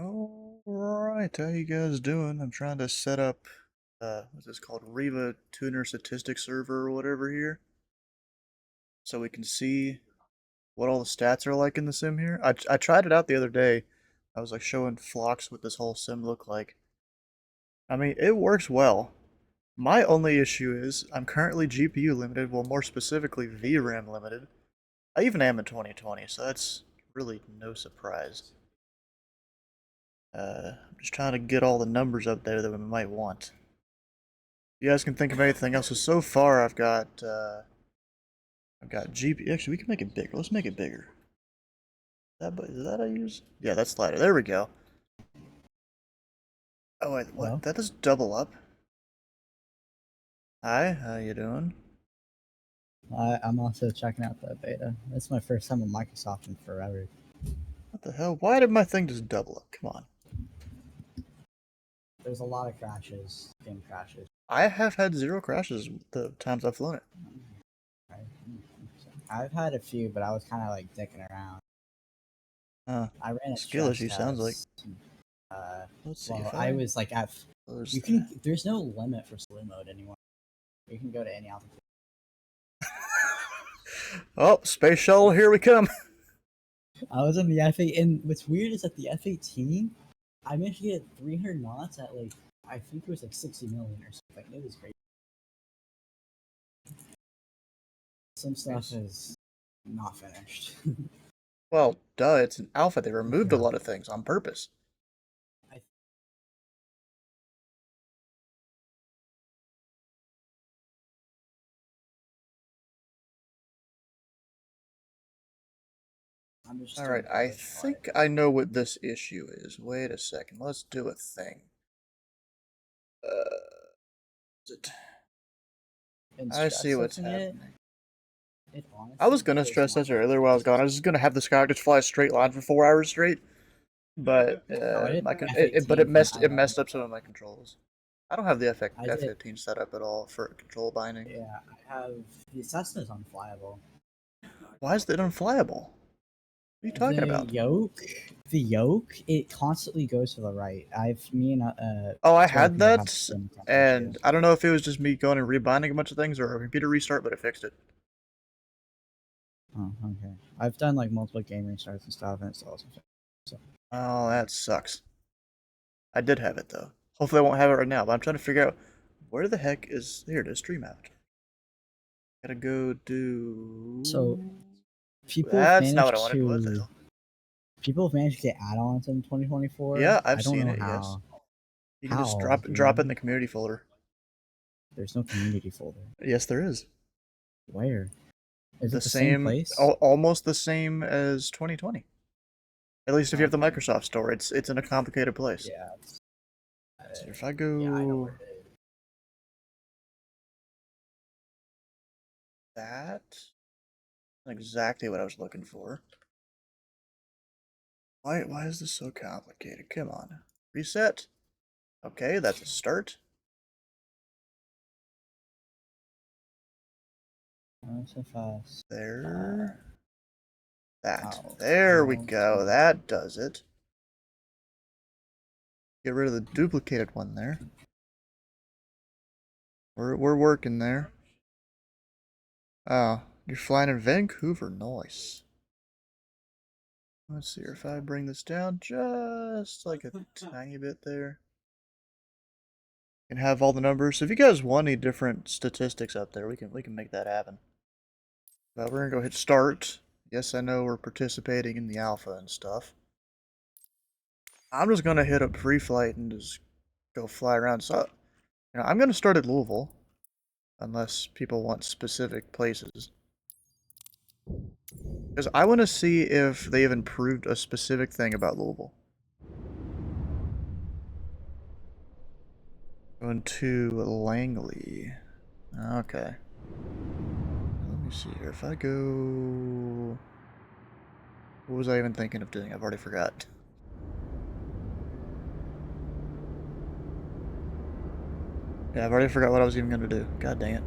Alright, how you guys doing? I'm trying to set up, what's this called? Riva Tuner Statistics Server or whatever here. So we can see what all the stats are like in the sim here. I tried it out the other day. I was like showing flocks what this whole sim looked like. I mean, it works well. My only issue is I'm currently GPU limited, well more specifically VRAM limited. I even am in 2020, so that's really no surprise. I'm just trying to get all the numbers up there that we might want. You guys can think of anything else. So far, I've got GP. Actually, we can make it bigger. Let's make it bigger. Is that I use? Yeah, that's slider. There we go. Oh wait, what? Hello? That does double up. Hi, how you doing? I'm also checking out the beta. It's my first time with Microsoft in forever. What the hell? Why did my thing just double up? Come on. There's a lot of crashes, game crashes. I have had 0 crashes the times I've flown it. Right? I've had a few, but I was kind of like dicking around. I ran a Skill stress issue sounds like. test. Let's see Well, if I was like at. You can. There's no limit for Zulu mode anymore. You can go to any altitude. Oh, space shuttle, here we come. I was in the F8, and what's weird is that the F-18, I managed to get 300 knots at like I think it was like 60 million or something. It was great. Some stuff is not finished. Well, duh, it's an alpha. They removed a Yeah. lot of things on purpose. Alright, I think I know what this issue is. Wait a second. Let's do a thing. Is it... I see what's happening. I was gonna stress test earlier while I was gone. I was just gonna have this guy just fly a straight line for 4 hours straight, but it messed up some of my controls. I don't have the F15 set up at all for control binding. Yeah, I have the Cessna's unflyable. Why is it unflyable? What are you talking about? The yoke, it constantly goes to the right. Oh, I had that, and I don't know if it was just me going and rebinding a bunch of things or a computer restart, but it fixed it. Oh, okay. I've done like multiple game restarts and stuff, and it's also fixed. So. Oh, that sucks. I did have it though. Hopefully I won't have it right now, but I'm trying to figure out where the heck is... Here it is, Stream Avatar. Gotta go do... So, That's not what I wanted. What the hell? People have managed to get add-ons in 2024. Yeah, I've seen it, how. yes. You can just drop it in the community folder. There's no community folder. Yes, there is. Where? Is it the same place? Almost the same as 2020. At least if you have the Microsoft store, it's in a complicated place. Yeah. So if I go... Yeah, I know where it is. That's exactly what I was looking for. Why is this so complicated? Come on. Reset. Okay, that's a start. MSFS. There. There we go. That does it. Get rid of the duplicated one there. We're working there. Oh, you're flying in Vancouver. Nice. Let's see if I bring this down just like a tiny bit there. And have all the numbers. So if you guys want any different statistics up there, we can make that happen. But we're gonna go hit start. Yes, I know we're participating in the alpha and stuff. I'm just gonna hit up free flight and just go fly around. So, I'm gonna start at Louisville, unless people want specific places. Because I want to see if they have improved a specific thing about Louisville. Going to Langley. Okay. Let me see here. If I go... What was I even thinking of doing? I've already forgot. Yeah, I've already forgot what I was even going to do. God dang it.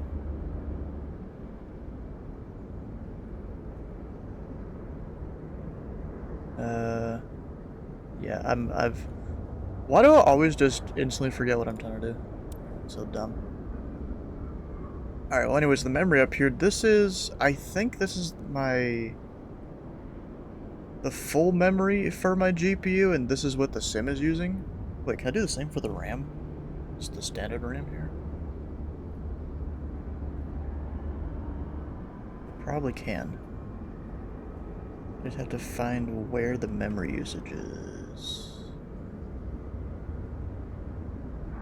Yeah, I've. Why do I always just instantly forget what I'm trying to do? So dumb. Alright, well anyways, the memory up here, I think this is the full memory for my GPU, and this is what the sim is using. Wait, can I do the same for the RAM? Just the standard RAM here? Probably can. I just have to find where the memory usage is.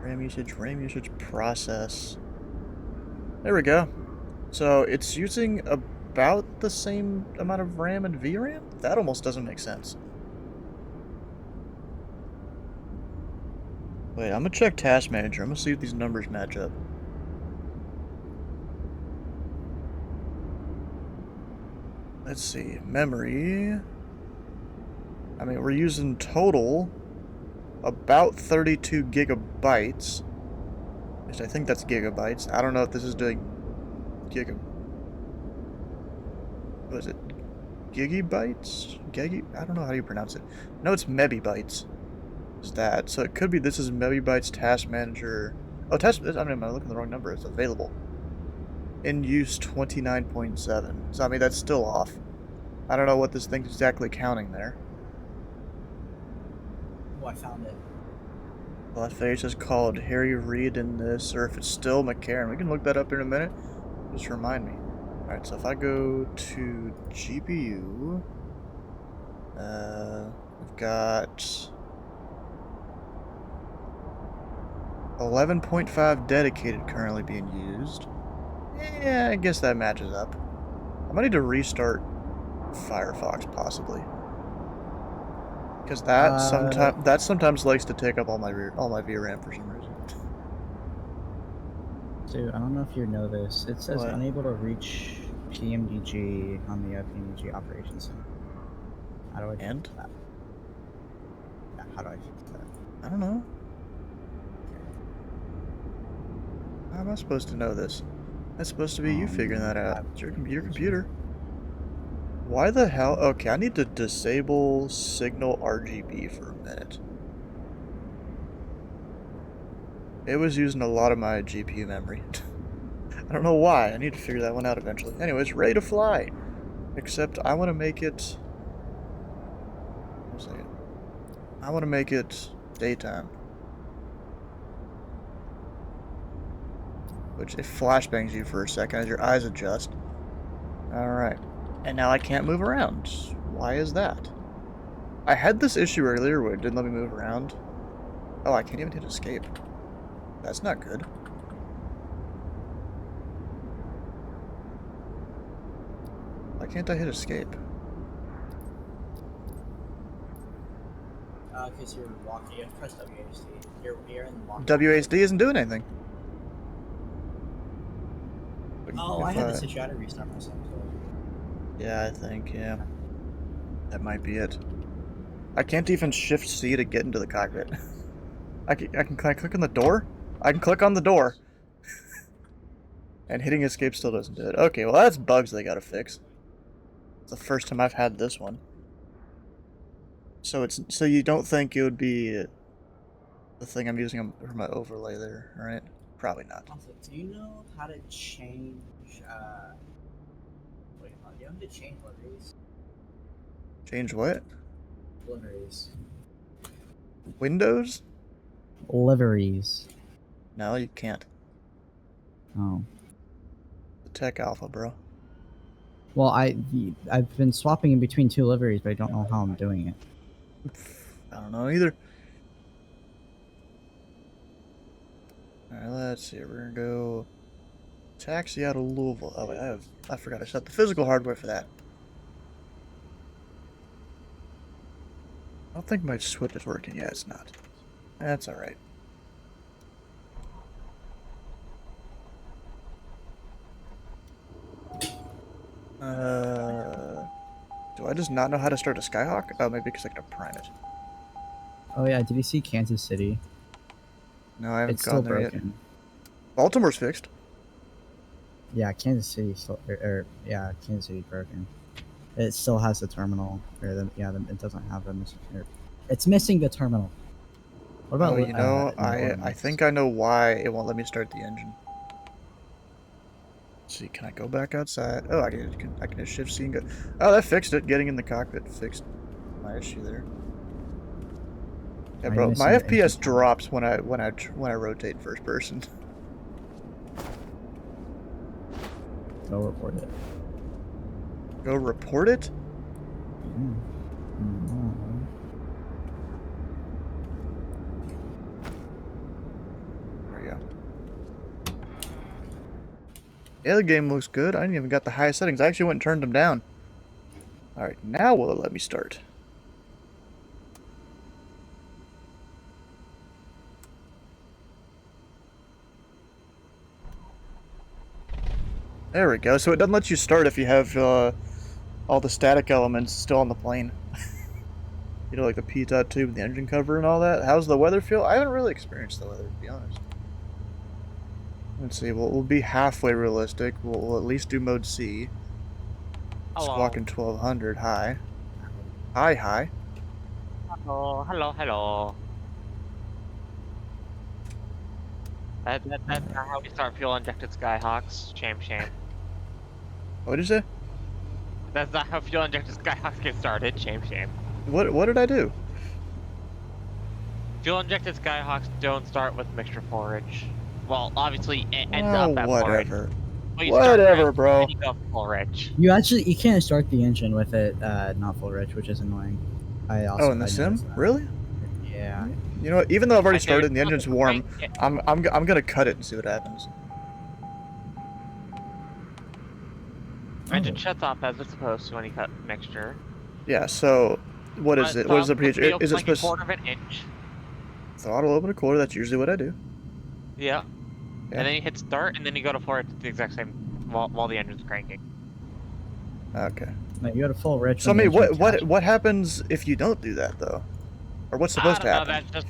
RAM usage, process. There we go. So it's using about the same amount of RAM and VRAM? That almost doesn't make sense. Wait, I'm gonna check Task Manager. I'm gonna see if these numbers match up. Let's see. Memory. I mean, we're using total about 32 gigabytes. At least I think that's gigabytes. I don't know if this is doing what is it? Gigabytes? I don't know how you pronounce it. No, it's mebibytes. Is that. So it could be this is mebibytes Task Manager. Oh, I mean, I'm looking at the wrong number. It's available. In use 29.7. So, I mean, that's still off. I don't know what this thing's exactly counting there. Oh, I found it. Well, if it's just called Harry Reid in this, or if it's still McCarran. We can look that up in a minute. Just remind me. Alright, so if I go to GPU, we've got 11.5 dedicated currently being used. Yeah, I guess that matches up. I might need to restart Firefox, possibly. Because that sometimes likes to take up all my VRAM for some reason. Dude, I don't know if you know this. It says What? unable to reach PMDG on the PMDG operations center. How do I fix that? Yeah, how do I fix that? I don't know. How am I supposed to know this? That's supposed to be you figuring that out. It's your computer. Why the hell? Okay, I need to disable signal RGB for a minute. It was using a lot of my GPU memory. I don't know why. I need to figure that one out eventually. Anyways, ready to fly. Except I want to make it... One second. I want to make it daytime. Which, it flashbangs you for a second as your eyes adjust. Alright. And now I can't move around. Why is that? I had this issue earlier where it didn't let me move around. Oh, I can't even hit escape. That's not good. Why can't I hit escape? Because you're walking. You have to press WASD. You're in the walk. WASD isn't doing anything. Oh, I had this issue. I had to restart myself. Yeah, I think, yeah. That might be it. I can't even shift C to get into the cockpit. Can I click on the door? I can click on the door. And hitting escape still doesn't do it. Okay, well that's bugs they gotta fix. It's the first time I've had this one. So you don't think it would be the thing I'm using for my overlay there, right? Probably not. Also, do you know how to change? Wait, do you know how to change liveries? Change what? Liveries. Windows? Liveries. No, you can't. Oh. The tech alpha, bro. Well, I've been swapping in between two liveries, but I don't know how I'm doing it. I don't know either. Alright, let's see. We're gonna go taxi out of Louisville. Oh wait, I forgot I set the physical hardware for that. I don't think my switch is working. Yeah, it's not. That's alright. Do I just not know how to start a Skyhawk? Oh, maybe because I can prime it. Oh yeah, did you see Kansas City? No, I haven't It's still gotten there broken. yet. Baltimore's fixed. Yeah, Kansas City still, Kansas City's broken. It still has the terminal, or it doesn't have the It's missing the terminal. What about Oh, you know, new I ordinance? think I know why it won't let me start the engine. Let's see, can I go back outside? Oh, I can just shift C and go. Oh, that fixed it. Getting in the cockpit fixed my issue there. Yeah, Are you bro, my missing your engine FPS terminal? drops when I rotate in first person. Go report it. Go report it? Yeah. Mhm. There we go. Yeah, the game looks good. I didn't even got the highest settings. I actually went and turned them down. Alright, now will it let me start? There we go. So it doesn't let you start if you have all the static elements still on the plane. You know, like the pitot tube and the engine cover and all that. How's the weather feel? I haven't really experienced the weather, to be honest. Let's see. We'll be halfway realistic. We'll at least do mode C. Hello. Squawking 1200. Hi. Hi, hi. Hello. Hello. Hello. That's not how we start fuel injected Skyhawks. Shame, shame. What did you say? That's not how fuel injected Skyhawks get started. Shame, shame. What did I do? Fuel injected Skyhawks don't start with mixture forage. Well, obviously it ends Oh, up at forage. whatever. But you start Whatever, reg, bro. then you go forage. You can't start the engine with it not full rich, which is annoying. Oh, in the I sim? noticed that. Really? Yeah. You know what? Even though I've already And there's started and the engine's nothing warm, like it. I'm gonna cut it and see what happens. Engine shuts off as it's supposed to when you cut mixture. Yeah. So, what is it? What is the procedure? It'll Is it like a supposed? quarter of an inch. Throttle open a quarter. That's usually what I do. Yeah. Yeah. And then you hit start, and then you go to forage at the exact same while the engine's cranking. Okay. No, you go to full rich. So I when the mean, engine attaches. what happens if you don't do that though, or what's I supposed to don't know. happen?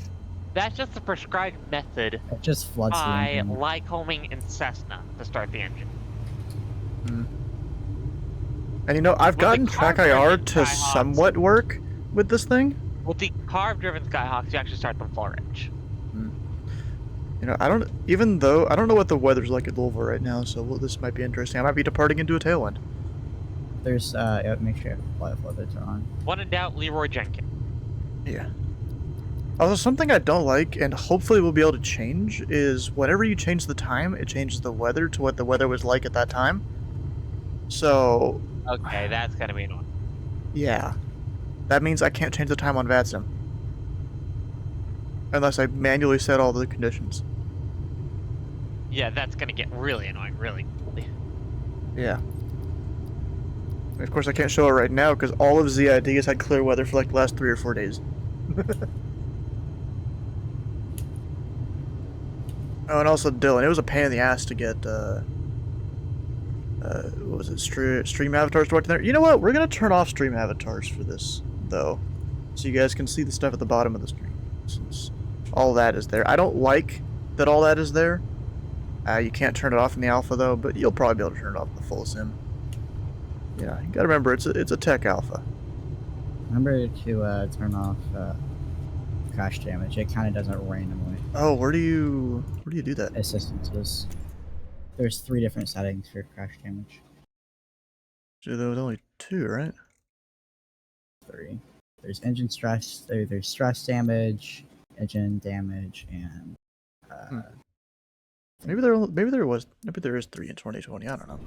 That's just the prescribed method It just floods the by engine. Lycoming and Cessna to start the engine. And you know, I've With the gotten track IR carb-driven to Skyhawks, somewhat work with this thing. with the carb-driven Skyhawks, you actually start them full rich. You know, I don't. Even though I don't know what the weather's like at Louisville right now, so this might be interesting. I might be departing into a tailwind. There's make sure fly flooders are on. When in doubt, Leroy Jenkins. Yeah. Also, something I don't like, and hopefully we'll be able to change, is whenever you change the time, it changes the weather to what the weather was like at that time. So, Okay, that's gonna be annoying. yeah. That means I can't change the time on VATSIM. Unless I manually set all the conditions. Yeah, that's gonna get really annoying, really. Yeah. And of course, I can't show it right now because all of ZID has had clear weather for like the last 3 or 4 days. Oh, and also Dylan, it was a pain in the ass to get, what was it, stream avatars to watch there. You know what? We're gonna turn off stream avatars for this, though, so you guys can see the stuff at the bottom of the screen, since all that is there. I don't like that all that is there. You can't turn it off in the alpha, though, but you'll probably be able to turn it off in the full sim. Yeah, you gotta remember, it's a tech alpha. Remember to turn off crash damage. It kind of does it randomly. Oh, where do you do that? Assistances. There's 3 different settings for crash damage. So there was only 2, right? 3. There's engine stress. There's stress damage, engine damage, and Maybe there is 3 in 2020. I don't know.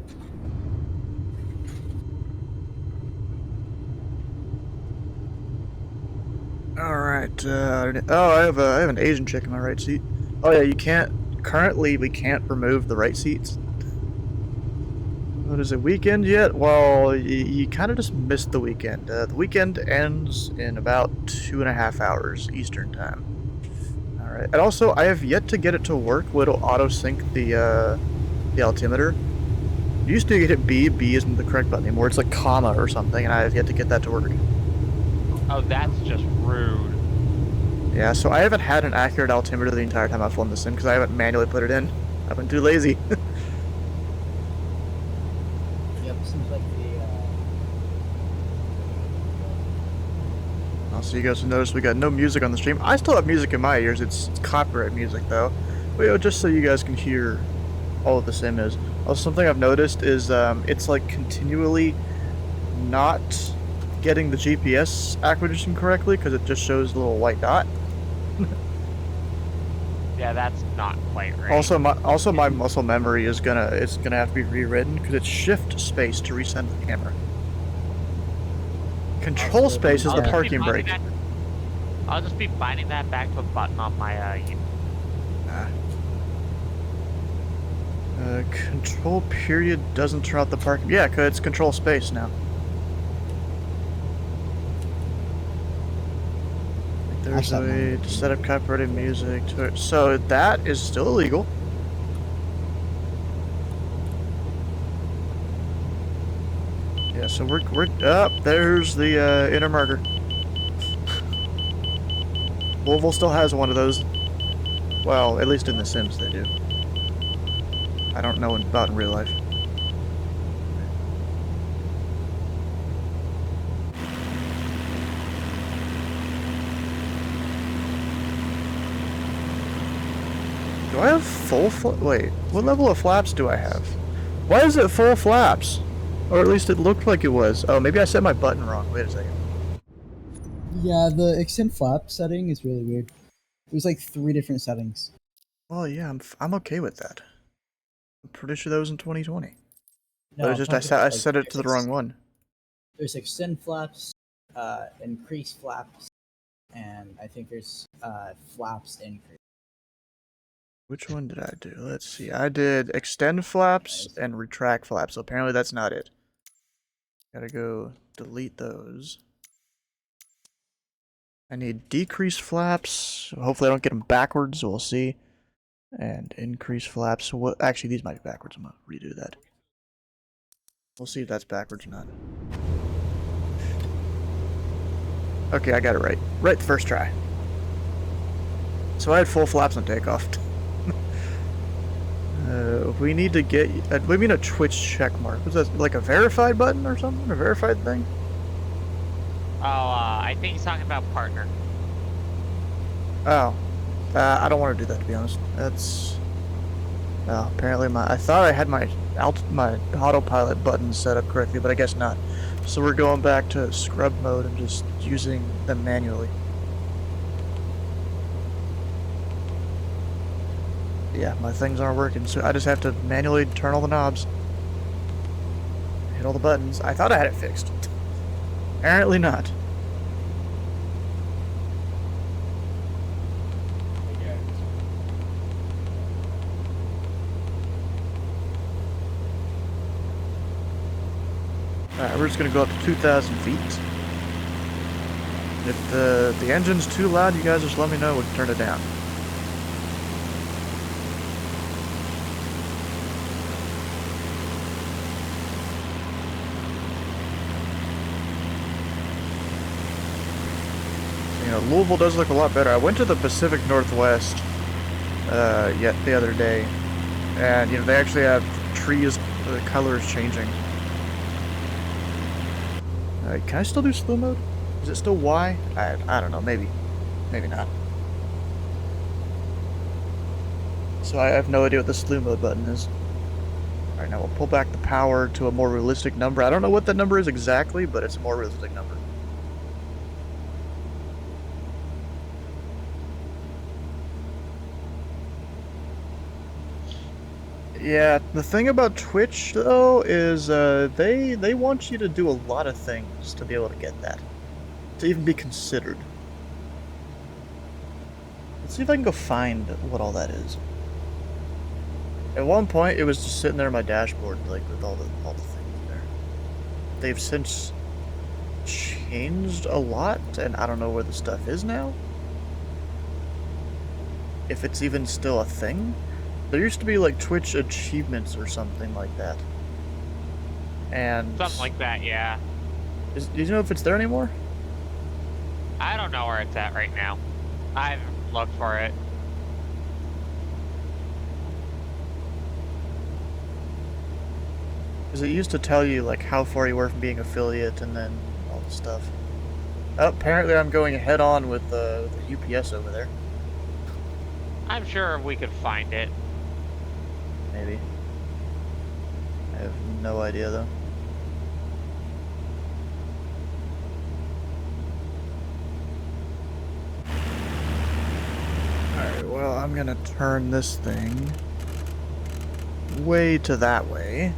All right. Oh, I have an Asian chick in my right seat. Oh yeah, you can't. Currently, we can't remove the right seats. What is it? Weekend yet? Well, you kind of just missed the weekend. The weekend ends in about 2.5 hours Eastern time. All right. And also, I have yet to get it to work. It'll auto sync the altimeter. You used to hit B. B isn't the correct button anymore. It's like comma or something, and I have yet to get that to work. Oh, that's just rude. Yeah, so I haven't had an accurate altimeter the entire time I've flown this sim because I haven't manually put it in. I've been too lazy. Yep, seems like the Also, you guys will notice we got no music on the stream. I still have music in my ears. It's copyright music though. But just so you guys can hear all of the same is. Also, something I've noticed is it's like continually not getting the GPS acquisition correctly because it just shows a little white dot. Yeah, that's not quite right. Also, my muscle memory is gonna have to be rewritten because it's shift space to resend the camera. Control Also, space is the yeah. parking brake. I'll just be binding that back to a button on my Control period doesn't turn out the parking. Yeah, cause it's control space now. There's a way to set up copyrighted music to it. So that is still illegal. Yeah, so we're up. There's the inner marker. Louisville still has one of those. Well, at least in The Sims they do. I don't know about in real life. Do I have full wait, what level of flaps do I have? Why is it full flaps? Or at least it looked like it was. Oh, maybe I set my button wrong. Wait a second. Yeah, the extend flap setting is really weird. There's like 3 different settings. Well, yeah, I'm okay with that. I'm pretty sure that was in 2020. No, But it's just I set it to the wrong one. There's extend flaps, increase flaps, and I think there's flaps increase. Which one did I do? Let's see. I did extend flaps and retract flaps. So apparently that's not it. Gotta go delete those. I need decrease flaps. Hopefully I don't get them backwards. We'll see. And increase flaps. What? Actually, these might be backwards. I'm gonna redo that. We'll see if that's backwards or not. Okay, I got it right. Right the first try. So I had full flaps on takeoff. We need to get. We mean a Twitch check mark. Was that like a verified button or something? A verified thing? Oh, I think he's talking about partner. Oh, I don't want to do that, to be honest. That's. Apparently I thought I had my autopilot button set up correctly, but I guess not. So we're going back to scrub mode and just using them manually. Yeah, my things aren't working, so I just have to manually turn all the knobs. Hit all the buttons. I thought I had it fixed. Apparently not. Alright, we're just gonna go up to 2,000 feet. If the engine's too loud, you guys just let me know, we can turn it down. You know, Louisville does look a lot better. I went to the Pacific Northwest yet the other day, and you know they actually have trees, the colors changing. Can I still do slow mode? Is it still Y? I don't know. Maybe not. So I have no idea what the slew mode button is. All right, now we'll pull back the power to a more realistic number. I don't know what that number is exactly, but it's a more realistic number. Yeah, the thing about Twitch though is they want you to do a lot of things to be able to get that, to even be considered. Let's see if I can go find what all that is. At one point, it was just sitting there on my dashboard, like with all the things there. They've since changed a lot, and I don't know where the stuff is now. If it's even still a thing. There used to be like Twitch achievements or something like that. And Something like that, yeah. do you know if it's there anymore? I don't know where it's at right now. I haven't looked for it. Because it used to tell you like how far you were from being affiliate and then all the stuff. Oh, apparently I'm going head on with the UPS over there. I'm sure we could find it. Maybe. I have no idea though. Alright, well, I'm gonna turn this thing way to that way.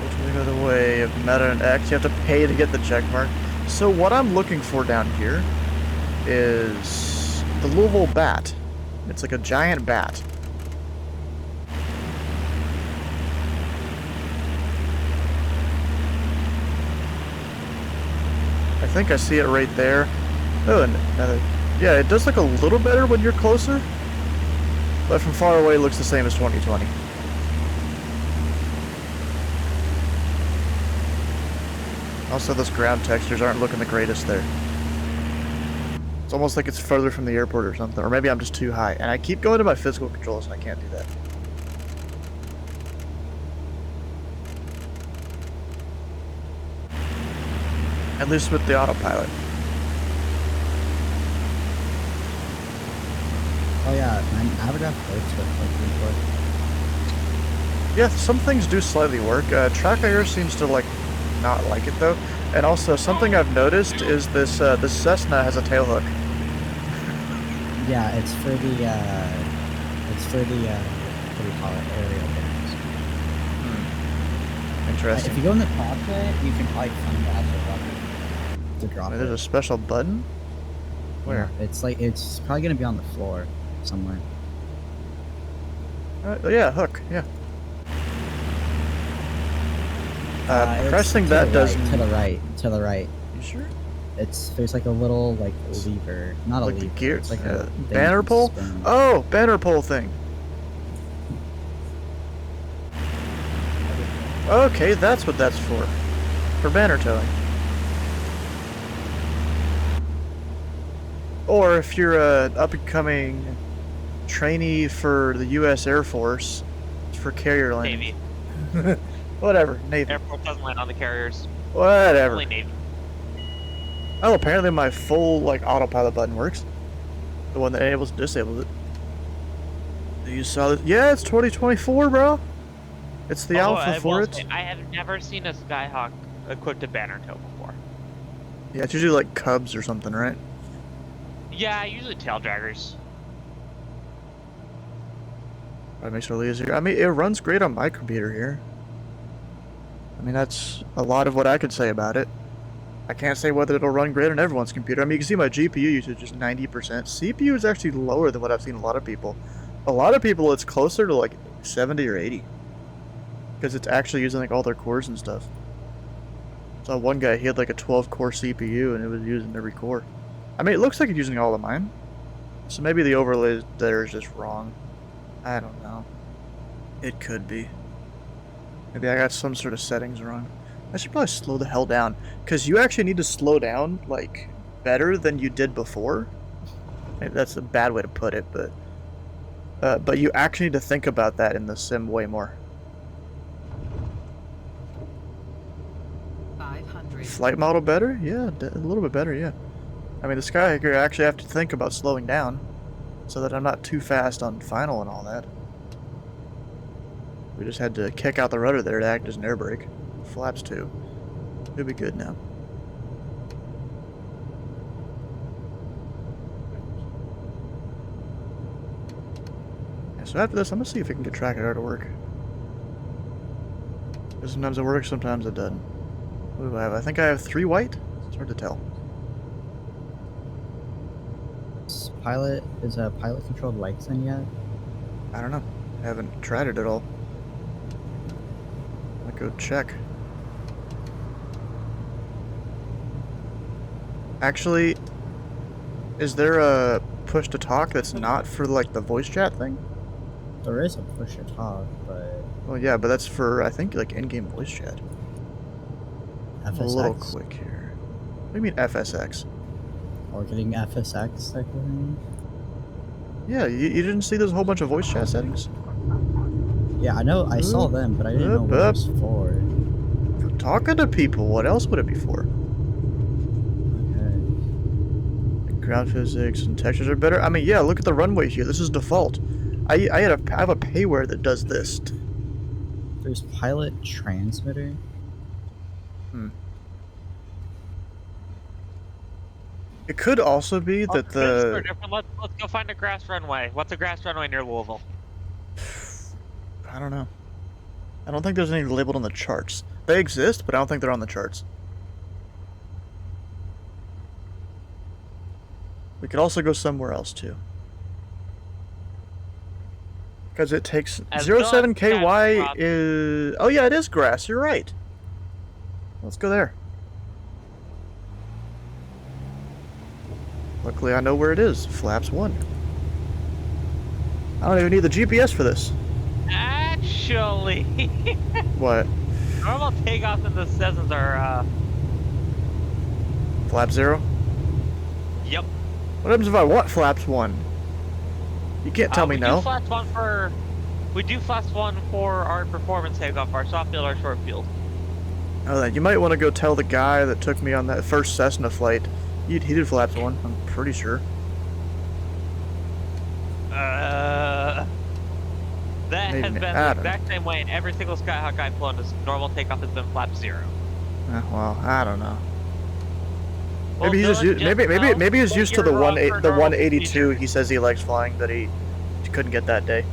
Which way go the way of Meta and X? You have to pay to get the check mark. So what I'm looking for down here is the Louisville bat. It's like a giant bat. I think I see it right there. Oh, and yeah, it does look a little better when you're closer, but from far away it looks the same as 2020. Also, those ground textures aren't looking the greatest there. It's almost like it's further from the airport or something, or maybe I'm just too high. And I keep going to my physical controls and I can't do that. At least with the autopilot. Oh yeah, my Aberdaft works with like report. Yeah, some things do slightly work. Track Air seems to not like it though. And also, something I've noticed is this Cessna has a tail hook. Yeah, it's for the what do you call it, aerial things. Interesting. If you go in the cockpit, you can probably find the actual button to drop There's it. a special button? Where? Yeah, it's probably gonna be on the floor somewhere. Yeah, hook, yeah. It's Pressing to that the does... right, to the right. You sure? There's like a little lever, not a Like lever. the gear, It's like a thing banner you can pole? spin. Oh, banner pole thing. Okay, that's what that's for. For banner towing. Or if you're a up-and-coming trainee for the U.S. Air Force, it's for carrier landing. Navy. Whatever, Navy. Airport doesn't land on the carriers. Whatever. Only Navy. Oh, apparently my full autopilot button works. The one that enables and disables it. You saw this? Yeah, it's 2024, bro. It's the Although alpha I for will it. say, I have never seen a Skyhawk equipped to banner tow before. Yeah, it's usually like Cubs or something, right? Yeah, usually tail draggers. That makes it really easier. I mean, it runs great on my computer here. I mean, that's a lot of what I could say about it. I can't say whether it'll run great on everyone's computer. I mean, you can see my GPU usage is 90%. CPU is actually lower than what I've seen a lot of people. A lot of people, it's closer to like 70 or 80. Because it's actually using like all their cores and stuff. Saw one guy, he had like a 12-core CPU and it was using every core. I mean, it looks like it's using all of mine. So maybe the overlay there is just wrong. I don't know. It could be. Maybe I got some sort of settings wrong. I should probably slow the hell down. Because you actually need to slow down, like, better than you did before. Maybe that's a bad way to put it, but you actually need to think about that in the sim way more. 500. Flight model better? Yeah, a little bit better, yeah. I mean, the Skyhacker, I actually have to think about slowing down so that I'm not too fast on final and all that. We just had to kick out the rudder there to act as an air brake. Flaps too. It'll be good now. Yeah, so after this, I'm gonna see if I can get track air to work. Because sometimes it works, sometimes it doesn't. What do I have? I think I have 3 white? It's hard to tell. Is a pilot controlled lights in yet? I don't know. I haven't tried it at all. I'll go check. Actually, is there a push to talk that's not for like the voice chat thing? There is a push to talk, but Well, yeah, but that's for, I think, like in-game voice chat. I'm a little FSX quick here. What do you mean FSX? or getting FSX type of thing. Yeah, you didn't see there's a whole bunch of voice chat settings? Yeah, I know. I saw them, but I didn't know what it was for. talking to people. What else would it be for? Okay. Ground physics and textures are better. I mean, yeah, look at the runway here. This is default. I have a payware that does this. There's pilot transmitter. It could also be Oh, that this is the... different. Let's go find a grass runway. What's a grass runway near Louisville? I don't know. I don't think there's any labeled on the charts. They exist, but I don't think they're on the charts. We could also go somewhere else, too. Because it takes... As 07KY is... Oh yeah, it is grass. You're right. Let's go there. Luckily, I know where it is. Flaps 1. I don't even need the GPS for this. Actually, What? normal takeoffs in the Cessnas are, Flap 0? Yep. What happens if I want flaps 1? You can't tell me no. We do flaps 1 for our performance takeoff, our soft field, our short field. Oh, then you might want to go tell the guy that took me on that first Cessna flight. He did flaps 1, I'm pretty sure. That Maybe has been the exact same way in every single Skyhawk I've flown. This normal takeoff has been flap 0. Well, I don't know. Well, Maybe he's just maybe he's used to the 182 procedure. he says he likes flying that he couldn't get that day.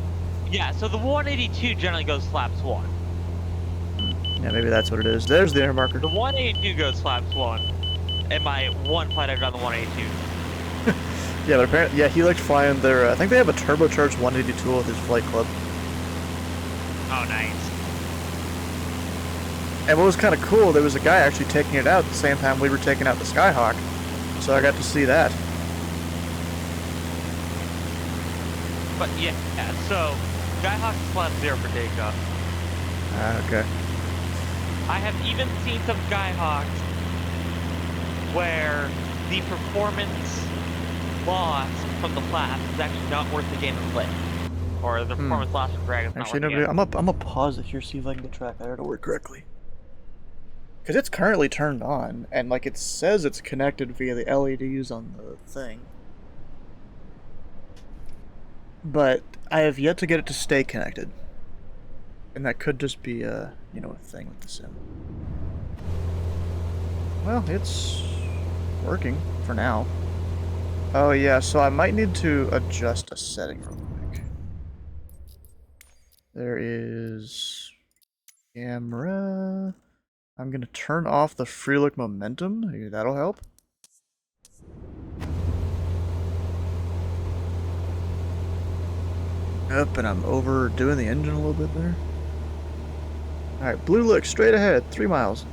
Yeah, so the 182 generally goes flaps 1. Yeah, maybe that's what it is. There's the air marker. The 182 goes flaps 1. In my one flight I've done the 182. Yeah, but apparently, yeah, he liked flying their. I think they have a turbocharged 182 with his flight club. Oh, nice. And what was kind of cool, there was a guy actually taking it out at the same time we were taking out the Skyhawk, so I got to see that. But yeah, so Skyhawk is flap 0 for takeoff. Okay. I have even seen some Skyhawks where the performance loss from the flaps is actually not worth the gain of lift. Or the performance loss from drag is not Actually, worth the no, gain. I'm gonna pause it here, see if I can get track there to work correctly. Because it's currently turned on, and like it says it's connected via the LEDs on the thing. But I have yet to get it to stay connected. And that could just be a, you know, a thing with the sim. Well, it's working for now. Oh yeah, so I might need to adjust a setting real quick. There is camera. I'm gonna turn off the free look momentum. Maybe that'll help. Up, and I'm overdoing the engine a little bit there. Alright, blue look straight ahead, 3 miles.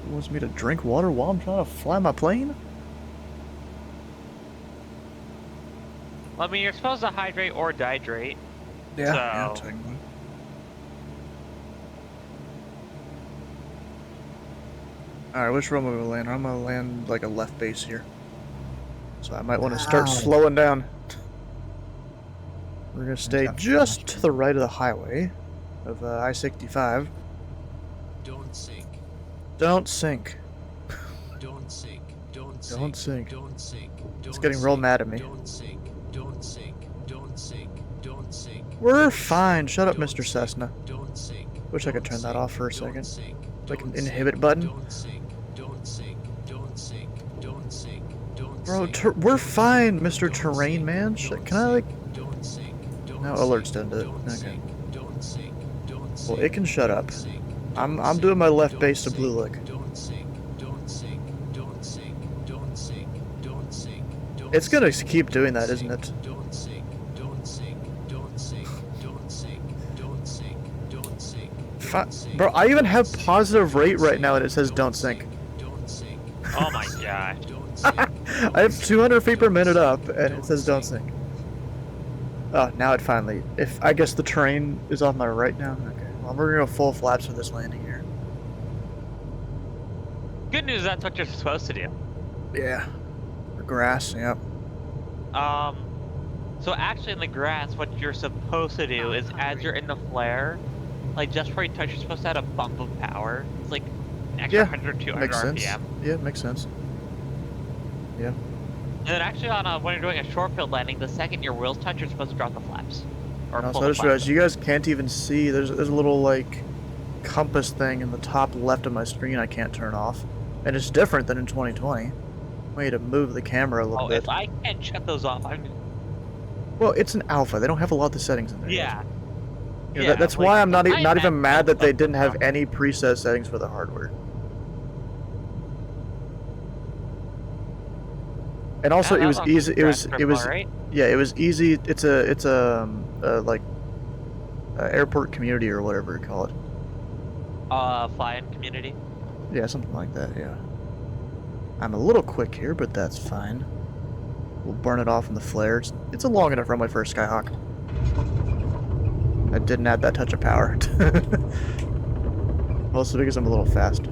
Who wants me to drink water while I'm trying to fly my plane? I mean, you're supposed to hydrate or dehydrate. Yeah, So- yeah, technically. Alright, which room am I gonna land? I'm gonna land like a left base here. So I might want to start Wow. slowing down. We're gonna stay got just flash to the right of the highway of I-65. Don't sink. Don't sink. Don't sink. Don't sink. Don't sink. Don't sink. It's getting real mad at me. Don't sink. Don't sink. Don't sink. Don't sink. We're fine. Shut up, Mr. Don't Cessna. Don't sink. Wish I could Don't turn that sink. off for a Don't second. sink. Like an Don't sink. inhibit button. Don't sink. Don't sink. Don't sink. Don't sink. Don't Bro, sink. we're fine, Mr. Don't Terrain sink. Man. Don't Can I like... sink. Don't sink. Don't No, sink. alerts don't do it. Don't Okay. sink. Don't sink. Don't Well, sink. it can shut up. Don't sink. I'm doing my left base to blue look. Don't sink. Don't sink. Don't sink. Don't sink. Don't sink. Don't It's gonna sink. keep doing that, Don't isn't it? sink. Don't sink. Don't sink. Don't sink. Don't sink. Don't sink. Don't sink. Don't sink. Bro, I even have positive rate right now and it says don't sink. Don't sink. Oh my gosh. Don't sink. I have 200 feet per minute up and it says don't sink. Oh, now it finally... I guess the terrain is off my right now? Okay. Well, we're gonna go full flaps for this landing here. Good news, that's what you're supposed to do. Yeah. The grass, yep. So actually in the grass, what you're supposed to do is as you're in the flare, like just before you touch, you're supposed to add a bump of power. It's like an extra Yeah, 100, 200 makes sense. RPM. Yeah, makes sense. Yeah. And then actually on when you're doing a short field landing, the second your wheels touch, you're supposed to drop the flaps. Or And pull also, I the just flaps realized up. you guys can't even see. There's a little like compass thing in the top left of my screen I can't turn off, and it's different than in 2020. I need to move the camera a little Oh, bit. if I can't shut those off, I'm... Well, it's an alpha. They don't have a lot of the settings in there yet. Yeah. You know, Yeah, that's like, why I'm not I not even imagine mad that they stuff didn't have stuff. any preset settings for the hardware. And also, Yeah, it was that easy. It was right? yeah, it was easy. It's a like airport community or whatever you call it. Fly-in community. Yeah, something like that. Yeah. I'm a little quick here, but that's fine. We'll burn it off in the flare. It's a long enough runway for a Skyhawk. I didn't add that touch of power. Mostly because I'm a little fast.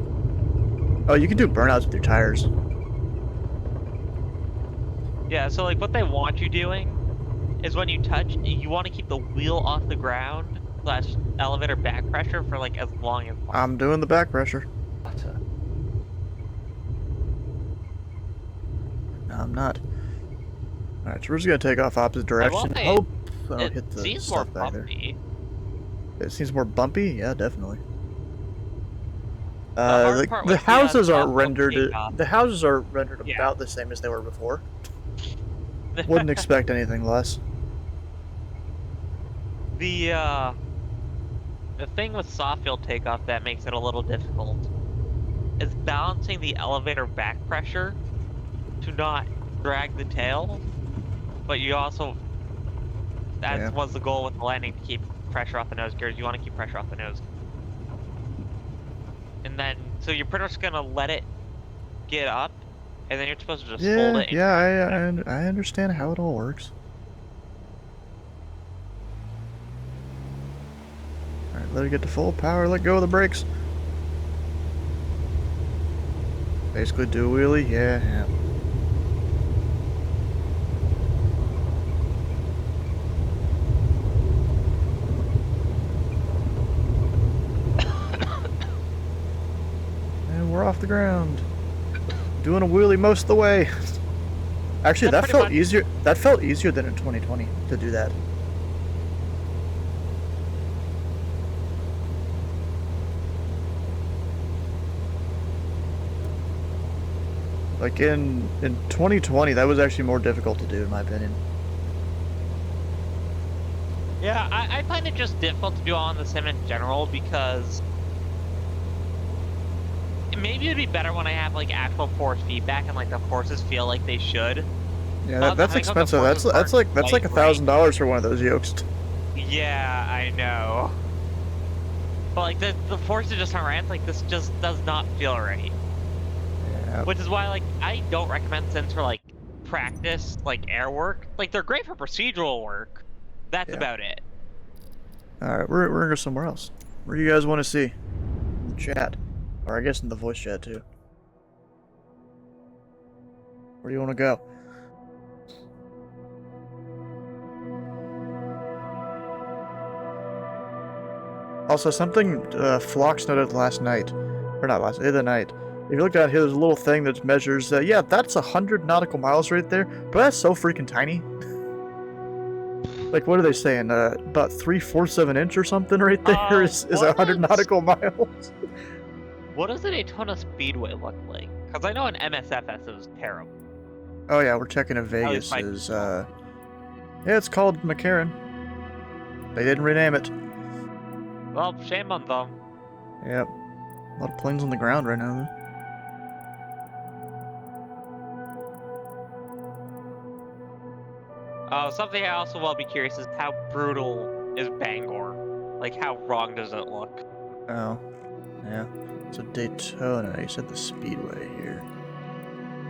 Oh, you can do burnouts with your tires. Yeah, so like what they want you doing is when you touch, you want to keep the wheel off the ground / elevator back pressure for like as long as possible. I'm doing the back pressure. No, I'm not. Alright, so we're just gonna take off opposite direction. say, Hope I don't It hit the seems more stuff back there. bumpy. It seems more bumpy? Yeah, definitely. hard part The was the, houses are top rendered. takeoff. The houses are rendered Yeah. about the same as they were before. Wouldn't expect anything less. The thing with soft field takeoff that makes it a little difficult is balancing the elevator back pressure to not drag the tail, but you also, as Yeah. was the goal with the landing, to keep pressure off the nose gears. You want to keep pressure off the nose. And then, so you're pretty much gonna let it get up, and then you're supposed to just hold it. And I understand how it all works. Alright, let it get to full power, let go of the brakes. Basically do a wheelie, yeah. And we're off the ground. Doing a wheelie most of the way. Actually, That's that pretty felt much- easier. That felt easier than in 2020 to do that. Like in 2020, that was actually more difficult to do, in my opinion. Yeah, I find it just difficult to do on the sim in general because maybe it'd be better when I have like actual force feedback and like the forces feel like they should. Yeah, Well, that's having some of the expensive. That's forces aren't like quite $1,000 for one of those yokes. Yeah, I know. But like the forces just aren't right. It's like this just does not feel right. Yeah. Which is why like I don't recommend sims for like practice, like air work. Like they're great for procedural work. That's Yeah. about it. All right, we're gonna go somewhere else. Where do you guys want to see? In the chat, or I guess in the voice chat too. Where do you want to go? Also, something Phlox noted last night, or not last, the other night. If you look down here, there's a little thing that measures. Yeah, that's 100 nautical miles right there, but that's so freaking tiny. Like, what are they saying? About 3/4 of an inch or something right there is what 100 is- nautical miles. What does the Daytona Speedway look like? Because I know in MSFS it was terrible. Oh yeah, we're checking if At least Vegas by is. Yeah, it's called McCarran. They didn't rename it. Well, shame on them. Yep. A lot of planes on the ground right now, though. Something I also will be curious is how brutal is Bangor? Like, how wrong does it look? Oh. Yeah. It's a Daytona. You said the Speedway here.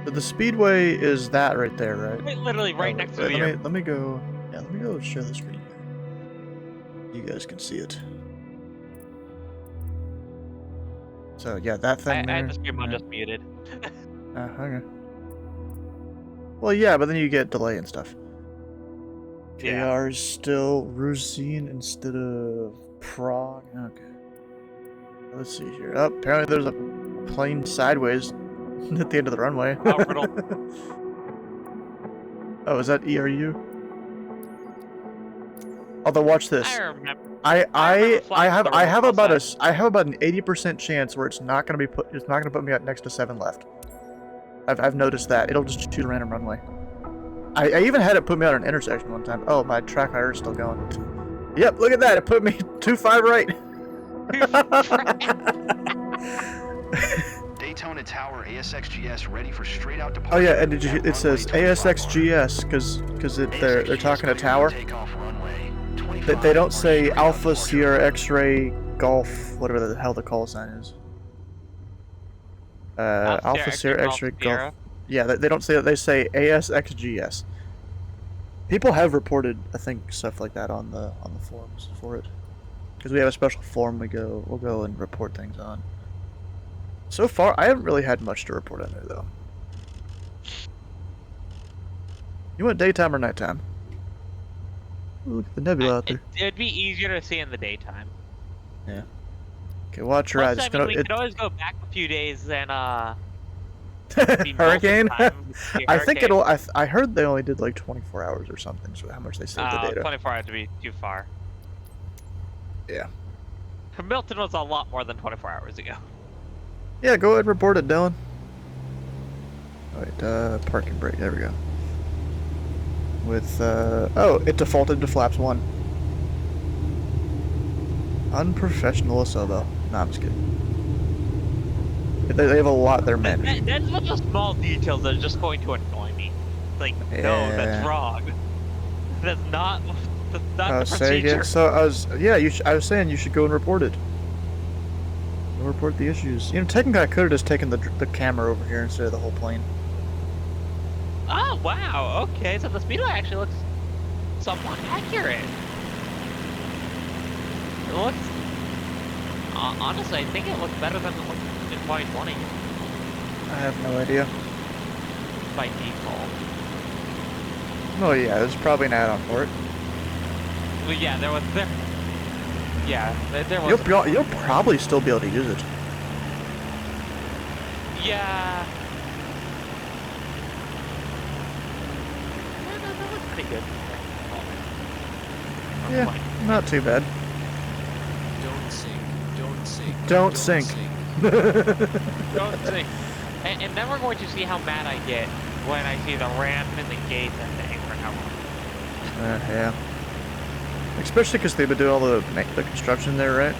But the Speedway is that right there, right? Wait, literally right Oh, next to wait, the air. let me go. Yeah, let me go share the screen here. You guys can see it. So yeah, that thing I there. had the stream on yeah. just muted. Okay. Well, yeah, but then you get delay and stuff. Yeah. KR is still Rusine instead of Prague. Okay. Let's see here. Oh, apparently there's a plane sideways at the end of the runway. Oh, riddle. Oh, is that ERU? Although watch this. I remember. I remember flying the have river about cross I have about an 80% chance where it's not gonna put me at next to 7 left. I've noticed that. It'll just choose a random runway. I even had it put me on an intersection one time. Oh, my track hire is still going. Yep, look at that. It put me 2-5 right. Daytona Tower ASXGS ready for straight out departure. Oh yeah, and did you? at It says runway 25 ASXGS because they're talking to ASXGS tower. cleared for takeoff runway They 25 don't for say straight out Alpha departure. Sierra X-ray Golf whatever the hell the call sign is. Alpha Sierra X-ray Golf. Yeah, they don't say that. They say ASXGS. People have reported, I think, stuff like that on the forums for it, because we have a special forum we'll go and report things on. So far, I haven't really had much to report on there though. You want daytime or nighttime? Ooh, look at the nebula out there. It'd be easier to see in the daytime. Yeah. Okay, watch your eyes. Plus, It's I mean, gonna. we could always go back a few days and be Hurricane. most of the time with the I think hurricane. it'll. I heard they only did like 24 hours or something. So how much they saved the data? 24 hours would be too far. Yeah. Milton was a lot more than 24 hours ago. Yeah, go ahead and report it, Dylan. Alright, parking brake, there we go. With, oh, it defaulted to flaps 1. Unprofessional Asobo. Nah, I'm just kidding. They have a lot they're managing. That's one of the small details that are just going to annoy me. Like, no, Yeah. that's wrong. That's not the Say procedure. again. So I was saying you should go and report it. Go report the issues. You know, technically I could have just taken the camera over here instead of the whole plane. Oh, wow, okay, so the speedway actually looks somewhat accurate. It looks... honestly, I think it looks better than it looked in 2020 I have no idea. by default. Oh yeah, there's probably an add-on for it. Well, yeah, there was... Yeah, there was... You'll probably still be able to use it. Yeah... That looks pretty good. Yeah, not too bad. Don't sink. Don't sink. Don't sink. Don't think. And then we're going to see how mad I get when I see the ramp and the gates and the apron. Yeah. Especially because they've been doing all the construction there, right?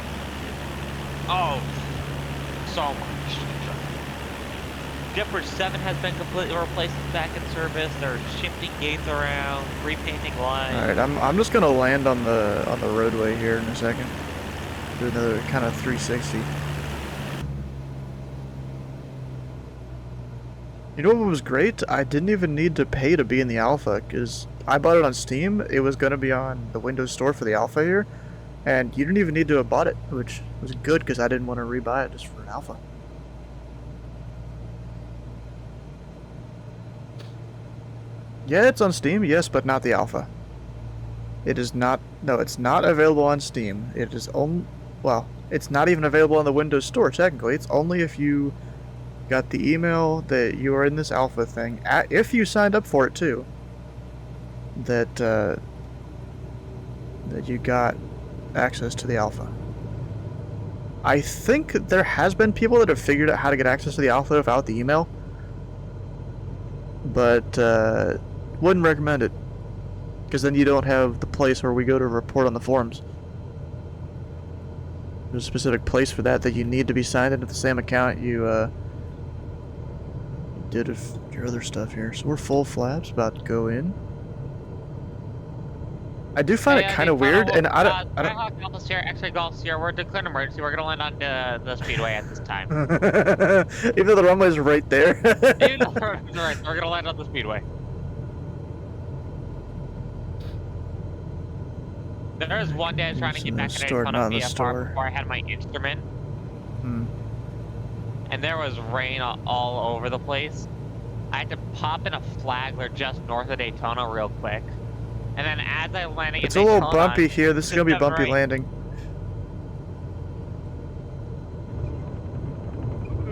Oh, so much. Jetbridge 7 has been completely replaced and back in service. They're shifting gates around, repainting lines. All right, I'm just gonna land on the roadway here in a second. Do another kind of 360. You know what was great? I didn't even need to pay to be in the alpha because I bought it on Steam. It was gonna be on the Windows Store for the alpha here, and you didn't even need to have bought it, which was good because I didn't want to rebuy it just for an alpha. Yeah, it's on Steam, yes, but not the alpha. It is not. No, it's not available on Steam. It is only. Well, it's not even available on the Windows Store technically. It's only if you got the email that you are in this alpha thing. If you signed up for it too. That that you got access to the alpha. I think there has been people that have figured out how to get access to the alpha without the email, but wouldn't recommend it because then you don't have the place where we go to report on the forums. There's a specific place for that you need to be signed into the same account you did of your other stuff here. So we're full flaps, about to go in. I do find it kind of weird, and I don't. Alpha Sierra, X-ray Golf Sierra, we're declaring emergency. We're gonna land on the speedway at this time. Even though the runway's right there. Even though we're gonna land on the speedway. There was one day I was trying to get back in Daytona VFR before I had my instrument. And there was rain all over the place. I had to pop in a flagler just north of Daytona real quick. And then as I'm landing It's in a little Daytona, bumpy here. This is gonna be system bumpy right. landing.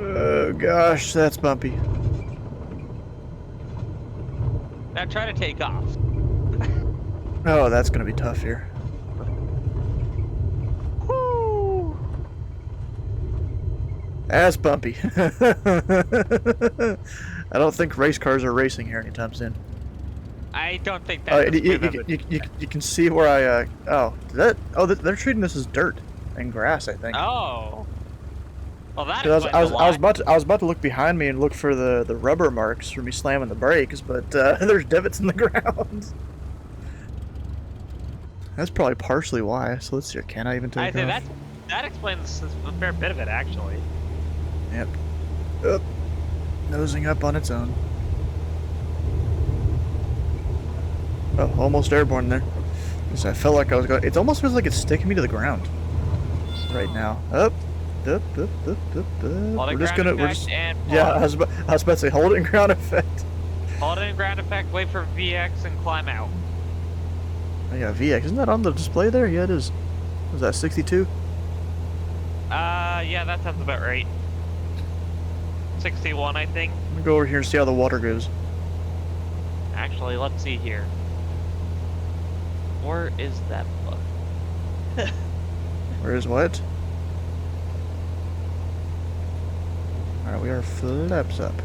Oh gosh, that's bumpy. Now try to take off. Oh, that's gonna be tough here. Woo! That's bumpy. I don't think race cars are racing here anytime soon. I don't think that's as smooth as it. You can see where I oh they're treating this as dirt and grass, I think. Oh. Well, that 'Cause explains a lot. I was about to look behind me and look for the rubber marks from me slamming the brakes, but there's divots in the ground. That's probably partially why. So let's see. Can I even take I off? say that explains a fair bit of it, actually. Yep. Up. Nosing up on its own. Oh, almost airborne there. Because I felt like I was going. It almost feels like it's sticking me to the ground right now. Up. Up. Hold We're in just ground gonna. We're effect just. and Yeah, pause. I was about to say hold it in ground effect. Hold it in ground effect, wait for VX, and climb out. Oh yeah, VX. Isn't that on the display there? Yeah, it is. Was that 62? Yeah, that sounds about right. 61, I think. I'm gonna go over here and see how the water goes. Actually, let's see here. Where is that book? Where is what? Alright, we are flaps up.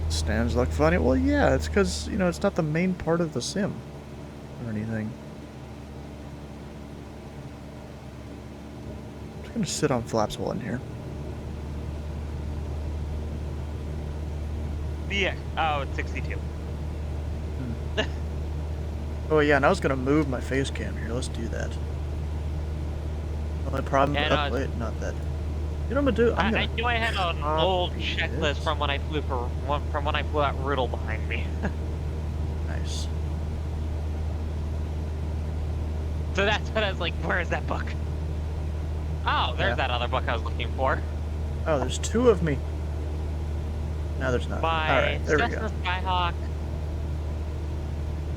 Stands look funny. Well, yeah, it's because, you know, it's not the main part of the sim or anything. I'm just gonna sit on flaps 1 here. VX. Oh, it's 62. Oh yeah, and I was gonna move my face cam here. Let's do that. Only problem. Yeah, no, oh, wait, not that. You know what I'm gonna do? I'm I gonna. knew I had an old copy checklist it. from when I flew from when I flew out Rudel behind me. Nice. So that's what I was like, where is that book? Oh, there's Yeah. that other book I was looking for. Oh, there's 2 of me. No, there's not. By Alright, there we go. Cessna Skyhawk,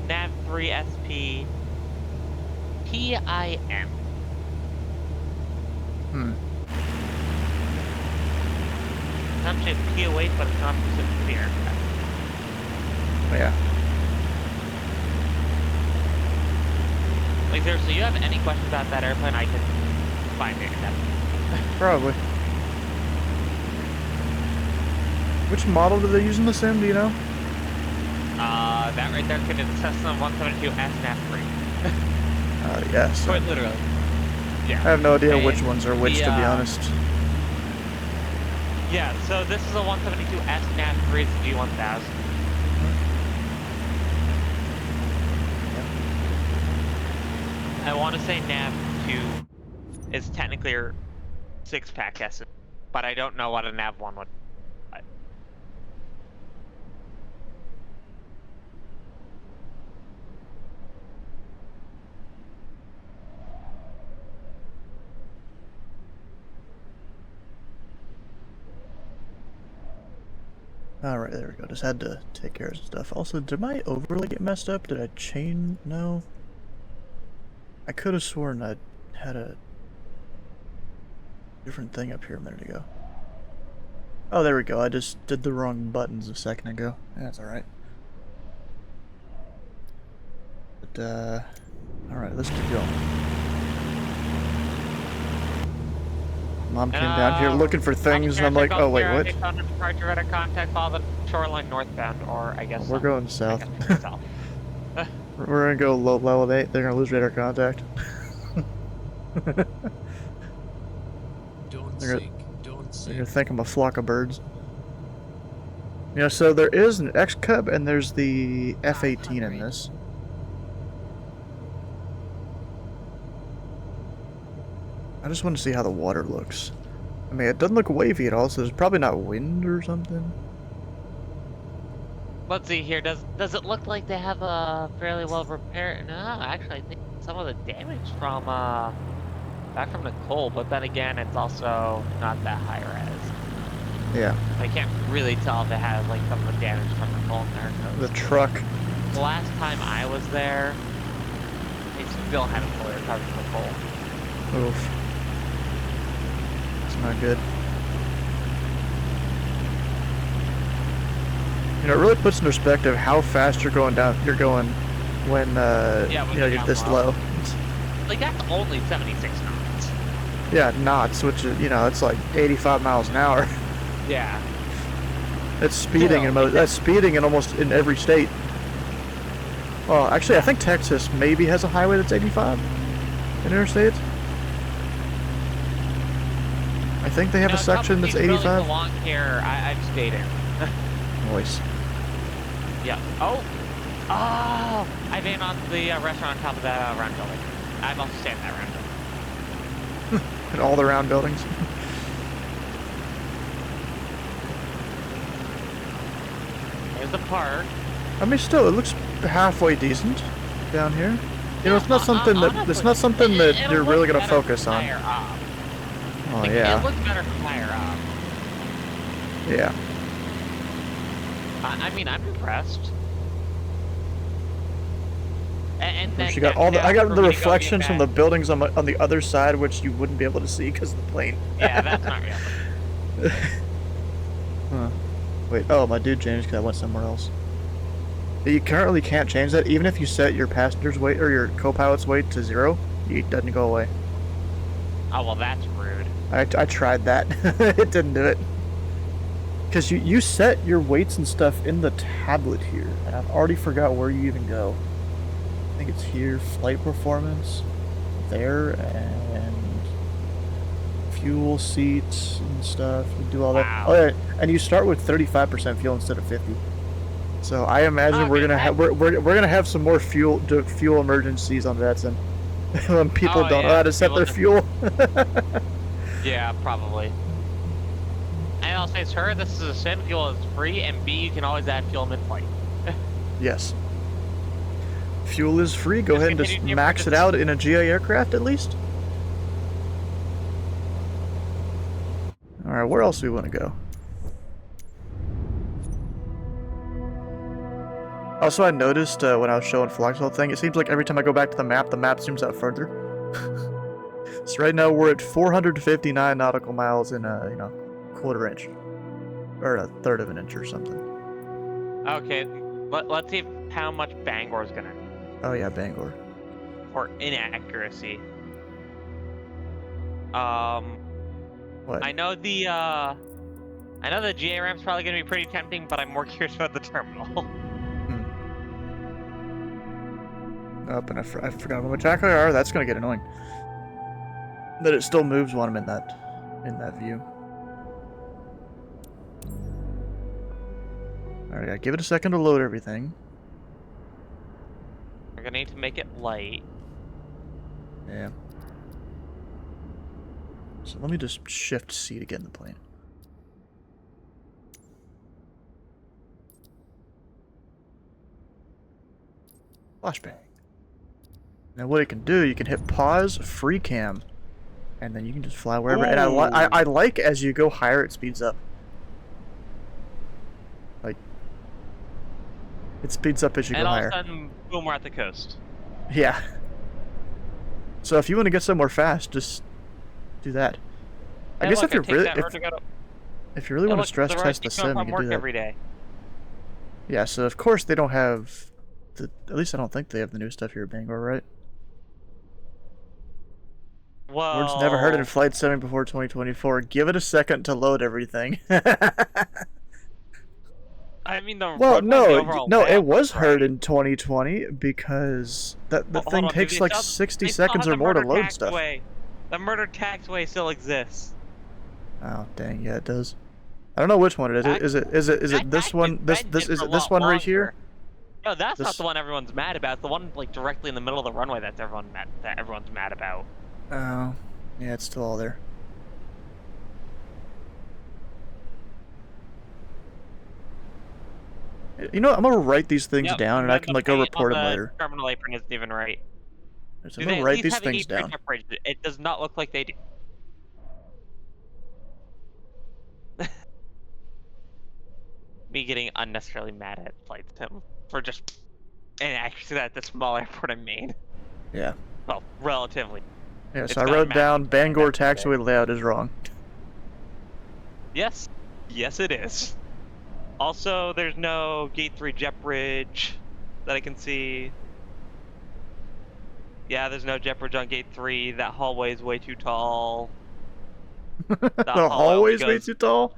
Nav 3 SP, PIM. Hmm. It's actually a POH, but it's not specific to the aircraft. Oh, yeah. Like, seriously, you have any questions about that airplane, I can find it. Probably. Which model do they use in the sim? Do you know? That right there could be the Cessna 172S Nav 3. Yes. Quite literally. Yeah. I have no idea And which ones are which, to be honest. Yeah, so this is a 172S Nav 3, it's a G1000. I want to say Nav 2 is technically your 6-pack S, but I don't know what a Nav 1 would be. Alright, there we go. Just had to take care of some stuff. Also, did my overlay get messed up? Did I chain? No. I could have sworn I had a different thing up here a minute ago. Oh, there we go. I just did the wrong buttons a second ago. That's alright. But, alright, let's keep going. Mom came down here looking for things, and I'm like, oh, wait, what? Departure radar contact, follow the shoreline northbound, or I guess We're going south. south. We're gonna go level 8. They're gonna lose radar contact. Don't They're sink. Don't They're gonna sink. think I'm a flock of birds. Yeah, so there is an X-Cub and there's the F-18 in this. I just want to see how the water looks. I mean, it doesn't look wavy at all, so there's probably not wind or something. Let's see here. Does it look like they have a fairly well repaired? No, actually, I think some of the damage from back from the cold, but then again, it's also not that high res. Yeah. I can't really tell if it has like some of the damage from the coal in there. 'cause The truck. the last time I was there, it still hadn't fully recovered from the coal. Oof. It's not good. You know, it really puts in perspective how fast you're going down. You're going when when you know you're you're down this low. low. Like that's only 76 knots. Yeah, knots, which is, you know, it's like 85 miles an hour. Yeah. That's speeding Still, that's speeding in almost in every state. Well, actually, I think Texas maybe has a highway that's 85 in interstates. I think they have a section that's 85. Along here, I've stayed in. Nice. Yeah. Oh! Oh! I've been on the restaurant on top of that round building. I've also stayed in that round building. And all the round buildings. There's the park. I mean, still, it looks halfway decent down here. You know, it's not something that it's not something that It'll you're really look gonna better focus from on. higher up. Oh Like, yeah, It looks better from higher up. yeah. I mean, I'm impressed. And then She got all the. I got for the me to go get reflections from the back- buildings on the other side, which you wouldn't be able to see because of the plane. Yeah, that's not real. Huh. Wait. Oh, my dude changed because I went somewhere else. You currently can't change that, even if you set your passenger's weight or your co-pilot's weight to 0. It doesn't go away. Oh well, that's rude. I tried that. It didn't do it. Because you set your weights and stuff in the tablet here, and I've already forgot where you even go. I think it's here, flight performance, there, and fuel, seats, and stuff. You do all that. Wow. Oh yeah, and you start with 35% fuel instead of 50. So I imagine we're gonna have we're gonna have some more fuel emergencies on Jetson when people Oh, don't know yeah, how to set people their just- fuel. Yeah, probably. And I'll say, sir, this is a sin. Fuel is free, and B, you can always add fuel mid-flight. Yes. Fuel is free. Go Just ahead and just continue to max it purchase- out in a GA aircraft at least. Alright, where else do we want to go? Also, I noticed when I was showing Flock's whole thing, it seems like every time I go back to the map zooms out further. So right now we're at 459 nautical miles in a, you know, quarter inch. Or a third of an inch or something. Okay, let's see how much Bangor's gonna Oh yeah, Bangor. for inaccuracy. What? I know the GA ramp's probably gonna be pretty tempting, but I'm more curious about the terminal. Up and I forgot about my tackle IR. That's gonna get annoying. That it still moves when I'm in that view. Alright, I give it a second to load everything. We're gonna need to make it light. Yeah. So let me just shift C to get in the plane. Flashbang. Now what it can do, you can hit pause, free cam, and then you can just fly wherever. And I like as you go higher, it speeds up. Like, it speeds up as you And go all higher. of a sudden, boom, we're at the coast. Yeah. So if you want to get somewhere fast, just do that. I Hey, guess look, if you're take really that road to go to- if you really Hey, want look, to stress the road test the keeps going sim, from you can do work that. every day. Yeah, so of course they don't have the. At least I don't think they have the new stuff here at Bangor, right? Well, Words never heard in flight sim before 2024. Give it a second to load everything. I mean, the Well, road no, the overall no, it layout was looks heard right. in 2020 because the Hold thing on, dude, takes they like still- 60 they still seconds have or the more to murder load stuff. taxway. The murder taxway still exists. Oh dang, yeah, it does. I don't know which one it is. Is it That this tax one? has This been is for it a this lot one right here? longer. No, that's not This- the one everyone's mad about. It's the one like directly in the middle of the runway that everyone's mad about. Oh, yeah, it's still all there. You know what, I'm gonna write these things Yep, down, and I the can like go paint report on them the later. Terminal apron isn't even right. So Do I'm they gonna at write least these have things E3 down. separation? It does not look like they do. me getting unnecessarily mad at flight sim for just inaccuracy at the small airport I made. Yeah. Well, relatively. Yeah, It's so I got a wrote map. down Bangor That's taxiway layout is wrong. Yes. Yes, it is. Also, there's no Gate 3 jet bridge that I can see. Yeah, there's no jet bridge on Gate 3. That hallway is way too tall. The hallway hallway's way goes- too tall?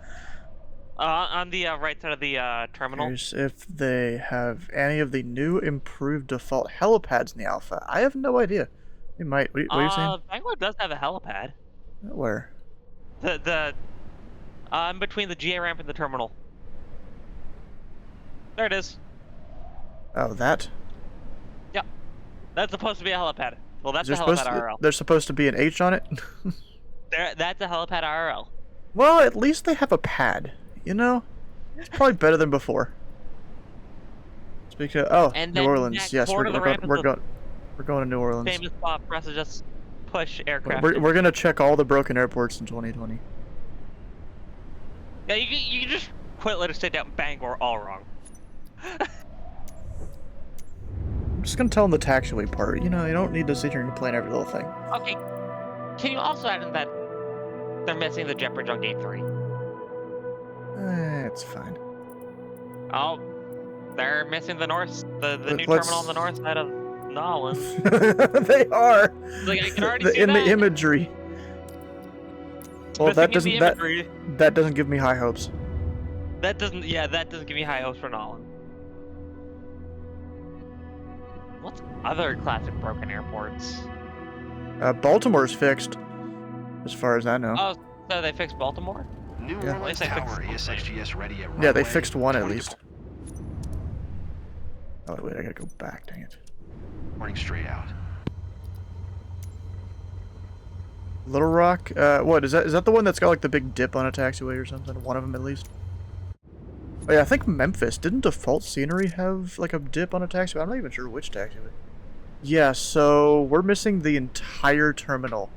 On the right side of the terminal. Here's if they have any of the new improved default helipads in the alpha. I have no idea. They might. What are you saying? Bangor does have a helipad. Where? In between the GA ramp and the terminal. There it is. Oh, that? Yep. That's supposed to be a helipad. Well, that's Is a there helipad IRL. there's supposed to be an H on it? That's a helipad IRL. Well, at least they have a pad. You know? It's probably better than before. Speaking of, oh, And New then Orleans. next Yes, door to the ramp is the we're going to New Orleans. famous spot for us to just push aircraft. We're gonna check all the broken airports in 2020. Yeah, you can just quit, let us stay down Bangor all wrong. I'm just gonna tell them the taxiway part. You know, you don't need to sit here and complain every little thing. Okay. Can you also add in that they're missing the jet bridge on Gate 3? It's fine. Oh, they're missing the new Let's- terminal on the north side of Nolan. They are. Like, I can already see In the that. imagery. Well, Missing that in the doesn't imagery. that doesn't give me high hopes. That doesn't give me high hopes for Nolan. What's other classic broken airports? Baltimore's fixed, as far as I know. Oh, so they fixed Baltimore? New Yeah. Orleans At least Tower they fixed ASXGS ready at Yeah, they runway fixed one at 20 least. Oh wait, I gotta go back. Dang it. Departing straight out. Little Rock. What is that? Is that the one that's got like the big dip on a taxiway or something? One of them at least. Oh yeah, I think Memphis didn't default scenery have like a dip on a taxiway. I'm not even sure which taxiway. Yeah, so we're missing the entire terminal.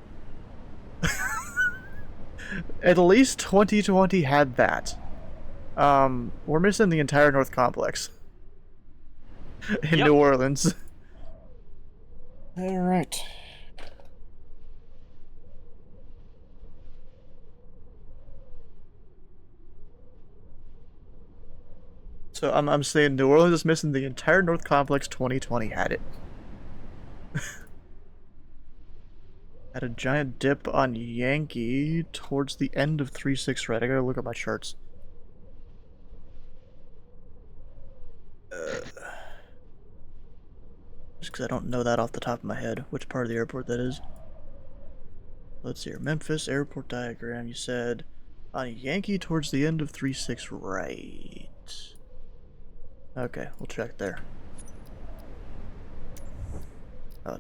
At least 2020 had that. We're missing the entire North Complex in Yep. New Orleans. All right. So I'm saying New Orleans is missing the entire North Complex. 2020 had it. Had a giant dip on Yankee towards the end of 3-6 right. I gotta look at my charts. Just because I don't know that off the top of my head, which part of the airport that is. Let's see here. Memphis airport diagram. You said on Yankee towards the end of 3-6 right. Okay, we'll check there.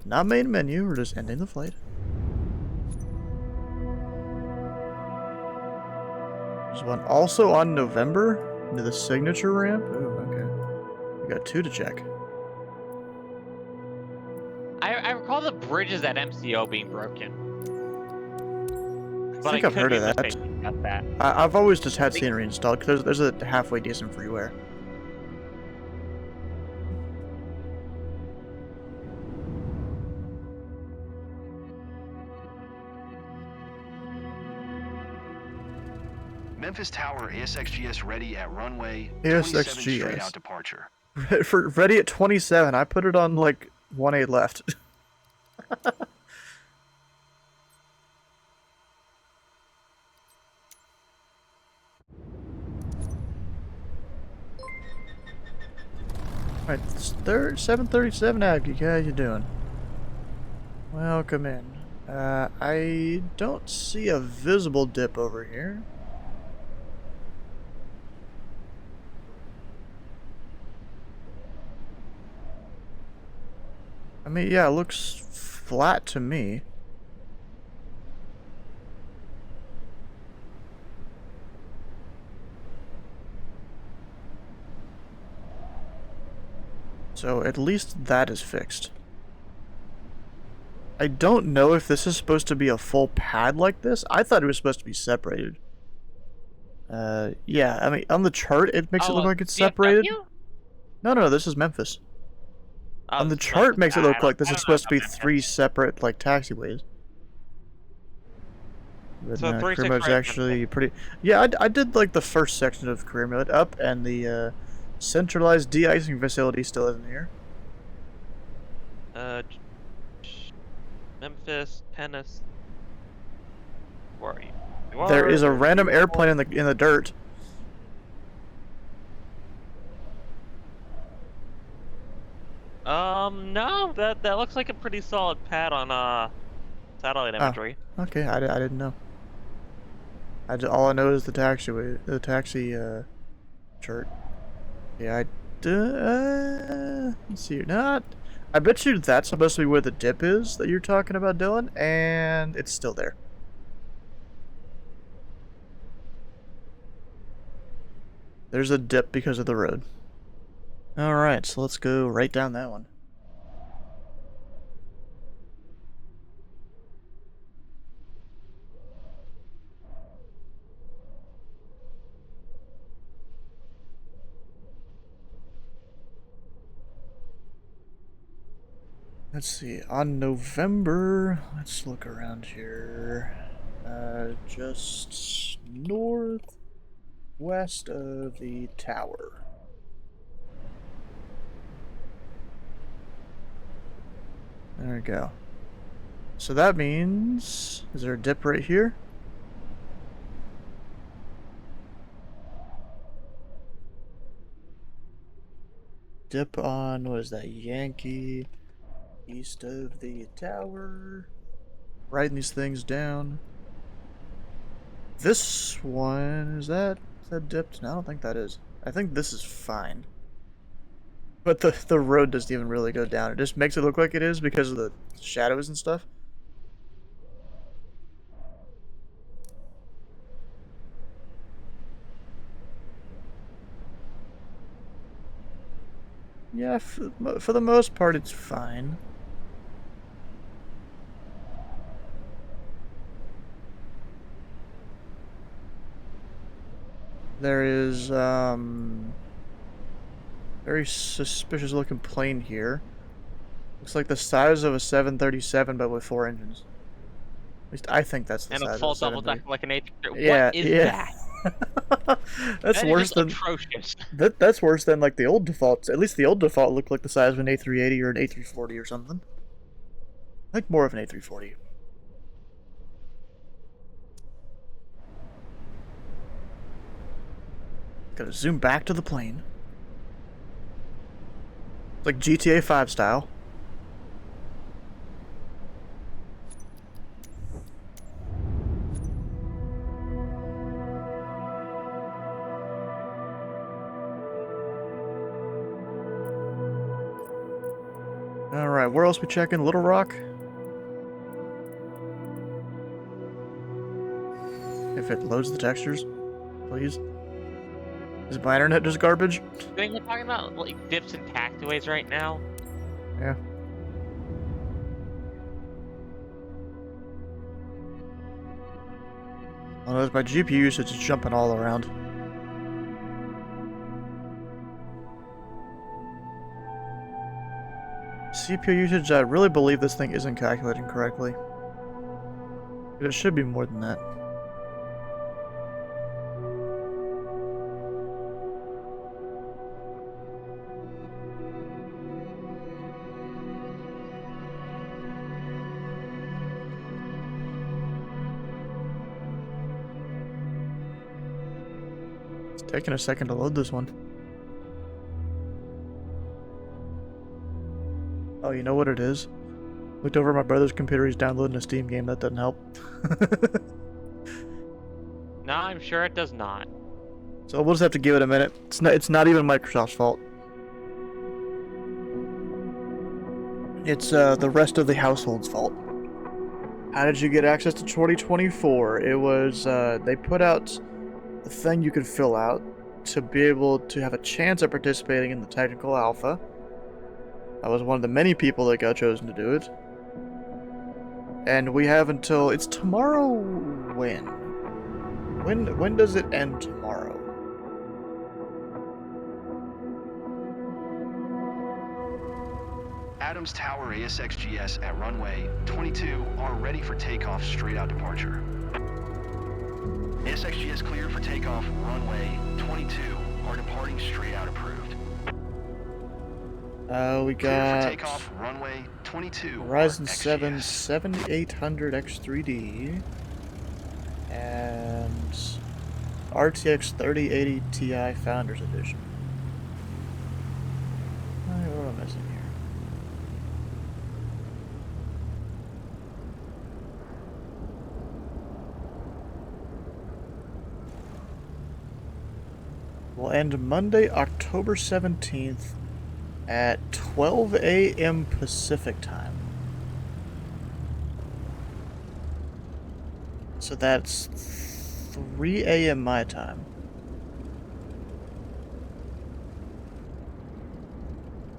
Not main menu, we're just ending the flight. There's one also on November, into the signature ramp. Oh, okay. We got two to check. I recall the bridges at MCO being broken. I But think I've could heard be of that. mistaken about that. I've always just had scenery installed, because there's a halfway decent freeware. Memphis Tower ASXGS ready at runway ASXGS. 27 straight out departure. For ready at 27, I put it on like 1-8 left. Alright, 737 Abby, how you doing? Welcome in. I don't see a visible dip over here. I mean, yeah, it looks flat to me. So at least that is fixed. I don't know if this is supposed to be a full pad like this. I thought it was supposed to be separated. Yeah, I mean, on the chart, it makes it look like it's separated. DFW? No, this is Memphis. Oh, On the this is chart, Memphis. makes it look like this I is don't know supposed to be about 3 Memphis. separate, like, taxiways. But So no, 3 career 6 mode's right actually pretty... Yeah, I did, like, the first section of career mode up, and the, centralized de-icing facility still isn't here. Memphis, Tennessee. Where are you? You There is a are random you airplane are- in the dirt. No, that looks like a pretty solid pad on satellite Oh, imagery. okay, I didn't know. All I know is the taxi chart. Yeah, let's see. Not. I bet you that's supposed to be where the dip is that you're talking about, Dylan, and it's still there. There's a dip because of the road. Alright, so let's go right down that one. Let's see, on November, let's look around here. Just northwest of the tower. There we go. So that means, is there a dip right here? Dip on, what is that, Yankee, east of the tower. Writing these things down. This one, is that dipped? No, I don't think that is. I think this is fine. But the road doesn't even really go down. It just makes it look like it is because of the shadows and stuff. Yeah, for the most part, it's fine. There is, very suspicious looking plane here. Looks like the size of a 737, but with 4 engines. At least I think that's the And size a of full a double 737. decker like an A330. Yeah, What is yeah. that? That's That is worse just than atrocious. that's worse than like the old defaults. At least the old default looked like the size of an A380 or an A340 or something. I think more of an A340. Gotta zoom back to the plane. It's like GTA 5 style. Alright, where else we checking? Little Rock? If it loads the textures, please. Is my internet just garbage? I think we're talking about like dips and taxiways right now. Yeah. Oh, no, my GPU usage is jumping all around. CPU usage, I really believe this thing isn't calculating correctly. It should be more than that. It's taking a second to load this one. Oh, you know what it is? Looked over at my brother's computer, he's downloading a Steam game, that doesn't help. No, I'm sure it does not. So we'll just have to give it a minute. It's not even Microsoft's fault. It's the rest of the household's fault. How did you get access to 2024? It was they put out a thing you could fill out to be able to have a chance at participating in the technical alpha. I was one of the many people that got chosen to do it. And we have until... It's tomorrow when? When does it end tomorrow? Adams Tower ASXGS at runway 22 are ready for takeoff straight out departure. ASXGS cleared for takeoff runway 22 are departing straight out approved. We Clear for got takeoff runway 22 Ryzen are 7 XGS. 7800 X3D and RTX 3080 Ti Founders Edition. Alright, what am I missing here? Will end Monday, October 17th at 12 a.m. Pacific time. So that's 3 a.m. my time.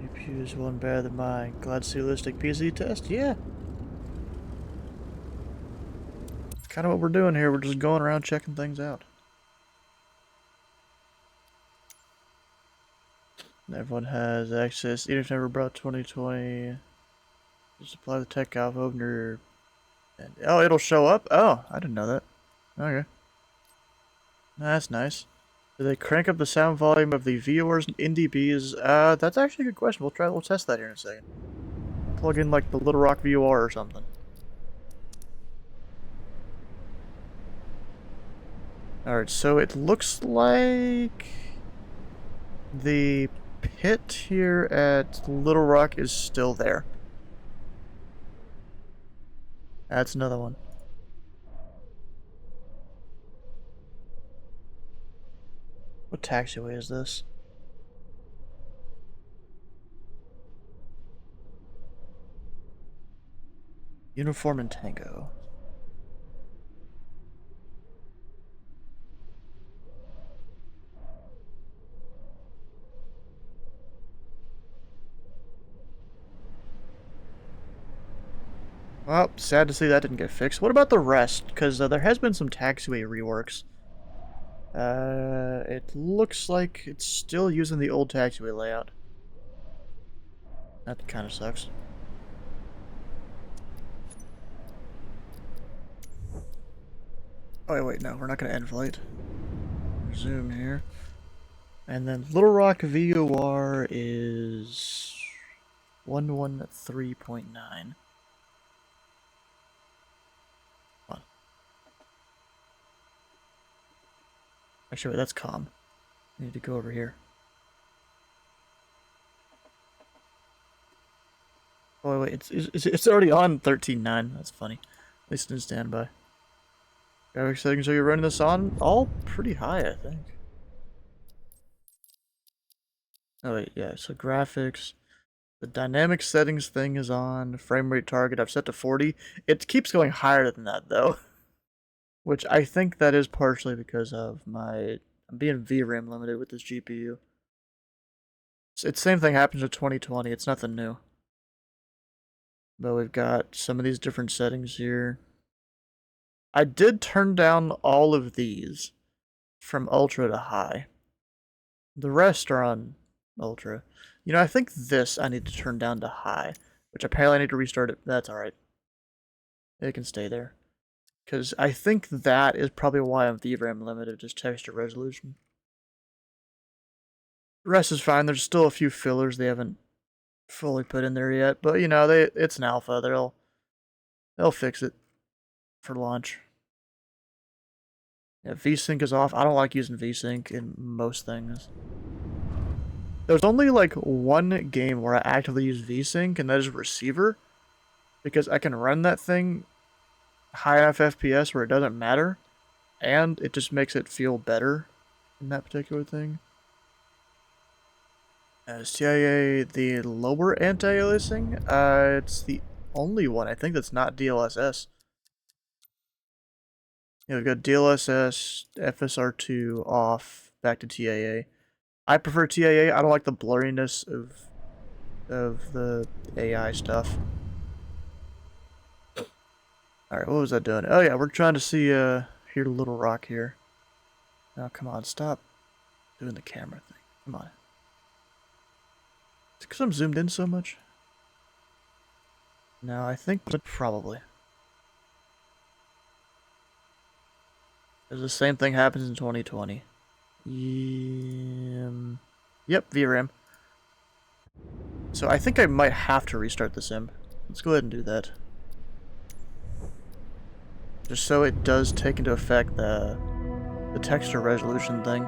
GPU's one better than mine. Glad to see holistic PC test? Yeah. It's kind of what we're doing here. We're just going around checking things out. Everyone has access. Even if never brought 2020, just apply the tech alpha opener. And, oh, it'll show up? Oh, I didn't know that. Okay. That's nice. Do they crank up the sound volume of the VORs and NDBs? That's actually a good question. We'll test that here in a second. Plug in like the Little Rock VOR or something. Alright, so it looks like the pit here at Little Rock is still there. That's another one. What taxiway is this? Uniform and Tango. Well, sad to see that didn't get fixed. What about the rest? Because there has been some taxiway reworks. It looks like it's still using the old taxiway layout. That kind of sucks. Oh, wait, no, we're not going to end flight. Resume here. And then Little Rock VOR is 113.9. Actually, wait, that's calm. I need to go over here. Oh, wait, it's already on 13.9. That's funny. At least in standby. Graphics settings, are you running this on? All pretty high, I think. Oh, wait, yeah, so graphics. The dynamic settings thing is on. Frame rate target, I've set to 40. It keeps going higher than that, though. Which I think that is partially because of I'm being VRAM limited with this GPU. It's the same thing happens with 2020. It's nothing new. But we've got some of these different settings here. I did turn down all of these from ultra to high. The rest are on ultra. You know, I think this I need to turn down to high, which apparently I need to restart it. That's alright. It can stay there. Because I think that is probably why I'm VRAM limited, just texture resolution. The rest is fine. There's still a few fillers they haven't fully put in there yet, but you know, it's an alpha. They'll fix it for launch. Yeah, VSync is off. I don't like using VSync in most things. There's only like one game where I actively use VSync, and that is Receiver, because I can run that thing high enough FPS where it doesn't matter, and it just makes it feel better in that particular thing. Is TIA the lower anti-aliasing? It's the only one I think that's not DLSS. Yeah, we've got DLSS, FSR2 off, back to TIA. I prefer TIA. I don't like the blurriness of the AI stuff. Alright, what was that doing? Oh yeah, we're trying to see hear Little Rock here. Oh, come on, stop doing the camera thing. Come on. It's because I'm zoomed in so much. No, I think probably. Because the same thing happens in 2020. Yep, VRAM. So I think I might have to restart the sim. Let's go ahead and do that. Just so it does take into effect the texture resolution thing.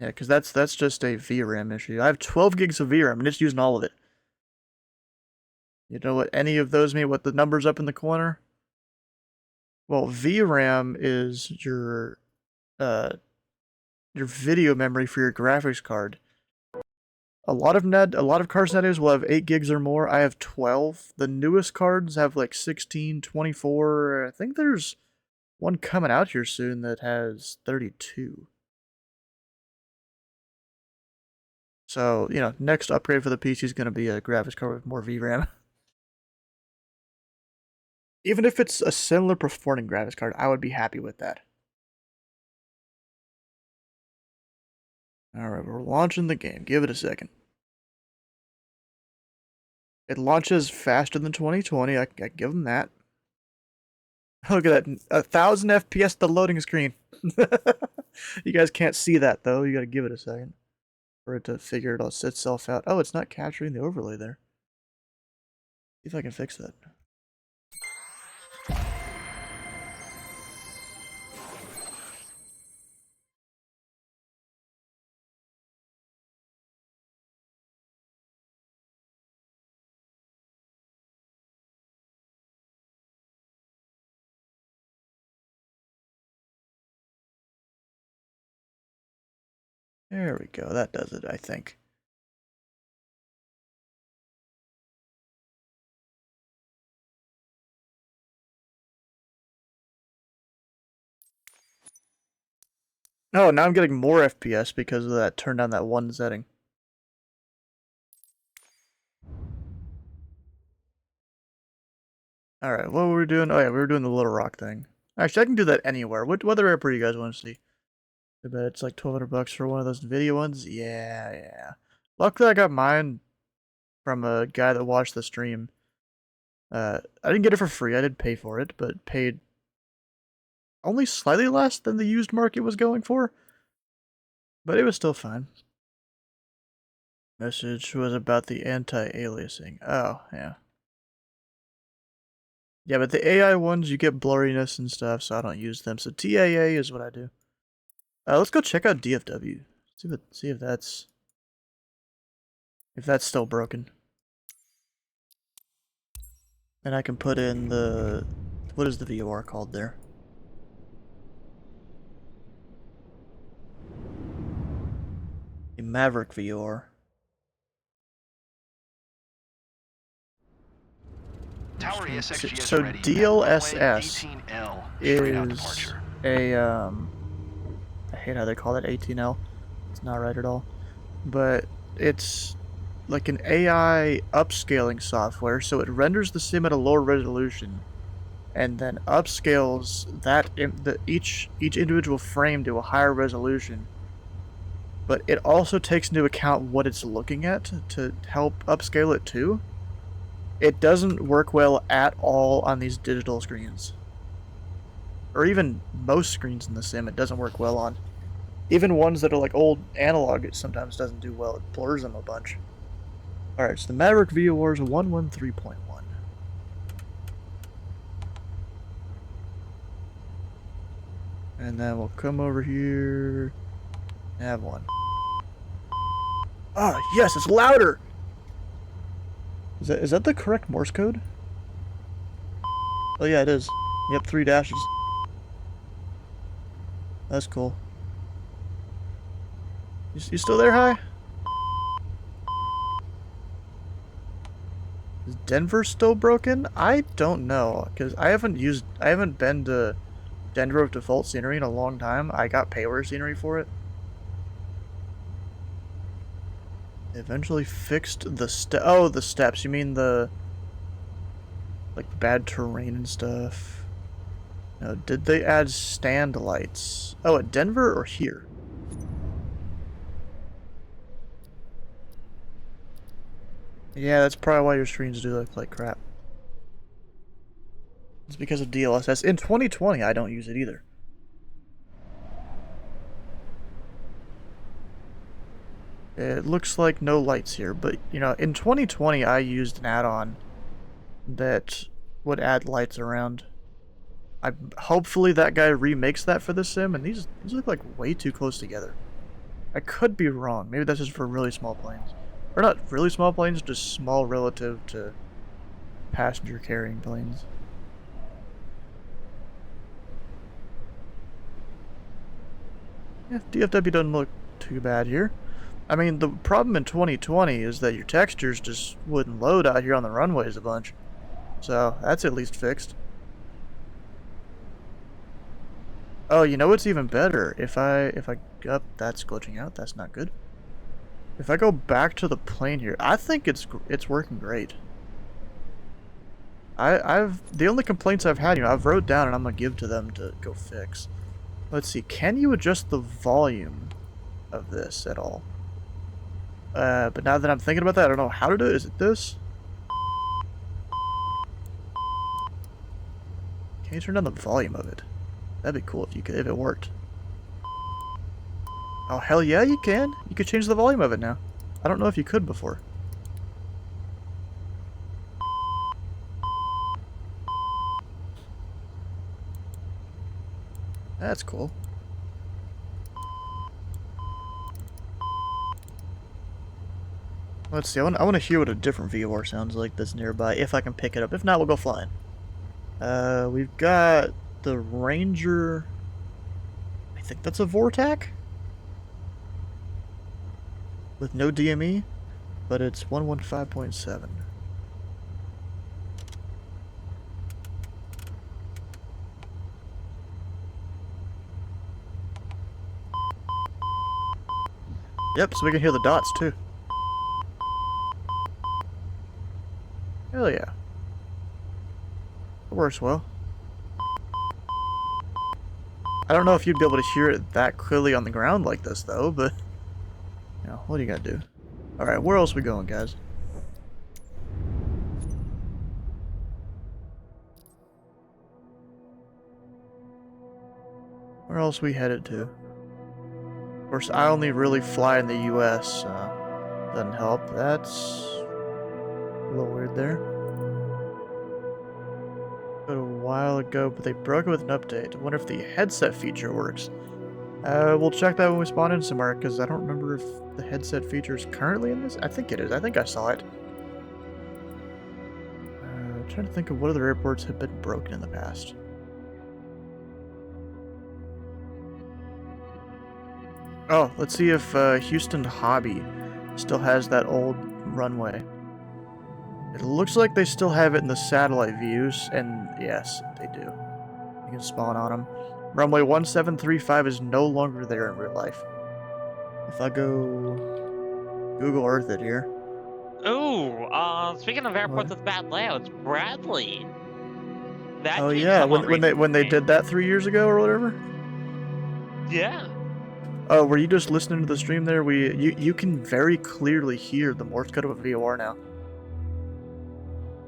Yeah, because that's just a VRAM issue. I have 12 gigs of VRAM and it's using all of it. You know what any of those mean? What the numbers up in the corner? Well, VRAM is your video memory for your graphics card. A lot of cards nowadays will have 8 gigs or more. I have 12. The newest cards have like 16, 24. I think there's one coming out here soon that has 32. So, you know, next upgrade for the PC is going to be a graphics card with more VRAM. Even if it's a similar performing graphics card, I would be happy with that. Alright, we're launching the game. Give it a second. It launches faster than 2020. I give them that. Look at that. 1,000 FPS the loading screen. You guys can't see that, though. You gotta give it a second for it to figure itself out. Oh, it's not capturing the overlay there. See if I can fix that. There we go. That does it, I think. Oh, now I'm getting more FPS because of that. Turn down that one setting. Alright, what were we doing? Oh yeah, we were doing the Little Rock thing. Actually, I can do that anywhere. What other airport do you guys want to see? I bet it's like 1,200 bucks for one of those video ones. Yeah. Luckily, I got mine from a guy that watched the stream. I didn't get it for free. I did pay for it, but paid only slightly less than the used market was going for. But it was still fine. Message was about the anti-aliasing. Oh, yeah. Yeah, but the AI ones, you get blurriness and stuff, so I don't use them. So TAA is what I do. Let's go check out DFW. See if that's still broken. And I can put in the, what is the VOR called there? A Maverick VOR. Tower ESXGS So ready. DLSS 18L, straight out is departure. I hate how they call it 18L. It's not right at all. But it's like an AI upscaling software, so it renders the sim at a lower resolution and then upscales each individual frame to a higher resolution. But it also takes into account what it's looking at to help upscale it too. It doesn't work well at all on these digital screens. Or even most screens in the sim, it doesn't work well on. Even ones that are like old analog, it sometimes doesn't do well. It blurs them a bunch. Alright, so the Maverick VOR is 113.1. And then we'll come over here. Have one. Ah, yes, it's louder! Is that the correct Morse code? Oh yeah, it is. Yep, 3 dashes. That's cool. You still there, Hi? Is Denver still broken? I don't know, because I haven't been to Denver with default scenery in a long time. I got payware scenery for it. They eventually fixed the the steps. You mean the like bad terrain and stuff? No, did they add stand lights? Oh, at Denver or here? Yeah, that's probably why your screens do look like crap. It's because of DLSS. In 2020, I don't use it either. It looks like no lights here, but, you know, in 2020, I used an add-on that would add lights around. Hopefully that guy remakes that for the sim, and these look like way too close together. I could be wrong. Maybe that's just for really small planes. Or not really small planes, just small relative to passenger carrying planes. Yeah, DFW doesn't look too bad here. I mean, the problem in 2020 is that your textures just wouldn't load out here on the runways a bunch. So, that's at least fixed. Oh, you know what's even better? If I that's glitching out. That's not good. If I go back to the plane here, I think it's working great. The only complaints I've had, you know, I've wrote down and I'm gonna give to them to go fix. Let's see, can you adjust the volume of this at all? But now that I'm thinking about that, I don't know how to do it. Is it this? Can you turn down the volume of it? That'd be cool if if it worked. Oh, hell yeah, you can. You could change the volume of it now. I don't know if you could before. That's cool. Let's see, I want to hear what a different VOR sounds like that's nearby, if I can pick it up. If not, we'll go flying. We've got the Ranger... I think that's a Vortac? With no DME, but it's 115.7. Yep, so we can hear the dots too. Hell yeah. It works well. I don't know if you'd be able to hear it that clearly on the ground like this though, but... You know, what do you gotta do? Alright, where else are we going, guys? Where else we headed to? Of course, I only really fly in the US, doesn't help. That's a little weird there. But a while ago, but they broke it with an update. I wonder if the headset feature works. We'll check that when we spawn in somewhere, because I don't remember if the headset feature is currently in this. I think it is. I think I saw it. Trying to think of what other airports have been broken in the past. Oh, let's see if Houston Hobby still has that old runway. It looks like they still have it in the satellite views, and yes, they do. You can spawn on them. Runway 1735 is no longer there in real life. If I go Google Earth it here. Ooh, speaking of airports with bad layouts, Bradley. That Oh changed yeah, somewhat when they recently. did that 3 years ago or whatever. Yeah. Oh, were you just listening to the stream there? You can very clearly hear the Morse code of a VOR now.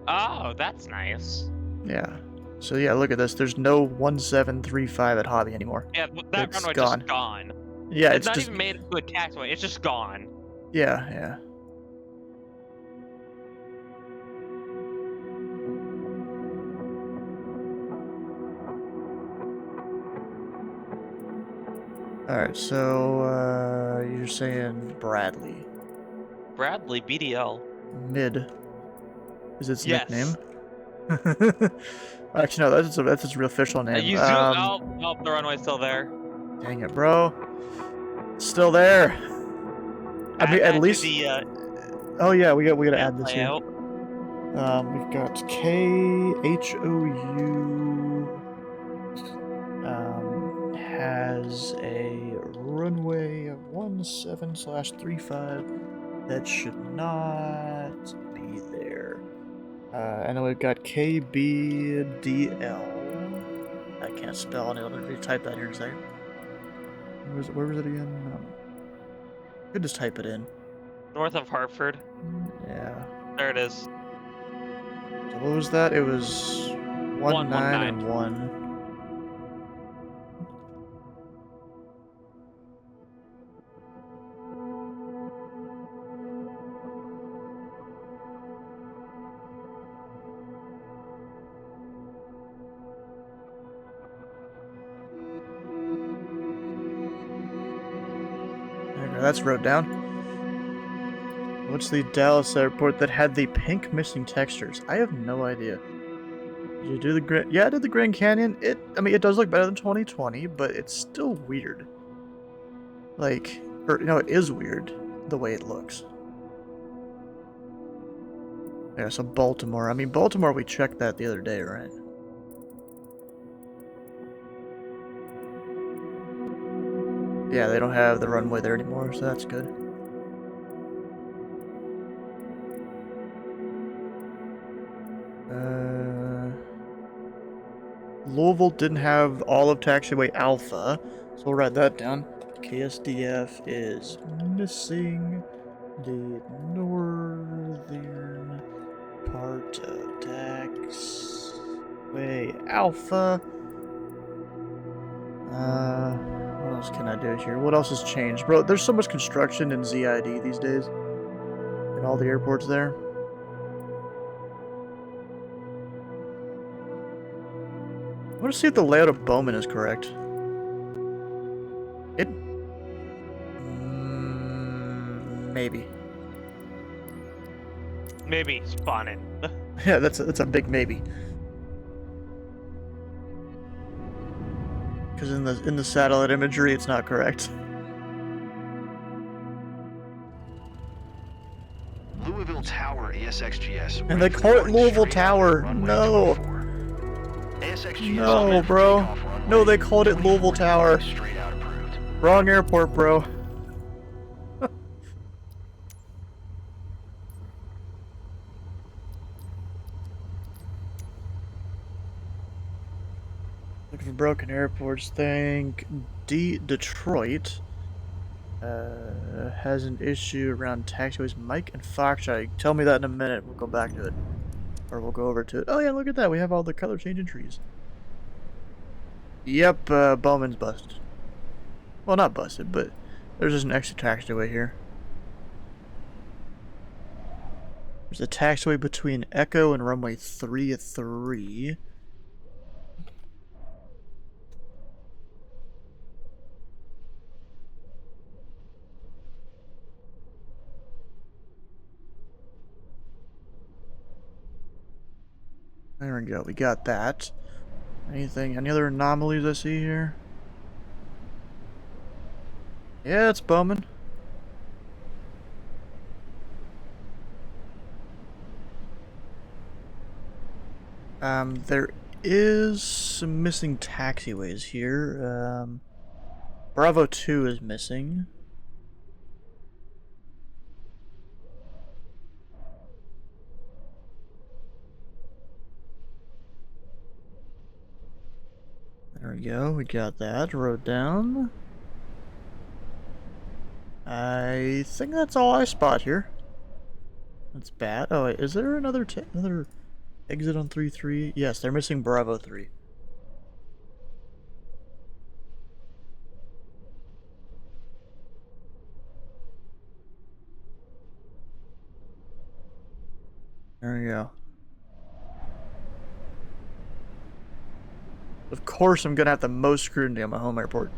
Oh, that's nice. Yeah. So yeah, look at this. There's no 1735 at Hobby anymore. Yeah, that It's runway gone. just gone. Yeah, It's not just even made into a taxiway. It's just gone. yeah, yeah. Alright, so you're saying Bradley. Bradley BDL. Mid is its Yes. nickname. Actually, no, that's its real official name. You zoom. Oh, the runway's still there. Dang it, bro. It's still there. I mean, at least. Oh yeah, we gotta add this here. We've got KHOU has a runway 17/35 that should not be there. And then we've got KBDL. I can't spell it. I'll retype that here in a second. Where was it again? I could just type it in. North of Hartford. Yeah. There it is. So what was that? It was 19 and 1. There you go, that's wrote down. What's the Dallas airport that had the pink missing textures? I have no idea. Did you do the Grand? Yeah, I did the Grand Canyon. I mean, it does look better than 2020, but it's still weird. Like, or you know, it is weird the way it looks. Yeah, so Baltimore. I mean, Baltimore. We checked that the other day, right? Yeah, they don't have the runway there anymore, so that's good. Louisville didn't have all of taxiway Alpha, so we'll write that down. KSDF is missing the northern part of taxiway Alpha. What else can I do here? What else has changed? Bro, there's so much construction in ZID these days. In all the airports there. I want to see if the layout of Bowman is correct. It... maybe. Maybe spawn in. Yeah, that's a big maybe. Because in the satellite imagery, it's not correct. Louisville Tower ASXGS. And they call it Louisville Tower. No. No, bro. No, they called it Louisville Tower. Straight out approved. Wrong airport, bro. Looking for broken airports. Think Detroit has an issue around taxiways. Mike and Foxtrot. Tell me that in a minute. We'll go back to it. Or we'll go over to it. Oh yeah, look at that. We have all the color changing trees. Yep, Bowman's busted. Well, not busted, but there's just an extra taxiway here. There's a taxiway between Echo and runway 33. There we go, we got that. Any other anomalies I see here? Yeah, it's Bowman. There is some missing taxiways here. Bravo 2 is missing. There we go, we got that wrote down. I think that's all I spot here. That's bad. Oh wait, is there another exit on 3-3? Yes, they're missing Bravo 3. There we go. Of course I'm gonna have the most scrutiny on my home airport.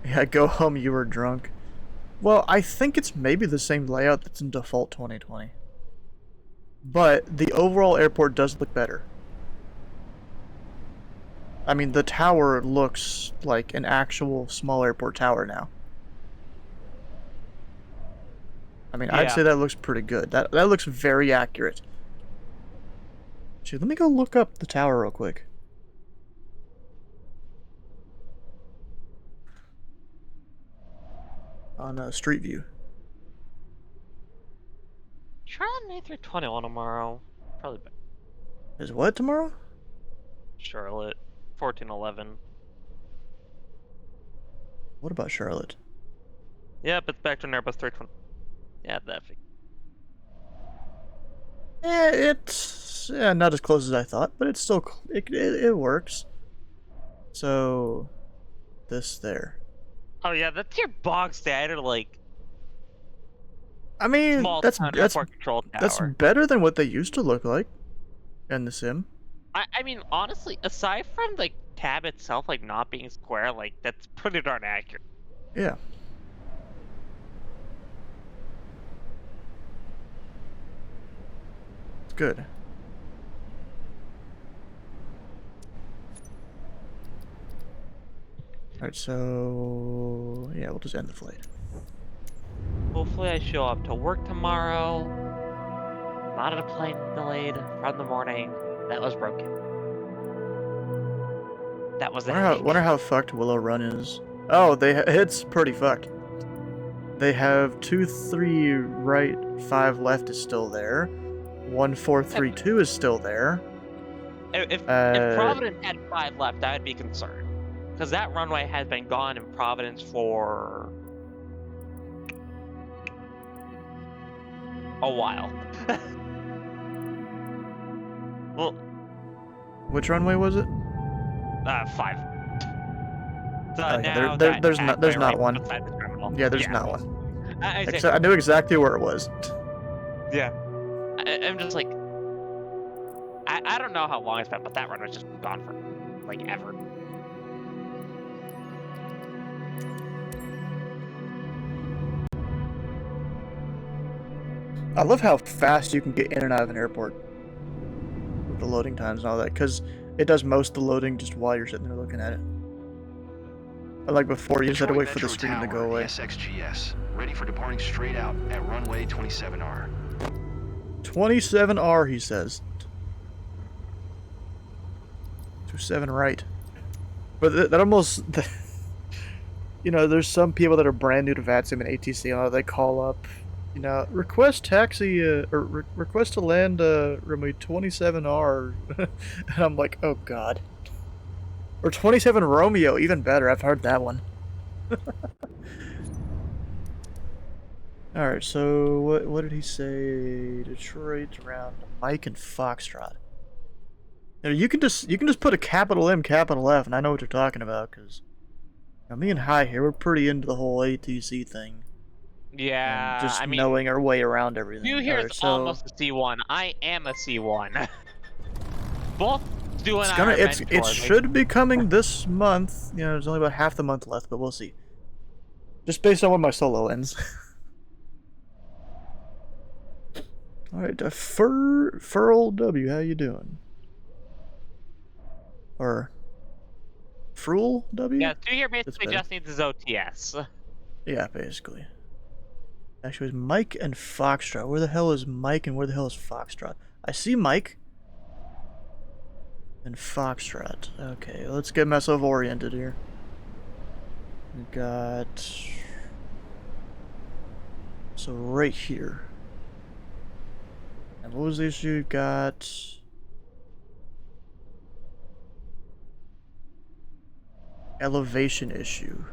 Yeah, go home, you were drunk. Well, I think it's maybe the same layout that's in default 2020. But the overall airport does look better. I mean, the tower looks like an actual small airport tower now. I mean, I'd say that looks pretty good. That looks very accurate. Actually, let me go look up the tower real quick. on Street View. Charlotte 9321 tomorrow. Probably better. Is what tomorrow? Charlotte 1411. What about Charlotte? Yep, it's back to an Airbus 320. Yeah, that. It's not as close as I thought, but it's still it works. So this there. Oh yeah, that's your bog standard like I mean, small that's town airport control tower. that's better than what they used to look like in the sim. I mean, honestly, aside from the tab itself like not being square, like that's pretty darn accurate. Yeah. It's good. Alright, so yeah, we'll just end the flight. Hopefully I show up to work tomorrow. Not at a plane delayed from the morning. That was broken. That was Wonder how fucked Willow Run is. Oh, it's pretty fucked. They have 2, 3 right, 5 left is still there. 1, 4, 3, 2 is still there. If Providence had 5 left, I would be concerned. Because that runway has been gone in Providence for a while. Well, which runway was it? 5. So Oh, yeah, now there's that not right one. beside the terminal. Yeah, there's not one. I I knew exactly where it was. Yeah. I'm just like, I don't know how long it's been, but that runway's just gone for like ever. I love how fast you can get in and out of an airport with the loading times and all that, because it does most of the loading just while you're sitting there looking at it. Like before, you just had to wait for the screen to go away. SXGS, ready for departing straight out at runway 27R. 27R, he says. 27 right. But that almost... You know, there's some people that are brand new to VATSIM and ATC, and they call up, you know, request taxi, or request to land runway 27R. And I'm like, oh god. Or 27 Romeo, even better. I've heard that one. Alright, so what did he say? Detroit around Mike and Foxtrot. You can just put a capital M, capital F, and I know what you're talking about, because me and Hi here, we're pretty into the whole ATC thing. Yeah, Just I mean, knowing our way around everything. you here Alright, is so almost a C1. I am a C1. Both do it's an gonna, Iron it Man tour, should be coming this month. You know, there's only about half the month left, but we'll see. Just based on when my solo ends. Alright, Furl W, how you doing? Or Frul W? Yeah, 2 here basically better. just needs his OTS. Yeah, basically. Actually, it's Mike and Foxtrot. Where the hell is Mike and where the hell is Foxtrot? I see Mike and Foxtrot. Okay, let's get myself oriented here. We got... So right here. And what was the issue? We've got... Elevation issue.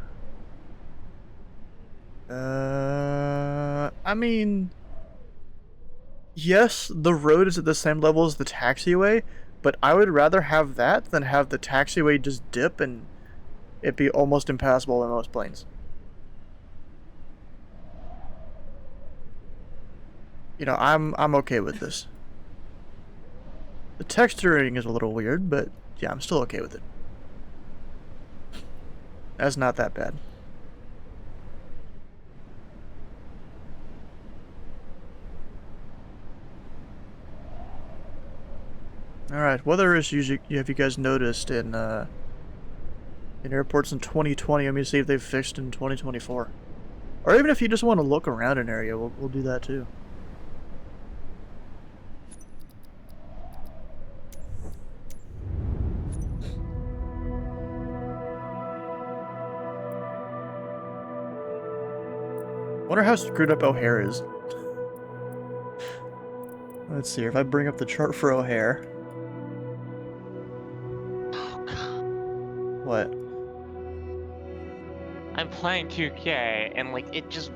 I mean... Yes, the road is at the same level as the taxiway, but I would rather have that than have the taxiway just dip and it be almost impassable in most planes. You know, I'm okay with this. The texturing is a little weird, but yeah, I'm still okay with it. That's not that bad. Alright, what other issues have you guys noticed in airports in 2020? Let me see if they've fixed in 2024. Or even if you just want to look around an area, we'll do that too. Wonder how screwed up O'Hare is. Let's see, if I bring up the chart for O'Hare. Oh, God. What? I'm playing 2K, and like it just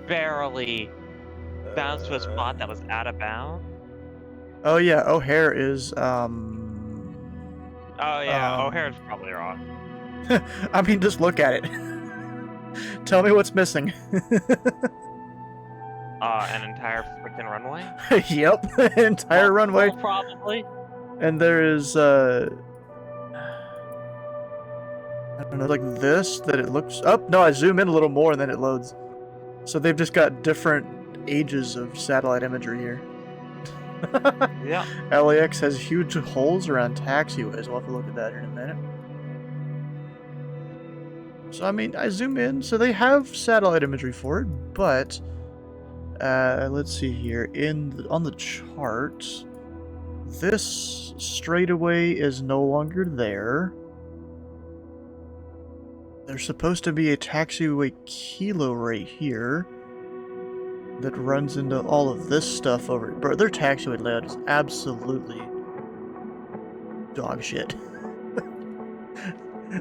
barely bounced to a spot that was out of bounds. Oh yeah, O'Hare is, Oh yeah, O'Hare's probably wrong. I mean, just look at it. Tell me what's missing. An entire freaking runway? Yep, entire runway. Probably. And there is, I don't know, like this, that it looks up. No, I zoom in a little more and then it loads. So they've just got different ages of satellite imagery here. Yeah. LAX has huge holes around taxiways. We'll have to look at that here in a minute. So, I mean, I zoom in, so they have satellite imagery for it, but let's see here. On the chart, this straightaway is no longer there. There's supposed to be a taxiway kilo right here that runs into all of this stuff over. Bro, their taxiway layout is absolutely dog shit.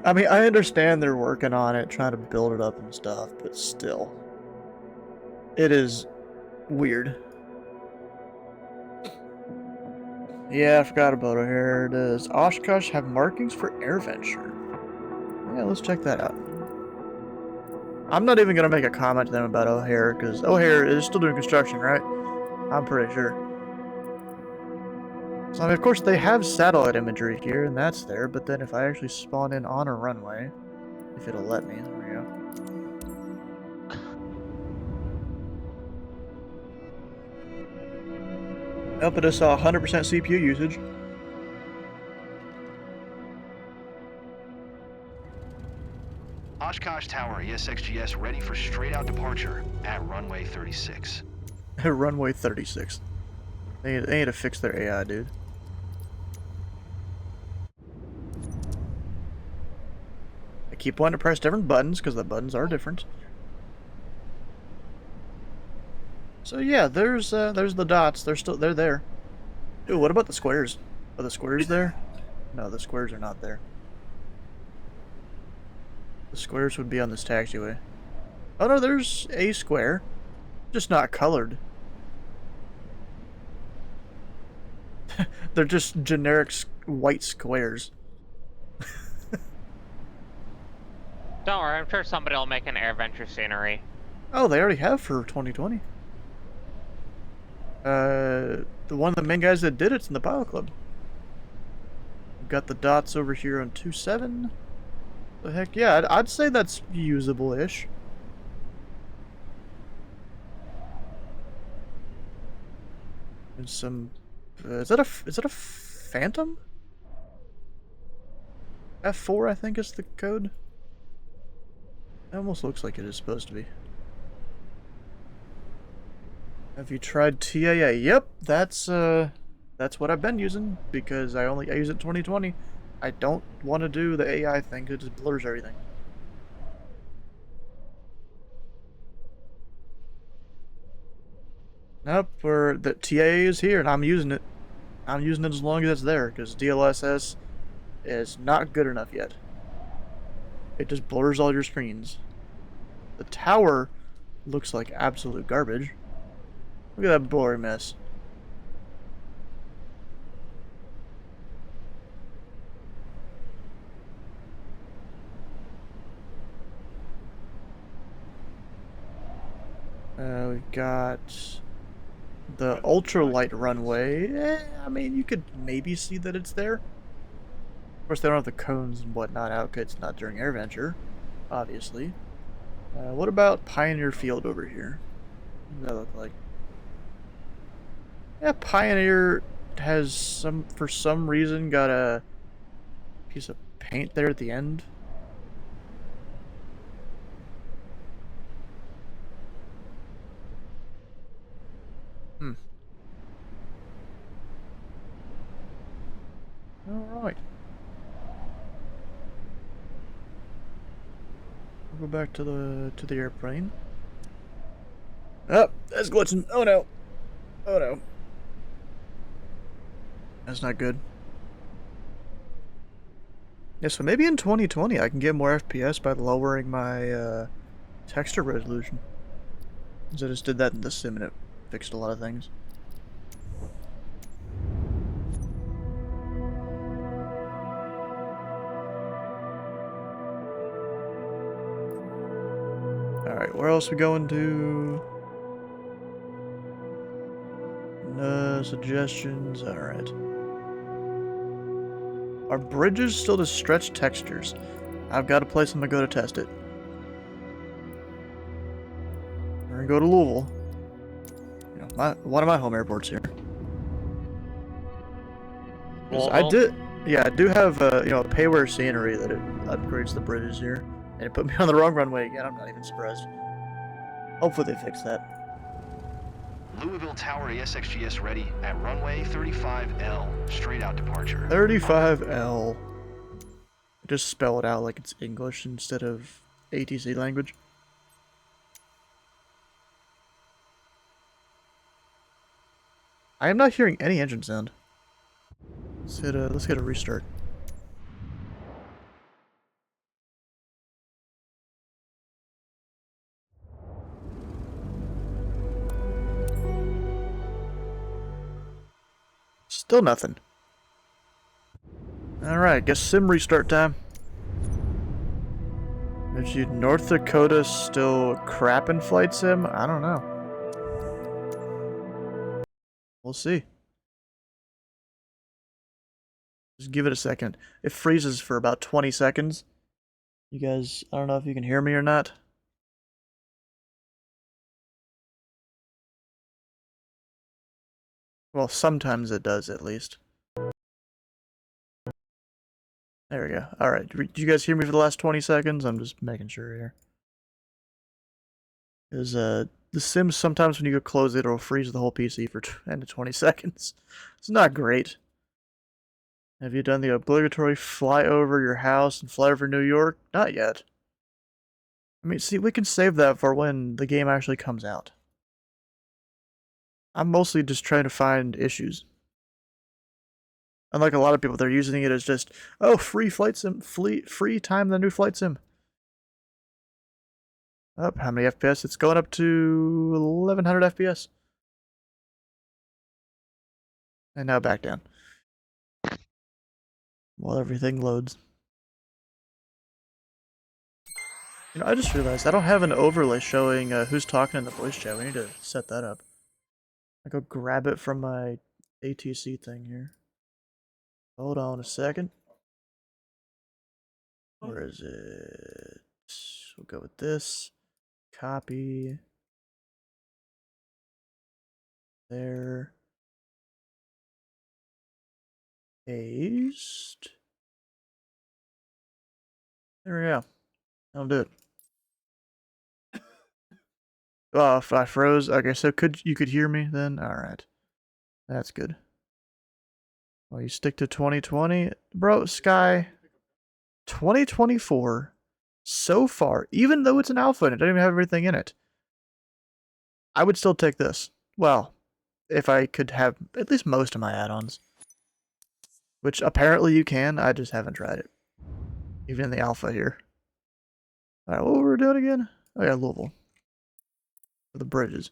I mean, I understand they're working on it, trying to build it up and stuff, but still. It is weird. Yeah, I forgot about it here. Does Oshkosh have markings for AirVenture? Yeah, let's check that out. I'm not even going to make a comment to them about O'Hare, because O'Hare is still doing construction, right? I'm pretty sure. So, I mean, of course, they have satellite imagery here, and that's there, but then if I actually spawn in on a runway, if it'll let me, there we go. Nope, I just saw 100% CPU usage. Oshkosh Tower ESXGS ready for straight out departure at runway 36. Runway 36. They need to fix their AI, dude. I keep wanting to press different buttons because the buttons are different. So yeah, there's the dots. They're there. Ooh, what about the squares? Are the squares there? No, the squares are not there. The squares would be on this taxiway. Oh no, there's a square, just not colored. They're just generic white squares. Don't worry, I'm sure somebody will make an AirVenture scenery. Oh, they already have for 2020. The one of the main guys that did it's in the Bio Club. We've got the dots over here on 2.7. The heck, yeah, I'd say that's usable-ish. And some, is that a Phantom? F4, I think, is the code. It almost looks like it is supposed to be. Have you tried TAA? Yep, that's what I've been using because I use it in 2020. I don't want to do the AI thing, it just blurs everything. Nope, the TAA is here and I'm using it. I'm using it as long as it's there because DLSS is not good enough yet. It just blurs all your screens. The tower looks like absolute garbage. Look at that blurry mess. We've got the ultralight runway. I mean, you could maybe see that it's there. Of course, they don't have the cones and whatnot out because it's not during AirVenture, obviously. What about Pioneer Field over here? What does that look like? Yeah, Pioneer has for some reason, got a piece of paint there at the end. Alright. We'll go back to the airplane. Oh, that's glitching. Oh no. Oh no. That's not good. Yeah, so maybe in 2020 I can get more FPS by lowering my texture resolution. So I just did that in the sim and it fixed a lot of things. Alright, where else we going to? No suggestions. Alright. Are bridges still to stretch textures? I've got a place I'm gonna go to test it. We're gonna go to Louisville. You know, one of my home airports here. Because I Louisville? I do have payware scenery that it upgrades the bridges here, and it put me on the wrong runway again. I'm not even surprised. Hopefully they fix that. Louisville Tower ASXGS ready at runway 35L. Straight out departure. 35L. Just spell it out like it's English instead of ATC language. I am not hearing any engine sound. Let's hit a restart. Still nothing. Alright, guess sim restart time. Is North Dakota still crap in flight sim? I don't know. We'll see. Just give it a second. It freezes for about 20 seconds. You guys, I don't know if you can hear me or not. Well, sometimes it does, at least. There we go. Alright, did you guys hear me for the last 20 seconds? I'm just making sure here. Because, the Sims, sometimes when you go close it, it'll freeze the whole PC for 10 to 20 seconds. It's not great. Have you done the obligatory fly over your house and fly over New York? Not yet. I mean, see, we can save that for when the game actually comes out. I'm mostly just trying to find issues. Unlike a lot of people, they're using it as just, oh, free flight sim, free time the new flight sim. Up, how many FPS? It's going up to 1100 FPS. And now back down. While everything loads. You know, I just realized I don't have an overlay showing who's talking in the voice chat. We need to set that up. I go grab it from my ATC thing here. Hold on a second. Where is it? We'll go with this. Copy. There. Paste. There we go. That'll do it. Oh, if I froze. Okay, so you could hear me then? Alright. That's good. Well, you stick to 2020. Bro, Sky. 2024. So far, even though it's an alpha and it doesn't even have everything in it, I would still take this. Well, if I could have at least most of my add-ons. Which apparently you can, I just haven't tried it. Even in the alpha here. Alright, what were we doing again? Oh yeah, Louisville. For the bridges.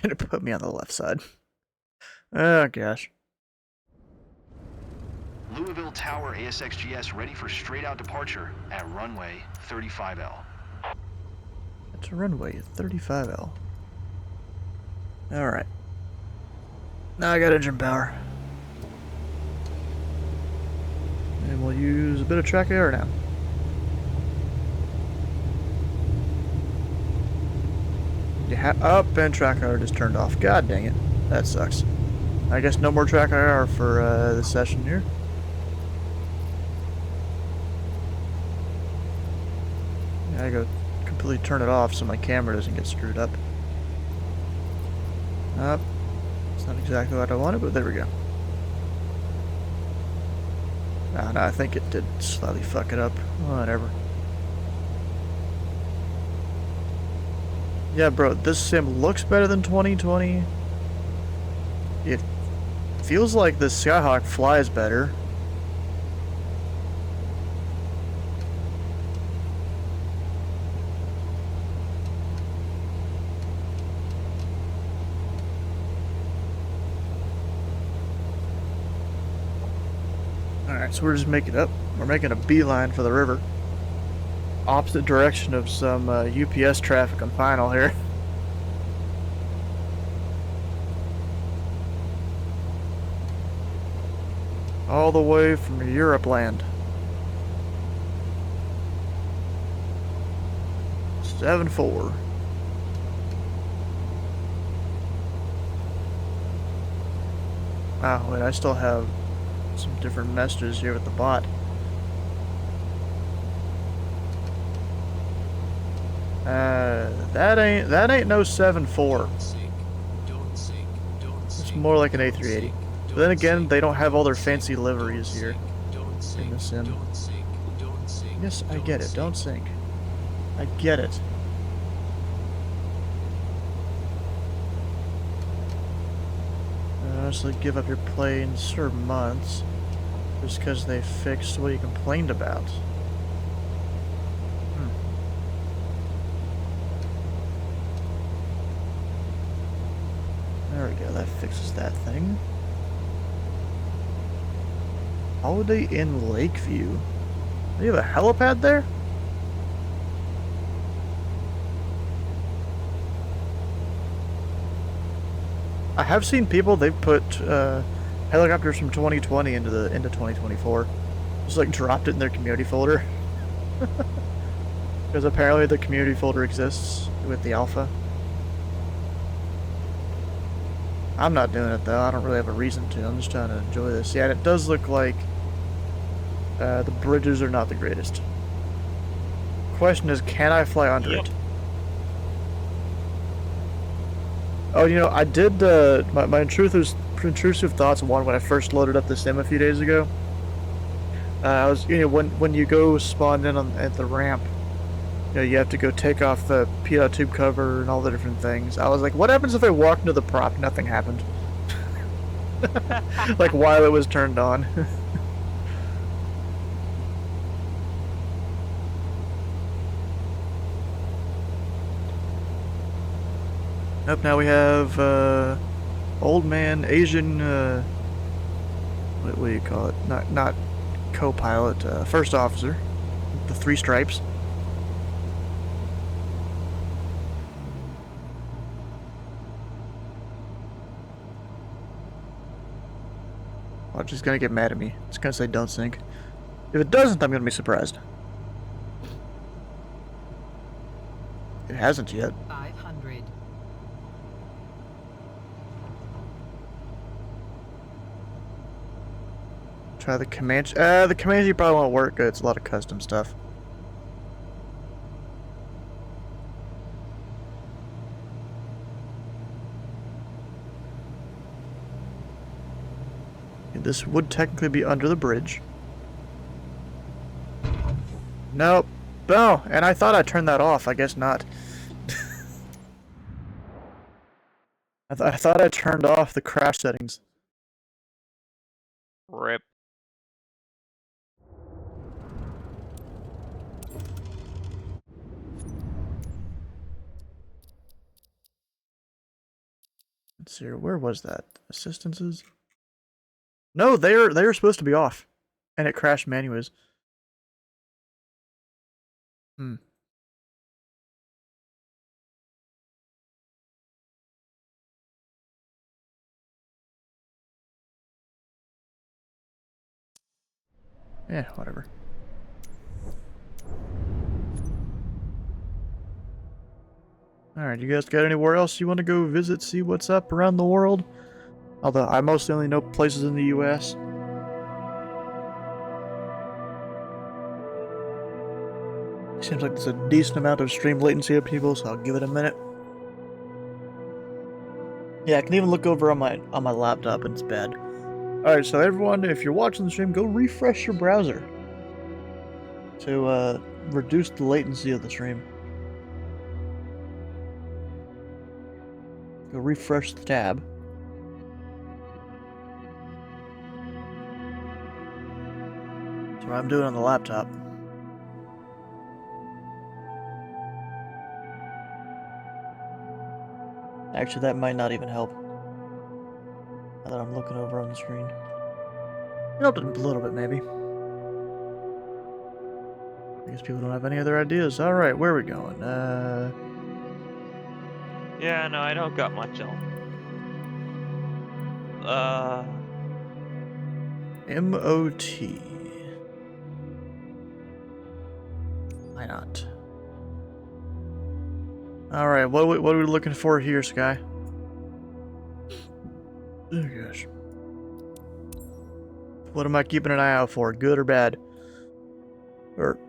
And it put me on the left side. Oh gosh. Louisville Tower ASXGS ready for straight out departure at runway 35L. That's a runway 35L. Alright. Now I got engine power. And we'll use a bit of track air now. Up and track IR just turned off. God dang it. That sucks. I guess no more track IR for this session here. I gotta completely turn it off so my camera doesn't get screwed up. Up. It's not exactly what I wanted, but there we go. No, I think it did slightly fuck it up. Whatever. Yeah, bro, this sim looks better than 2020. It feels like the Skyhawk flies better. Alright, so we're just making up. We're making a beeline for the river. Opposite direction of some UPS traffic on Final here. All the way from Europe land. 7-4. Oh, wait, I still have some different messages here with the bot. That ain't no 7-4. Don't sink. Don't sink. Don't sink. It's more like an Don't A380. sink. But then again, Don't they don't have all their sink. fancy liveries Don't here sink. Don't sink. in the sim. Don't sink. Don't sink. Yes, I get it. Don't sink. I get it. Honestly, give up your planes for months just because they fixed what you complained about. There we go, that fixes that thing. Holiday Inn Lakeview. Do you have a helipad there? I have seen people, they've put helicopters from 2020 into 2024. Just like dropped it in their community folder. Because apparently the community folder exists with the alpha. I'm not doing it though, I don't really have a reason to. I'm just trying to enjoy this. Yeah, and it does look like the bridges are not the greatest. Question is, can I fly under it? Oh, you know, I did my intrusive thoughts one when I first loaded up the sim a few days ago. I was, you know, when you go spawn in at the ramp, you know, you have to go take off the PO tube cover and all the different things. I was like, what happens if I walk into the prop? Nothing happened. Like while it was turned on. Nope, now we have old man Asian what do you call it? Not co-pilot, first officer. The 3 stripes. Watch, it's gonna get mad at me. It's gonna say don't sink. If it doesn't, I'm gonna be surprised. It hasn't yet. 500. Try the Comanche. The Comanche probably won't work. It's a lot of custom stuff. This would technically be under the bridge. Nope. Oh, and I thought I turned that off. I guess not. I thought I turned off the crash settings. Rip. Let's see here. Where was that? Assistances? No, they're supposed to be off, and it crashed manuals. Hmm. Yeah, whatever. Alright, you guys got anywhere else you want to go visit, see what's up around the world? Although I mostly only know places in the US. Seems like there's a decent amount of stream latency of people, so I'll give it a minute. Yeah, I can even look over on my laptop and it's bad. Alright, so everyone, if you're watching the stream, go refresh your browser to reduce the latency of the stream. Go refresh the tab. That's what I'm doing on the laptop. Actually, that might not even help. Now that I'm looking over on the screen. It helped a little bit, maybe. I guess people don't have any other ideas. Alright, where are we going? Yeah, no, I don't got much else. MOT. Why not? Alright, what are we looking for here, Sky? Oh gosh. What am I keeping an eye out for? Good or bad? Or,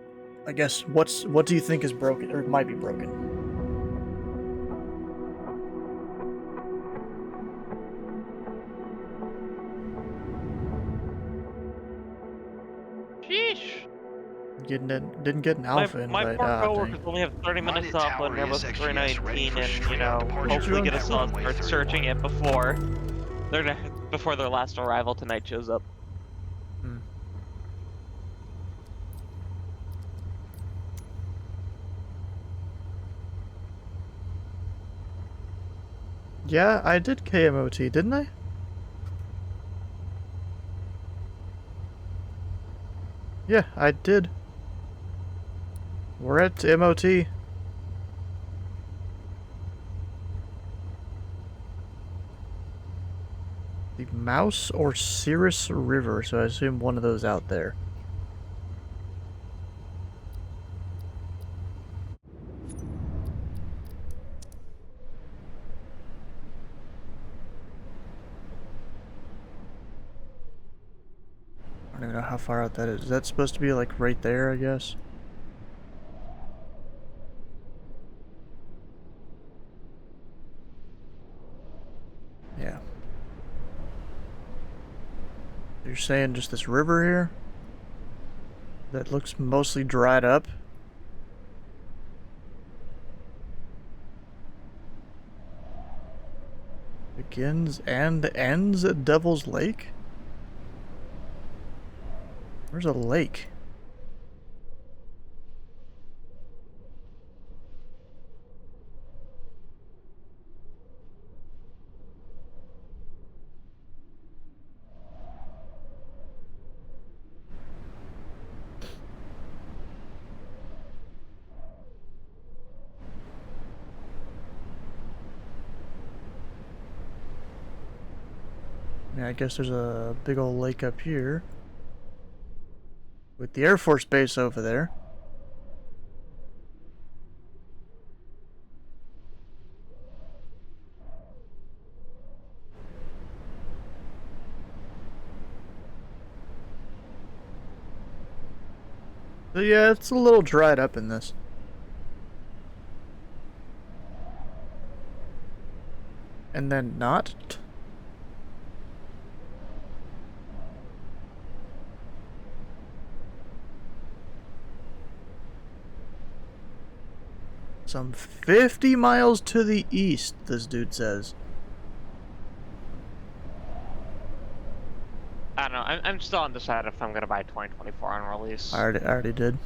I guess, what do you think is broken, or might be broken? Sheesh. Didn't get an alpha My invite. poor Ah, coworkers dang. only have 30 minutes Minded off when Tower Airbus SXGS ready 319 for and, straight out departure. hopefully get us all Runway start 31. searching it before their last arrival tonight shows up. Hmm. Yeah, I did KMOT, didn't I? Yeah, I did. We're at MOT. The Mouse or Cirrus River, so I assume one of those out there. I don't even know how far out that is. Is that supposed to be like right there, I guess? Yeah. You're saying just this river here? That looks mostly dried up? Begins and ends at Devil's Lake? Where's a lake? Yeah, I guess there's a big old lake up here. With the Air Force Base over there. So yeah, it's a little dried up in this. And then not. Some 50 miles to the east, this dude says. I don't know. I'm still undecided if I'm gonna buy 2024 on release. I already did.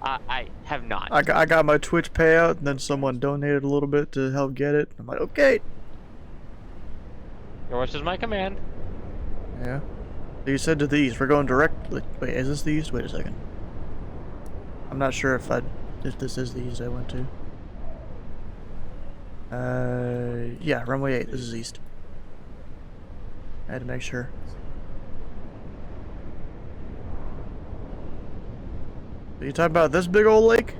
I have not. I got my Twitch payout, and then someone donated a little bit to help get it. I'm like, okay. Your wish is my command. Yeah. So you said to the east. We're going direct. Wait, is this the east? Wait a second. I'm not sure if this is the east I went to. Yeah, runway 8. This is east. I had to make sure. Are you talking about this big old lake?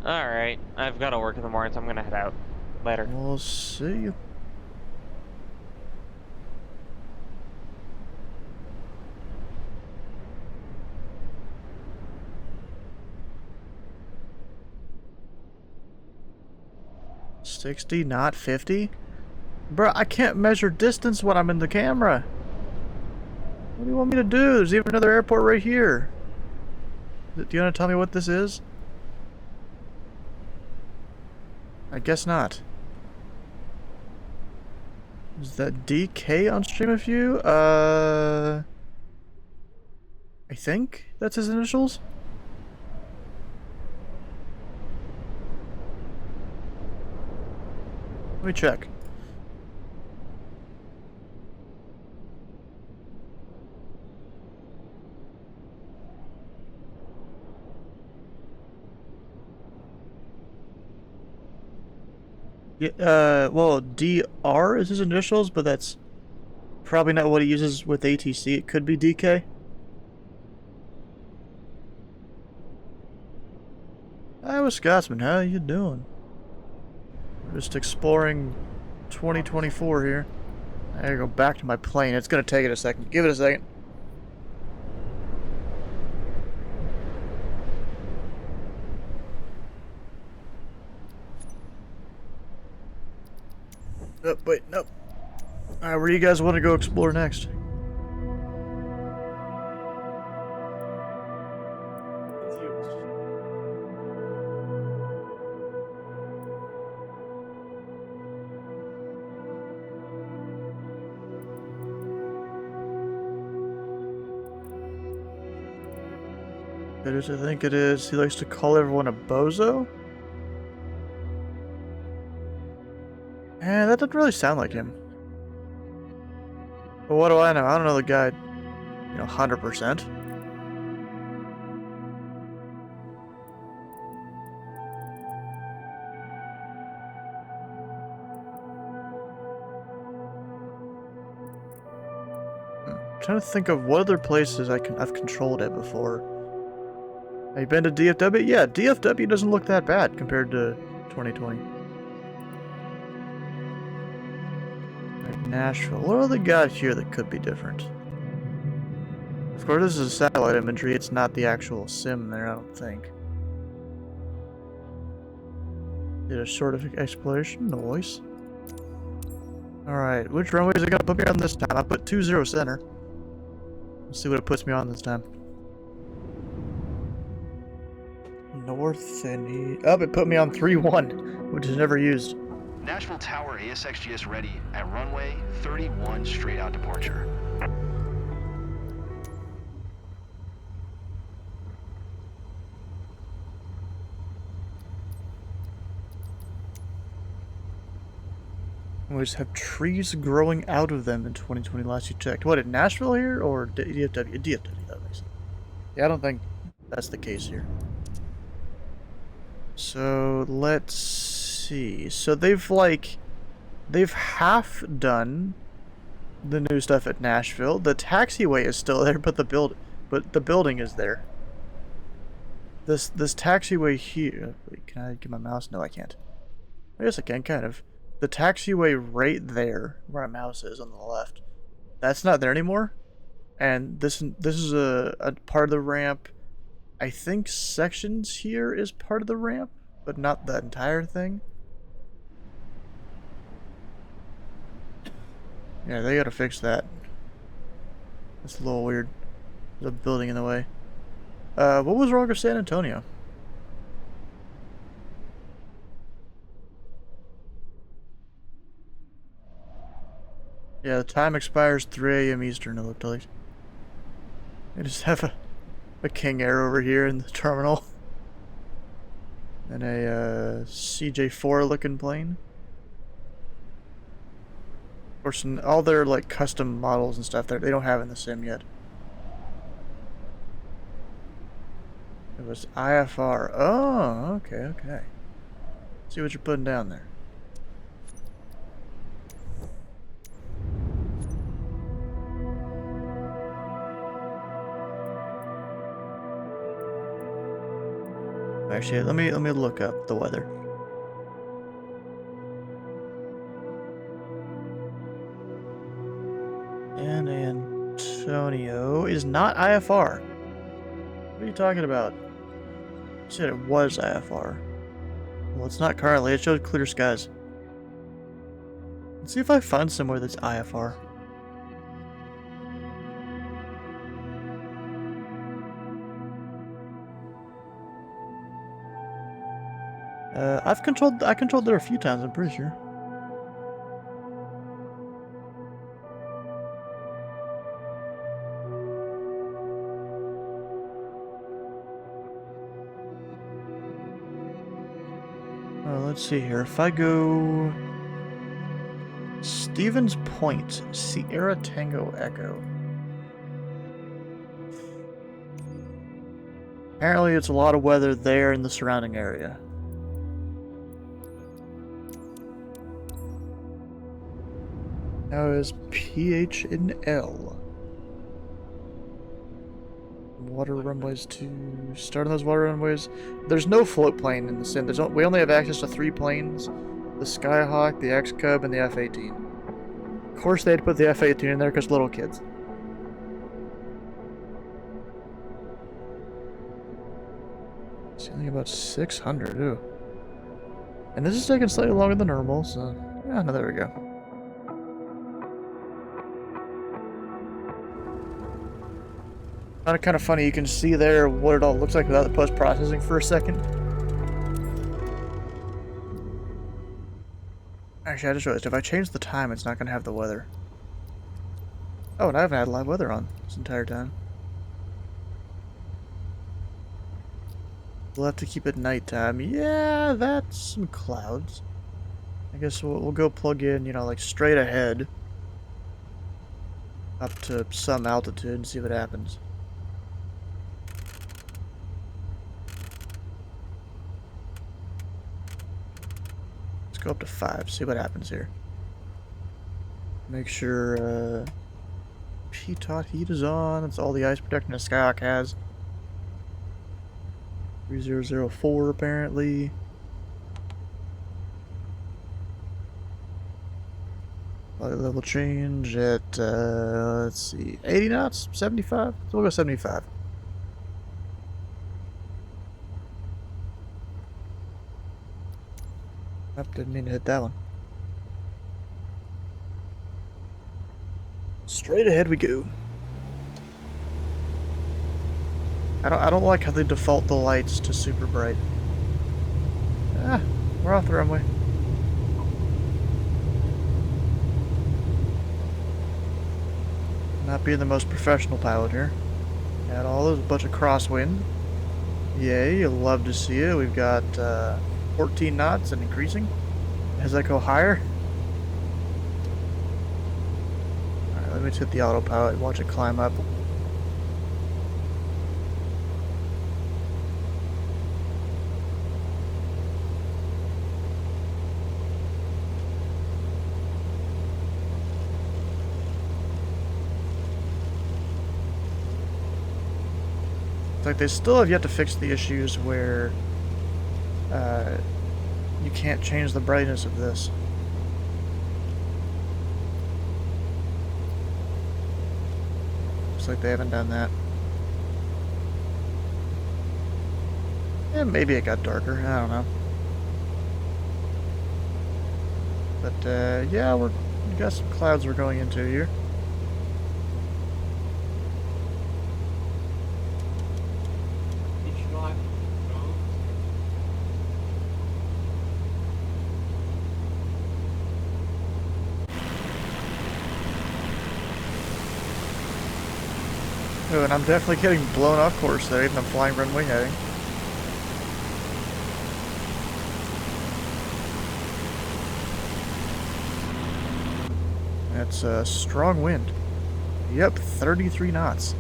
Alright, I've got to work in the morning, so I'm gonna head out. Later. We'll see you. 60, not 50? Bruh, I can't measure distance when I'm in the camera. What do you want me to do? There's even another airport right here. Do you want to tell me what this is? I guess not. Is that DK on Stream of You? I think that's his initials? Let me check. Yeah, well, DR is his initials, but that's probably not what he uses with ATC. It could be DK. Hi, Scotsman. How you doing? We're just exploring 2024 here. I gotta go back to my plane. It's gonna take it a second. Give it a second. Oh, wait, no. Alright, where do you guys want to go explore next? It is, I think it is. He likes to call everyone a bozo? That doesn't really sound like him. But what do I know? I don't know the guy, 100%. I'm trying to think of what other places I've controlled it before. Have you been to DFW? Yeah, DFW doesn't look that bad compared to 2020. Right, Nashville. What do they got here that could be different? Of course, this is satellite imagery. It's not the actual sim there, I don't think. Did a sort of exploration noise. Alright, which runway is it gonna put me on this time? I put 20 center. Let's see what it puts me on this time. North and east. Oh, it put me on 3-1, which is never used. Nashville Tower ASXGS ready at runway 31 straight out departure. We just have trees growing out of them in 2020 last you checked. What, in Nashville here or DFW? DFW, that makes sense. Yeah, I don't think that's the case here. So let's see. So they've half done the new stuff at Nashville. The taxiway is still there, but the building is there. This taxiway here. Wait, can I get my mouse? No, I can't. I guess I can, kind of. The taxiway right there, where my mouse is on the left, that's not there anymore. And this is a part of the ramp. I think sections here is part of the ramp, but not the entire thing. Yeah, they gotta fix that. That's a little weird. There's a building in the way. What was wrong with San Antonio? Yeah, the time expires 3 a.m. Eastern, it looked like. I just have a King Air over here in the terminal. And a CJ4 looking plane. Of course, all their like custom models and stuff they don't have in the sim yet. It was IFR. Oh, okay. See what you're putting down there. Actually, let me look up the weather. San Antonio is not IFR. What are you talking about? You said it was IFR. Well, it's not currently. It showed clear skies. Let's see if I find somewhere that's IFR. I controlled there a few times, I'm pretty sure. Let's see here. If I go Stevens Point, Sierra Tango Echo. Apparently it's a lot of weather there in the surrounding area. Now is PH in L. Water runways to start on those water runways. There's no float plane in the sim. We only have access to 3 planes: the Skyhawk, the X-Cub, and the F-18. Of course, they had to put the F-18 in there because little kids. Something about 600. Ooh. And this is taking slightly longer than normal. So yeah, no, there we go. Kind of funny, you can see there what it all looks like without the post-processing for a second. Actually, I just realized if I change the time, it's not going to have the weather. Oh, and I haven't had live weather on this entire time. We'll have to keep it nighttime. Yeah, that's some clouds. I guess we'll go plug in, you know, like straight ahead up to some altitude and see what happens. Go up to 5, see what happens here. Make sure P-Tot heat is on. That's all the ice protection the Skyhawk has. 3004 apparently. Flight level change at let's see, 80 knots, 75. So we'll go 75. Didn't mean to hit that one. Straight ahead we go. I don't like how they default the lights to super bright. Ah, we're off the runway. Not being the most professional pilot here. Got all those, a bunch of crosswind. Yay, you'll love to see it. We've got 14 knots and increasing as I go higher. Alright, let me just hit the autopilot and watch it climb up. It's like they still have yet to fix the issues where you can't change the brightness of this. Looks like they haven't done that. Maybe it got darker, I don't know. But yeah, we got some clouds we're going into here. Oh, and I'm definitely getting blown off course there, even though I'm flying runway heading. That's a strong wind. Yep, 33 knots.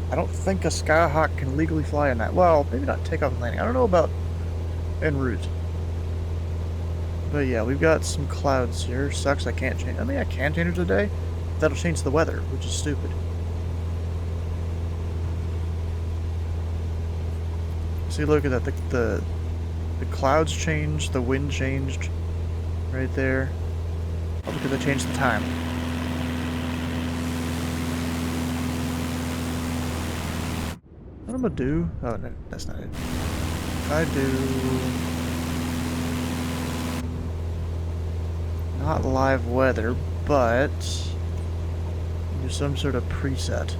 I don't think a Skyhawk can legally fly in that. Well, maybe not takeoff and landing. I don't know about en route. But yeah, we've got some clouds here. Sucks I can't change. I mean, I can change it today. That'll change the weather, which is stupid. See, look at that. The clouds changed, the wind changed right there. Oh, because they changed the time. What am I gonna do? Oh, no, that's not it. If I do not live weather, but do some sort of preset.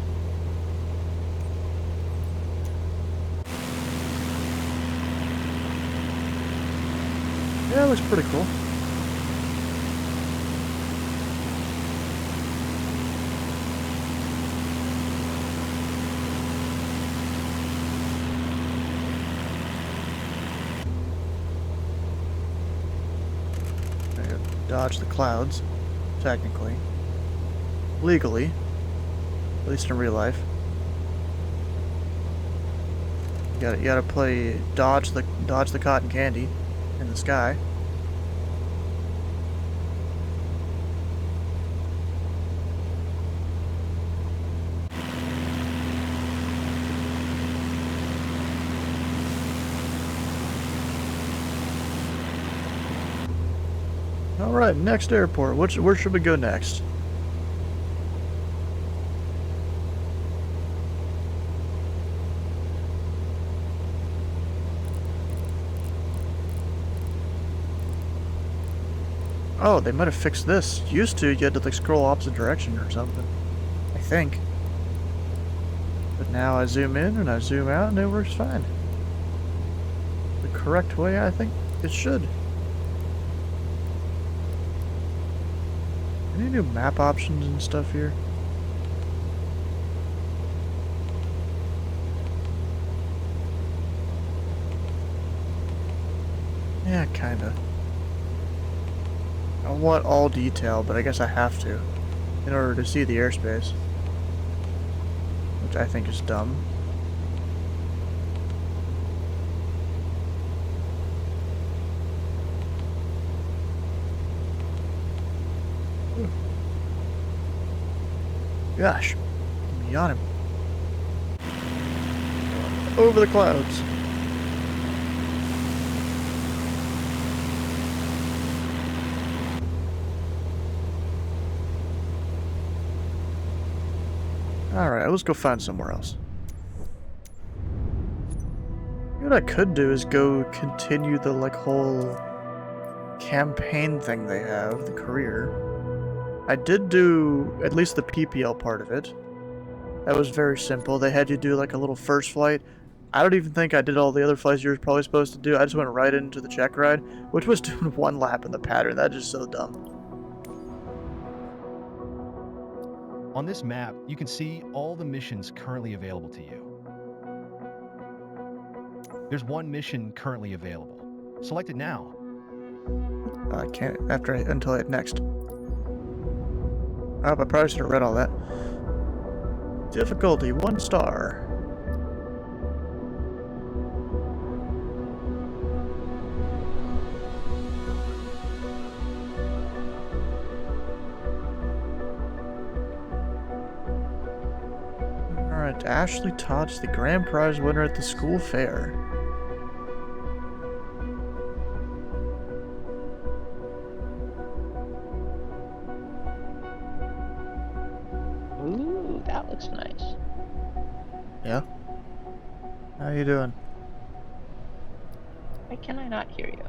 Yeah, it looks pretty cool. I gotta dodge the clouds, technically. Legally. At least in real life. You gotta play dodge the cotton candy in the sky. Alright, next airport. Where should we go next? Oh, they might have fixed this. Used to, you had to like scroll opposite direction or something. I think. But now I zoom in and I zoom out and it works fine. The correct way, I think it should. Any new map options and stuff here? Yeah, kinda. I want all detail, but I guess I have to in order to see the airspace. Which I think is dumb. Gosh, I'm yawning. Over the clouds. Alright, let's go find somewhere else. What I could do is go continue the like whole campaign thing they have, the career. I did do at least the PPL part of it. That was very simple. They had you do like a little first flight. I don't even think I did all the other flights you were probably supposed to do. I just went right into the check ride, which was doing one lap in the pattern. That's just so dumb. On this map, you can see all the missions currently available to you. There's one mission currently available. Select it now. I can't until I hit next. Oh, I probably should have read all that. Difficulty 1 star. Alright, Ashley Todd's the grand prize winner at the school fair. Ooh, that looks nice. Yeah? How you doing? Why can I not hear you?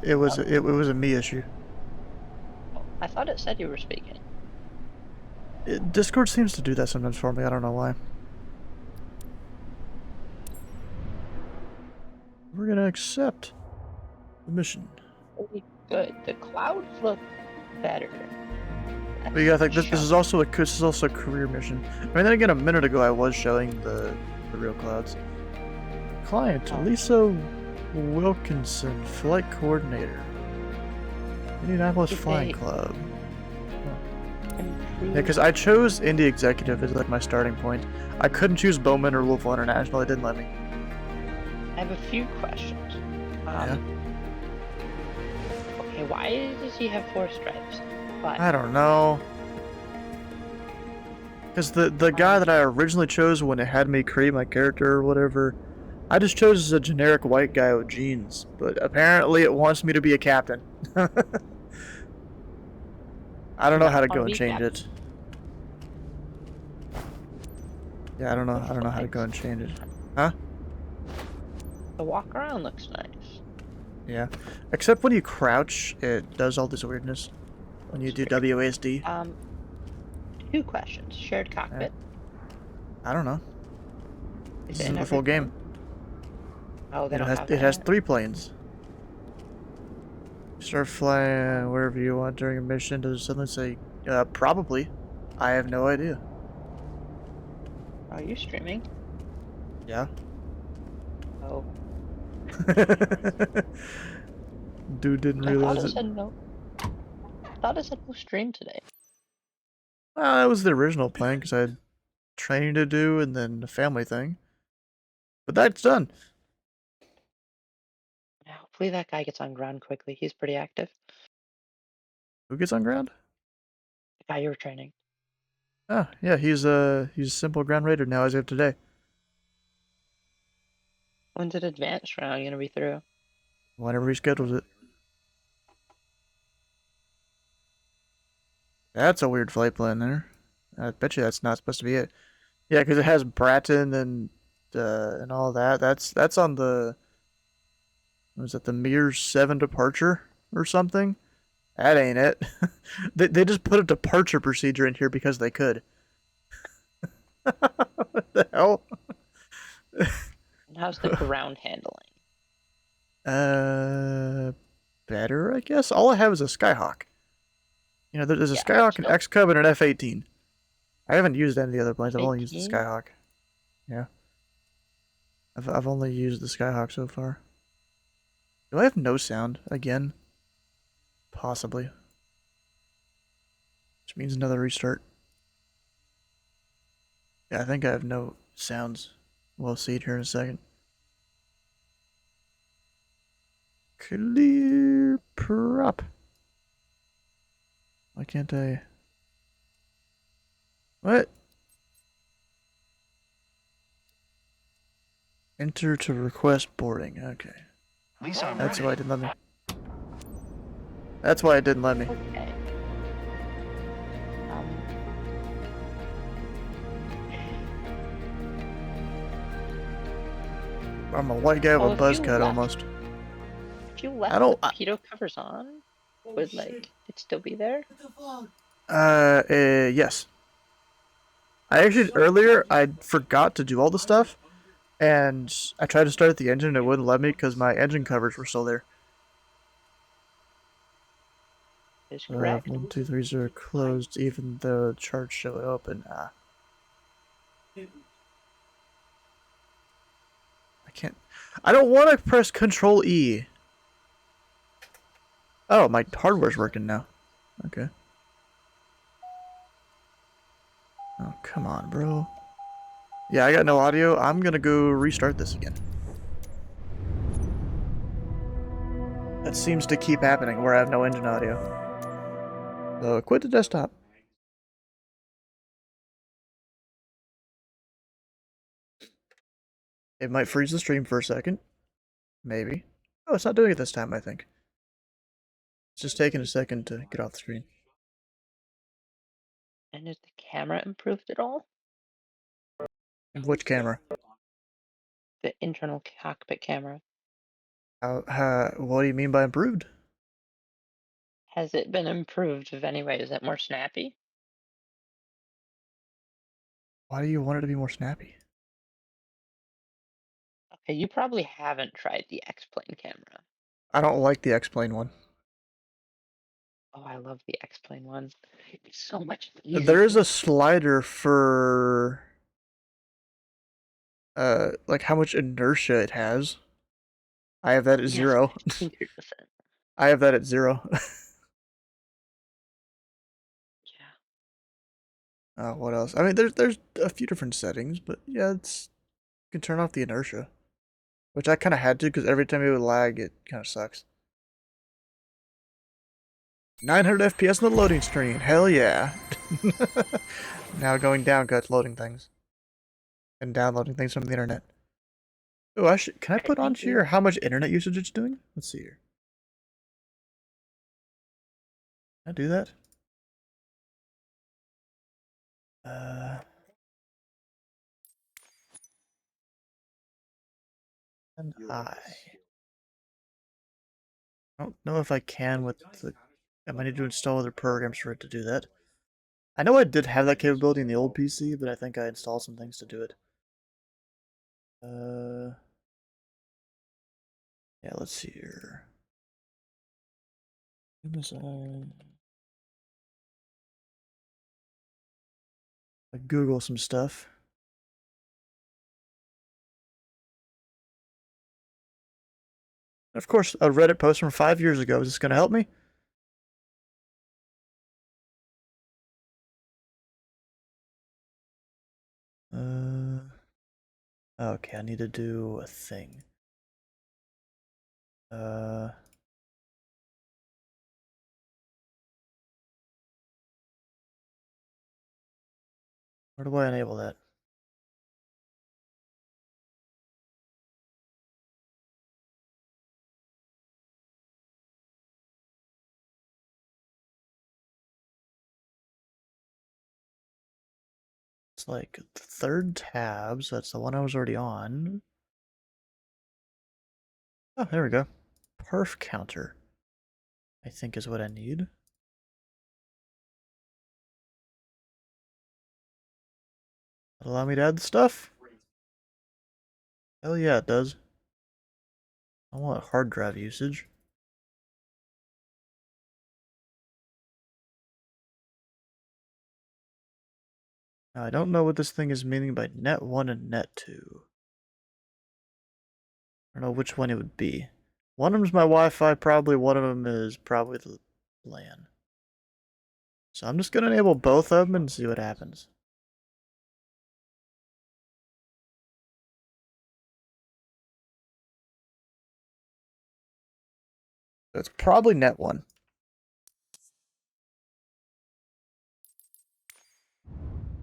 It was a me issue. I thought it said you were speaking. Discord seems to do that sometimes for me. I don't know why. We're gonna accept the mission. Really good. The clouds look better. But you gotta think this is also a career mission. I mean, then again, a minute ago I was showing the real clouds. Client Lisa Wilkinson, flight coordinator, Indianapolis Flying Club. Yeah, because I chose Indie Executive as like my starting point. I couldn't choose Bowman or Louisville International. It didn't let me. I have a few questions. Yeah. Okay, why does he have 4 stripes? Why? I don't know. Because the guy that I originally chose when it had me create my character or whatever, I just chose as a generic white guy with jeans. But apparently it wants me to be a captain. I don't know how to go and change it. Yeah, I don't know how to go and change it. Huh? The walk around looks nice. Yeah. Except when you crouch, it does all this weirdness. When you do WASD. 2 questions. Shared Yeah. cockpit. I don't know. Is This it in isn't the full every game. plane? Oh, they don't have It that has yet. 3 planes. Start flying wherever you want during a mission. Does it suddenly say, probably? I have no idea. Are you streaming? Yeah. Oh. Dude didn't I thought realize it it. said no. I thought it said no stream today. That was the original plan because I had training to do and then a family thing. But that's done. Hopefully that guy gets on ground quickly. He's pretty active. Who gets on ground? The guy you were training. Ah, yeah, he's a simple ground raider now as of today. When's it advanced round gonna be through? Whenever he schedules it. That's a weird flight plan there. I bet you that's not supposed to be it. Yeah, because it has Bratton and all that. That's on the was it the Mir 7 departure or something? That ain't it. They just put a departure procedure in here because they could. What the hell? And how's the ground handling? Better, I guess. All I have is a Skyhawk. You know, there's a Yeah, Skyhawk, an still X-Cub, and an F-18. I haven't used any of the other planes. I've only used the F-18? Skyhawk. Yeah. I've only used the Skyhawk so far. Do I have no sound again? Possibly. Which means another restart. Yeah, I think I have no sounds. We'll see it here in a second. Clear prop. Why can't I? What? Enter to request boarding. Okay. Lisa, I'm That's ready. why it didn't let me. That's why it didn't let me. Okay. I'm a white guy with Well, a if buzz you cut left- almost. If you I left don't- the pitot covers on, would like it still be there? Yes. I actually earlier I forgot to do all the stuff, and I tried to start the engine and it wouldn't let me because my engine covers were still there. Is correct. 1, 2, 3, 0 closed, even though charts show it open. I can't. I don't want to press Control E. Oh, my hardware's working now. Okay. Oh, come on, bro. Yeah, I got no audio. I'm gonna go restart this again. That seems to keep happening where I have no engine audio. So quit the desktop. It might freeze the stream for a second. Maybe. Oh, it's not doing it this time, I think. It's just taking a second to get off the screen. And is the camera improved at all? Which camera? The internal cockpit camera. What do you mean by improved? Has it been improved of any way? Is it more snappy? Why do you want it to be more snappy? Okay, you probably haven't tried the X-Plane camera. I don't like the X-Plane one. Oh, I love the X-Plane one. It's so much easier. There is a slider for like how much inertia it has. I have that at 0. 100%. I have that at 0. Yeah. What else? I mean, there's a few different settings, but yeah, you can turn off the inertia, which I kind of had to because every time it would lag, it kind of sucks. 900 FPS on the loading screen. Hell yeah! Now going down because it's loading things and downloading things from the internet. Oh, can I put on here how much internet usage it's doing? Let's see here. Can I do that? And I don't know if I can with the. I might need to install other programs for it to do that. I know I did have that capability in the old PC, but I think I installed some things to do it. Yeah, let's see here. I Google some stuff. Of course, a Reddit post from 5 years ago. Is this going to help me? Okay, I need to do a thing. Where do I enable that? It's like the third tab, so that's the one I was already on. Oh, there we go. Perf counter, I think is what I need. Allow me to add the stuff? Hell yeah, it does. I want hard drive usage. Now, I don't know what this thing is meaning by net 1 and net 2. I don't know which one it would be. One of them's my Wi-Fi, probably. One of them is probably the LAN. So I'm just going to enable both of them and see what happens. So it's probably net 1.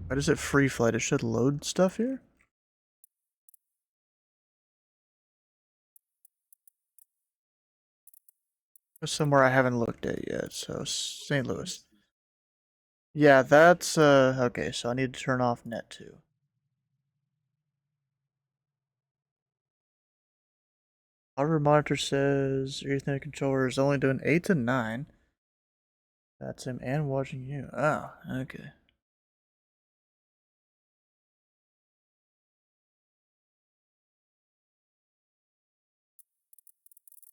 Why does it free flight? It should load stuff here? Somewhere I haven't looked at yet, so St. Louis. Yeah, that's, okay, so I need to turn off net 2. Hardware monitor says your Ethernet controller is only doing 8 to 9. That's him and watching you. Oh, okay.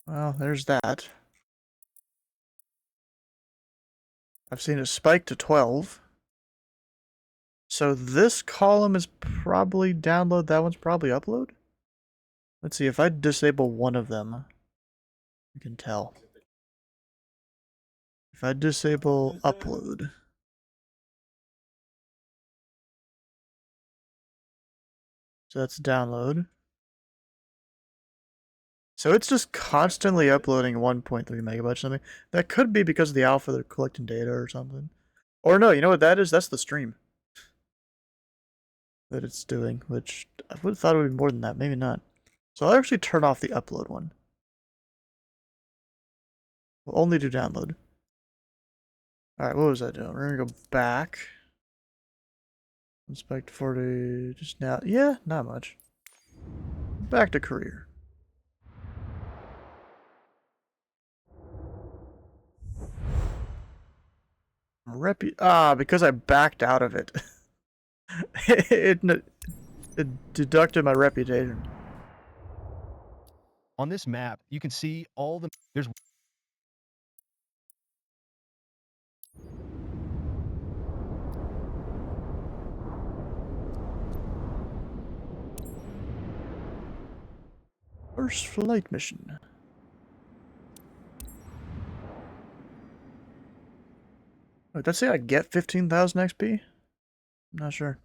Well, there's that. I've seen it spike to 12. So this column is probably download, that one's probably upload? Let's see, if I disable one of them, you can tell. If I disable upload. So that's download. So it's just constantly uploading 1.3 megabytes or something. That could be because of the alpha, they're collecting data or something. Or no, you know what that is? That's the stream that it's doing, which I would have thought it would be more than that. Maybe not. So I'll actually turn off the upload one. We'll only do download. Alright, what was I doing? We're gonna go back. Inspect 40 just now. Yeah, not much. Back to career. Because I backed out of it. it deducted my reputation. On this map, you can see all the... There's... First flight mission. Wait, did that say I get 15,000 XP? I'm not sure.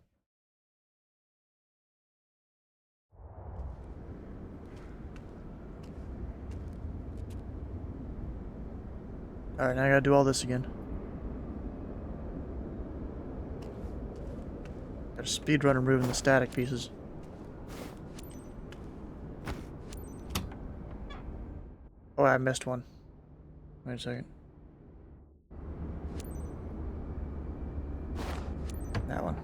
Alright, now I gotta do all this again. Got a speedrun removing the static pieces. Oh, I missed one. Wait a second. That one.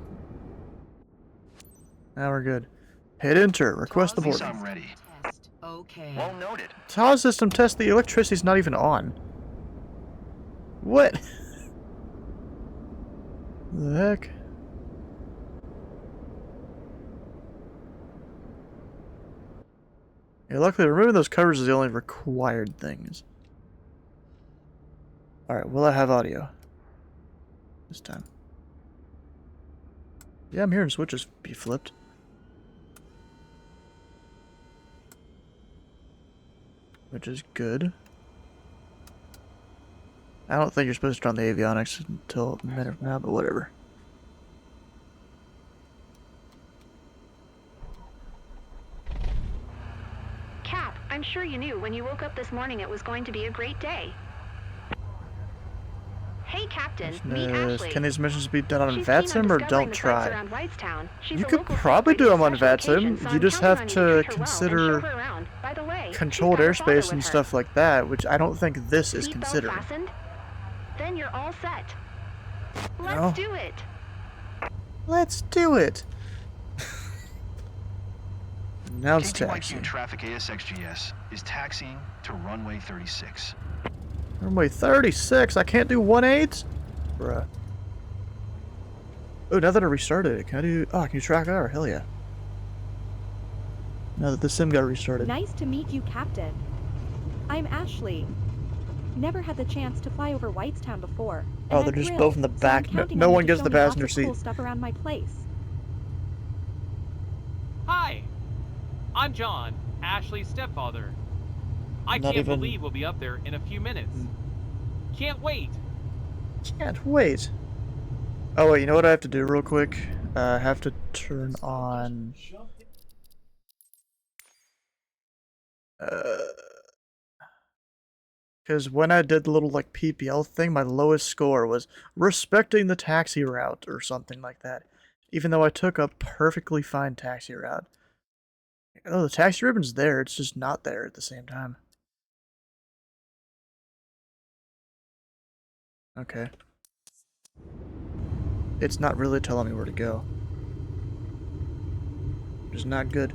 Now we're good. Hit enter. Request the boarding. I'm ready. Okay. Well noted. Tower system test, the electricity's not even on. What? The heck? Yeah, luckily removing those covers is the only required things. Alright, will I have audio? This time. Yeah, I'm hearing switches be flipped. Which is good. I don't think you're supposed to turn on the avionics until a minute from now, but whatever. Cap, I'm sure you knew when you woke up this morning it was going to be a great day. Hey, Captain, meet Ashley. Can these missions be done on She's keen on VATSIM or discovering don't the sites try? around Whitestown. She's You a could local probably do them on special occasion, VATSIM. so You I'm just counting have on you to treat her well and consider show her around. By the way, she's controlled got her father airspace with and her. stuff like that, which I don't think this is Seatbelt considering. fastened? Then you're all set. Let's No. do it. Let's do it. Now it's KTYQ taxi. traffic ASXGS is taxiing to runway 36. Runway 36. I can't do 1/8? Bruh. Oh, now that I restarted it, can I do... Oh, can you track hour? Hell yeah. Now that the sim got restarted. Nice to meet you, Captain. I'm Ashley. Never had the chance to fly over Whitestown before. Oh, and they're I'm just thrilled, both in the so I'm back. counting No on you one to gets show the me lots passenger of cool seat. stuff around my place. Hi, I'm John, Ashley's stepfather. I Not can't even- believe we'll be up there in a few minutes. Can't wait. Can't wait. Oh wait, you know what I have to do real quick? I have to turn on... Because when I did the little like PPL thing, my lowest score was respecting the taxi route or something like that. Even though I took a perfectly fine taxi route. Oh, the taxi ribbon's there, it's just not there at the same time. Okay. It's not really telling me where to go. Which is not good.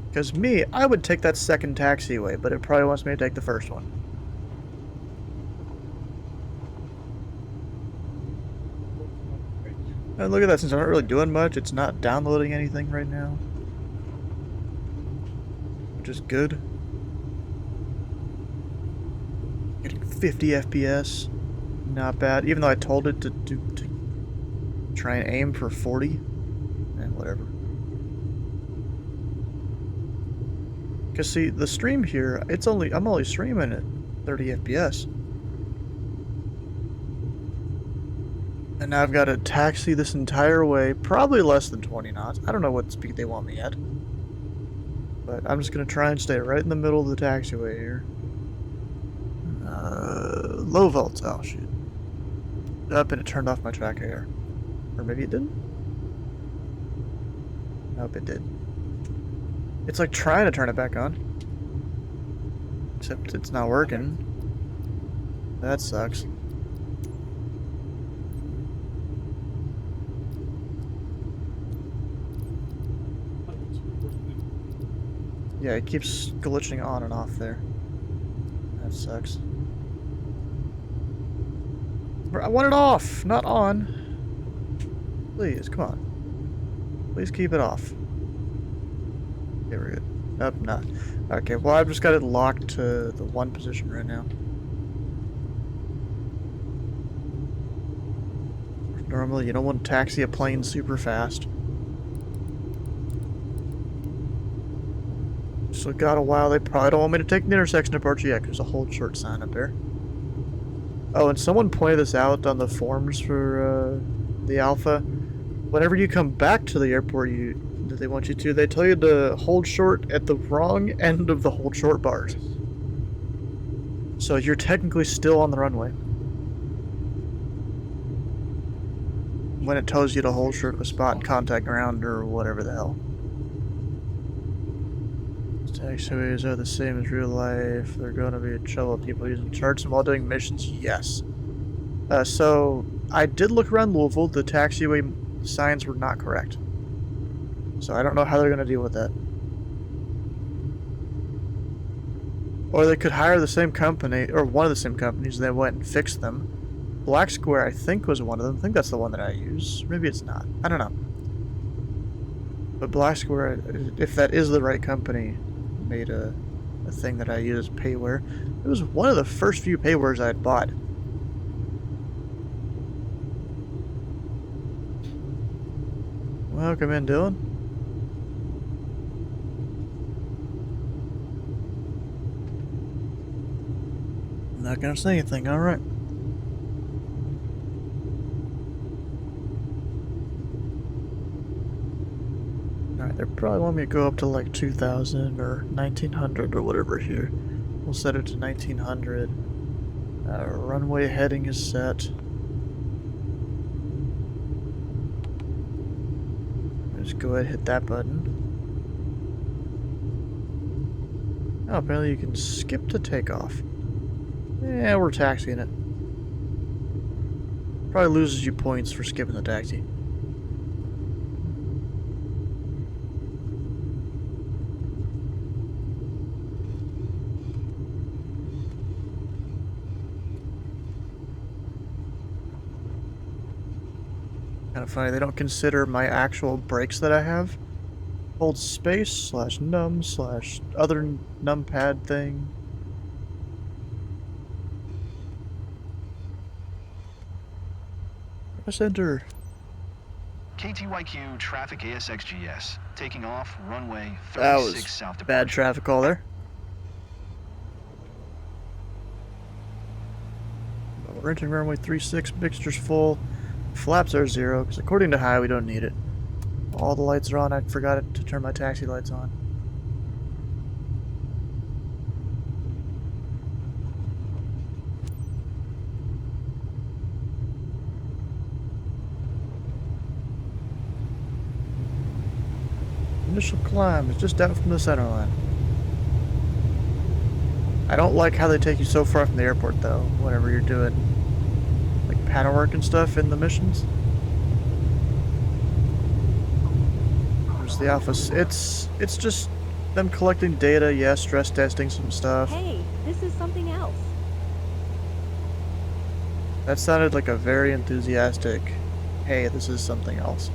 Because me, I would take that second taxiway, but it probably wants me to take the first one. And look at that, since I'm not really doing much, it's not downloading anything right now. Which is good. Getting 50 FPS. Not bad. Even though I told it to try and aim for 40. And whatever. Because see, the stream here, I'm only streaming at 30 FPS. And now I've got to taxi this entire way, probably less than 20 knots. I don't know what speed they want me at. But I'm just going to try and stay right in the middle of the taxiway here. Low volts, oh shoot. Up and it turned off my track air. Or maybe it didn't? Nope, it did. It's like trying to turn it back on. Except it's not working. That sucks. Yeah, it keeps glitching on and off there. That sucks. I want it off, not on. Please, come on. Please keep it off. Okay, we're good. Nope, not. Okay, well, I've just got it locked to the one position right now. Normally, you don't want to taxi a plane super fast. So got a while, they probably don't want me to take the intersection departure yet, because there's a hold short sign up there. Oh, and someone pointed this out on the forums for the alpha. Whenever you come back to the airport that they want you to, they tell you to hold short at the wrong end of the hold short bars. So you're technically still on the runway. When it tells you to hold short with spot and contact ground or whatever the hell. Taxiways are the same as real life. They're going to be in trouble. People using charts while doing missions? Yes. So, I did look around Louisville. The taxiway signs were not correct. So I don't know how they're going to deal with that. Or they could hire the same company, or one of the same companies, and they went and fixed them. Black Square, I think, was one of them. I think that's the one that I use. Maybe it's not. I don't know. But Black Square, if that is the right company, made a thing that I use, payware. It was one of the first few paywares I had bought. Welcome in, Dylan. I'm not gonna say anything, alright. Alright, they probably want me to go up to like 2000 or 1900 or whatever here. We'll set it to 1900. Runway heading is set. Just go ahead and hit that button. Oh, apparently you can skip to takeoff. Yeah, we're taxiing it. Probably loses you points for skipping the taxi. Kind of funny, they don't consider my actual brakes that I have. Hold space / num / other numpad thing. Press enter. KTYQ traffic ASXGS. Taking off runway That 36 was south departure. bad traffic call there. We're entering runway 36, mixture's full. Flaps are 0, because according to High, we don't need it. All the lights are on. I forgot to turn my taxi lights on. Initial climb is just out from the center line. I don't like how they take you so far from the airport, though, whenever you're doing like panel work and stuff in the missions. There's the Alpha. It's just them collecting data, yeah, stress testing some stuff. Hey, this is something else. That sounded like a very enthusiastic, hey, this is something else.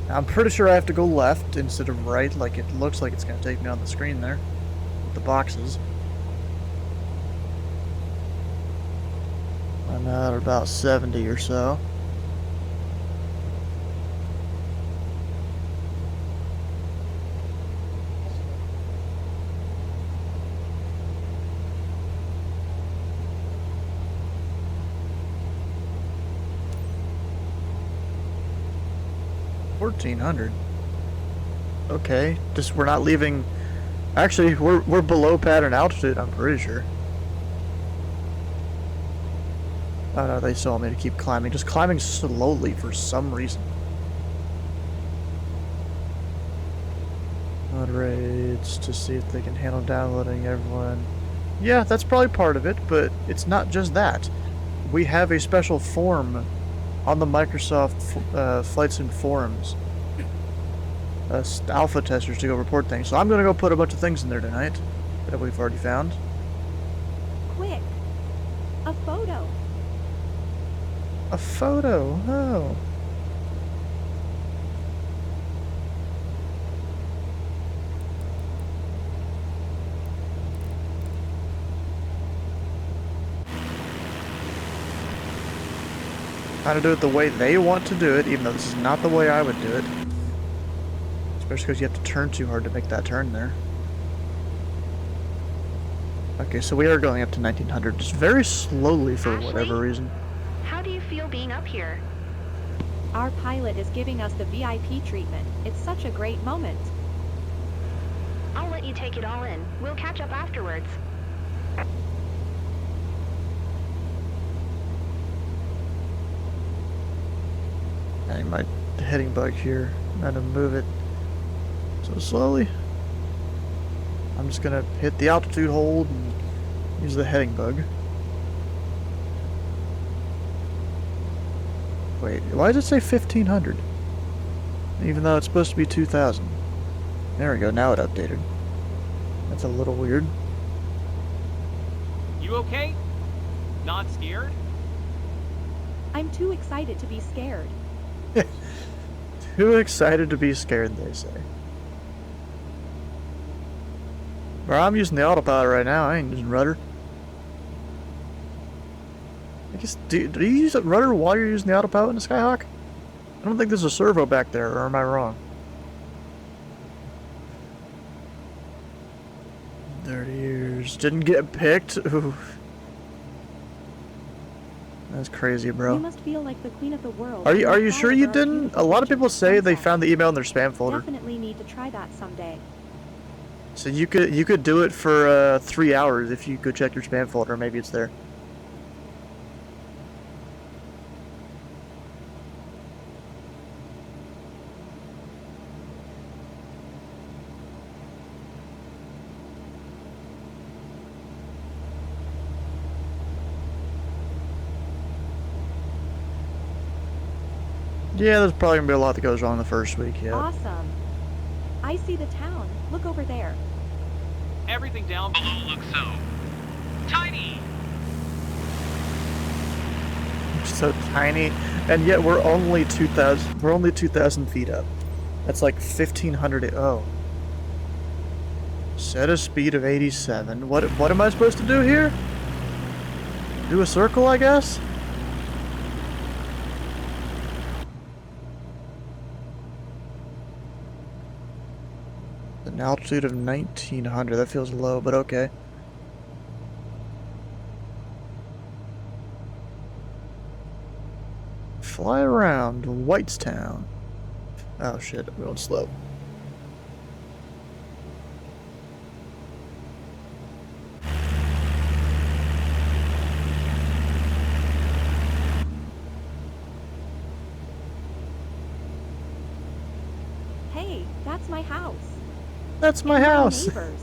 I'm pretty sure I have to go left instead of right, like it looks like it's going to take me on the screen there. With the boxes. I'm at about 70 or so. $1,400. Okay, just we're not leaving. Actually, we're below pattern altitude. I'm pretty sure. Oh no, they still want me to keep climbing. Just climbing slowly for some reason. Mod rates to see if they can handle downloading everyone. Yeah, that's probably part of it, but it's not just that. We have a special form on the Microsoft Flight Sim forums. Alpha testers to go report things. So I'm gonna go put a bunch of things in there tonight that we've already found. Quick! A photo! A photo, oh. How to do it the way they want to do it, even though this is not the way I would do it. Especially because you have to turn too hard to make that turn there. Okay, so we are going up to 1900, just very slowly for whatever reason. How do you feel being up here? Our pilot is giving us the VIP treatment. It's such a great moment. I'll let you take it all in. We'll catch up afterwards. Getting my heading bug here. I'm trying to move it so slowly. I'm just gonna hit the altitude hold and use the heading bug. Wait, why does it say 1500? Even though it's supposed to be 2000. There we go, now it updated. That's a little weird. You okay? Not scared? I'm too excited to be scared. Too excited to be scared, they say. Bro, I'm using the autopilot right now. I ain't using rudder. I guess, do you use a rudder while you're using the autopilot in the Skyhawk? I don't think there's a servo back there, or am I wrong? 30 years. Didn't get picked? Ooh. That's crazy, You bro. must feel like the queen of the world. Are you when sure follow you our didn't? beautiful A lot of people pictures say they sunset. found the email in their spam folder. Definitely need to try that someday. So you could do it for 3 hours if you could check your spam folder. Maybe it's there. Yeah, there's probably gonna be a lot that goes wrong the first week. Yeah. Awesome. I see the town. Look over there. Everything down below looks so tiny. So tiny, and yet we're only 2,000. We're only 2,000 feet up. That's like 1,500. Oh. Set a speed of 87. What am I supposed to do here? Do a circle, I guess. An altitude of 1,900. That feels low, but okay. Fly around Whitestown. Oh shit, I'm going slow. Hey, that's my house. That's my And house! neighbors.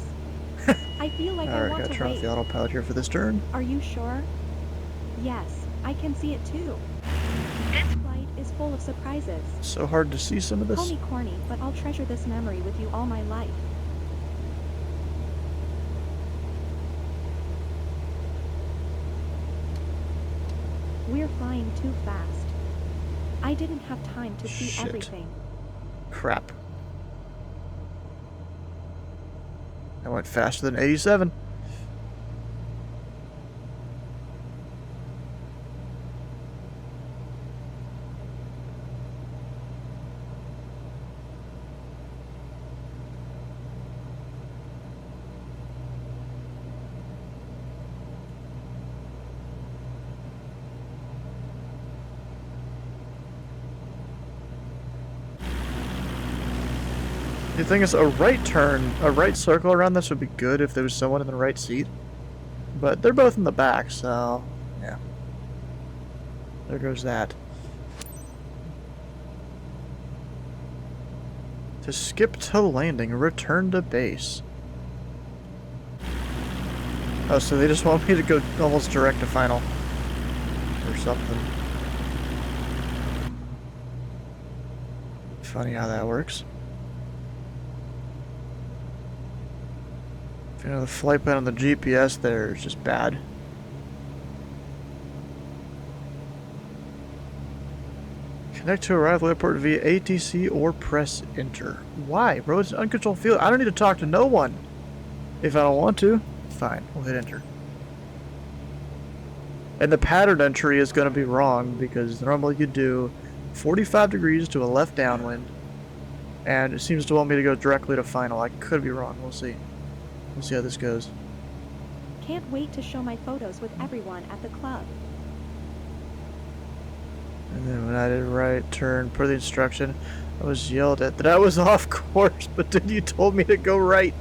I feel like I Alright, want gotta to turn off wait. the autopilot here for this turn. Are you sure? Yes, I can see it too. This flight is full of surprises. So hard to see some of Call this. me corny, but I'll treasure this memory with you all my life. We're flying too fast. I didn't have time to see Shit. everything. Crap. I went faster than 87. The thing is, a right turn, a right circle around this would be good if there was someone in the right seat. But they're both in the back, so yeah. There goes that. To skip to landing, return to base. Oh, so they just want me to go almost direct to final. Or something. Funny how that works. You know, the flight plan on the GPS there is just bad. Connect to arrival airport via ATC or press enter. Why, bro? It's an uncontrolled field. I don't need to talk to no one. If I don't want to, fine. We'll hit enter. And the pattern entry is going to be wrong because normally you do 45 degrees to a left downwind. And it seems to want me to go directly to final. I could be wrong. We'll see. We'll see how this goes. Can't wait to show my photos with everyone at the club. And then when I did right turn per the instruction, I was yelled at that I was off course, but then you told me to go right.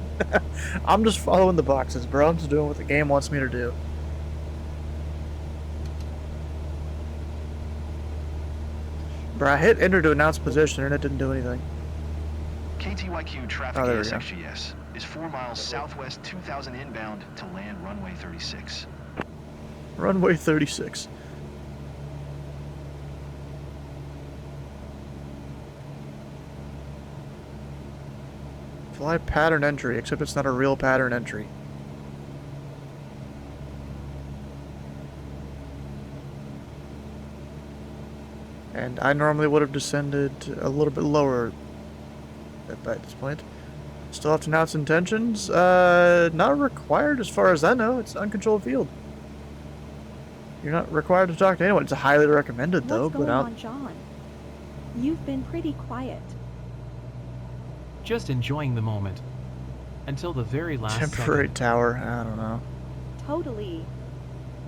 I'm just following the boxes, bro. I'm just doing what the game wants me to do. Bro, I hit enter to announce position and it didn't do anything. KTYQ traffic Oh, there we go. ASXGS is 4 miles southwest 2000 inbound to land runway 36. Runway 36. Fly pattern entry, except it's not a real pattern entry. And I normally would have descended a little bit lower at this point. Still have to announce intentions? Not required as far as I know. It's uncontrolled field. You're not required to talk to anyone. It's highly recommended though, What's but going I'll... on, John? You've been pretty quiet. Just enjoying the moment. Until the very last Temporary second. tower, I don't know. Totally.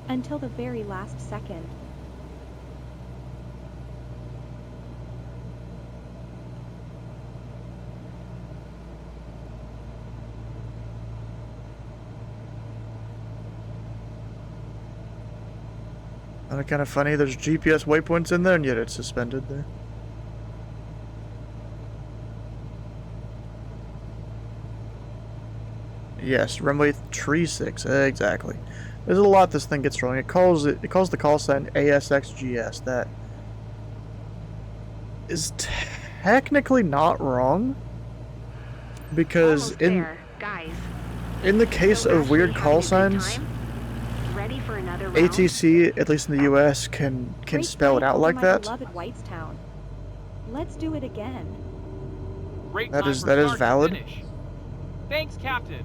Until the very last second. Isn't it kind of funny? There's GPS waypoints in there, and yet it's suspended there. Yes, runway 36, exactly. There's a lot this thing gets wrong. It calls the call sign ASXGS. That is technically not wrong, because Almost there, guys. in the case So of weird Ashley, call having a good signs, time? Ready for another round? ATC, at least in the US, can Great spell it flight out over like my that. beloved Whitestown. Let's do it again. Great That time is- for that is start to valid. finish. Thanks, Captain.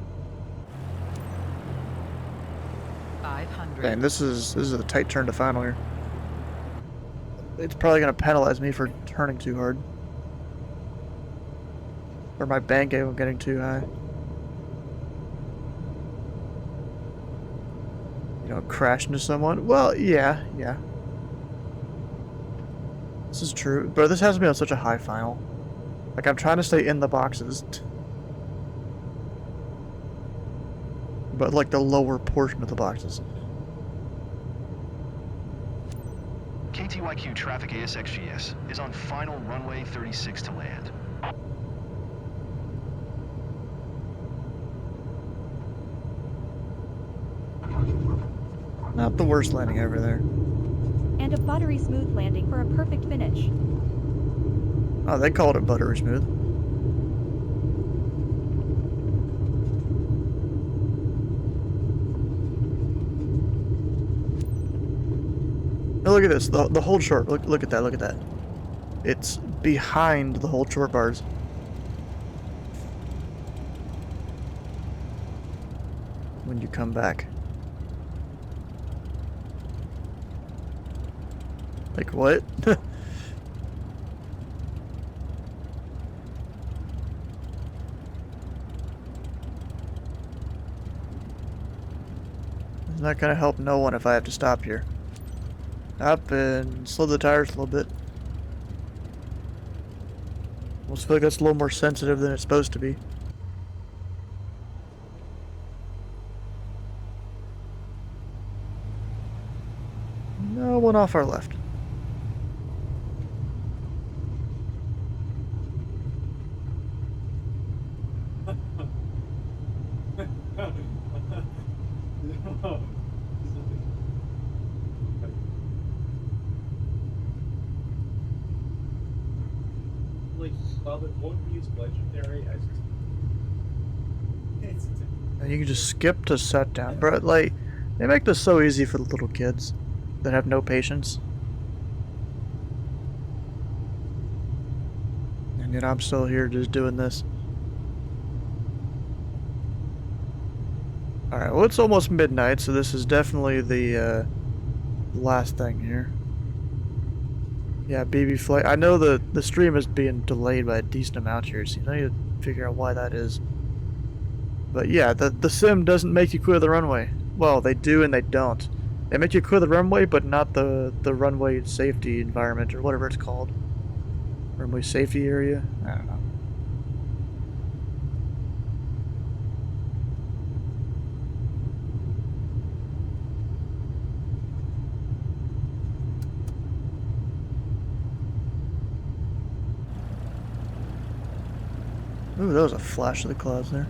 500. Dang, this is a tight turn to final here. It's probably gonna penalize me for turning too hard. Or my bank angle getting too high. You know, crash into someone? Well, yeah. This is true, but this has to be on such a high final. Like, I'm trying to stay in the boxes. But, like, the lower portion of the boxes. KTYQ traffic ASXGS is on final runway 36 to land. Not the worst landing ever there. And a buttery smooth landing for a perfect finish. Oh, they called it buttery smooth. Oh, look at this. The hold short. Look at that. Look at that. It's behind the hold short bars. When you come back. Like what? It's not gonna help no one if I have to stop here. Up and slow the tires a little bit. Almost feel like that's a little more sensitive than it's supposed to be. No one off our left. And you can just skip to set down, bro. Like, they make this so easy for the little kids that have no patience. And yet I'm still here just doing this. Alright, well, it's almost midnight, so this is definitely the last thing here. Yeah, BB flight. I know the stream is being delayed by a decent amount here, so I need to figure out why that is. But yeah, the sim doesn't make you clear the runway. Well, they do and they don't. They make you clear the runway, but not the runway safety environment, or whatever it's called. Runway safety area? I don't know. Ooh, that was a flash of the clouds there.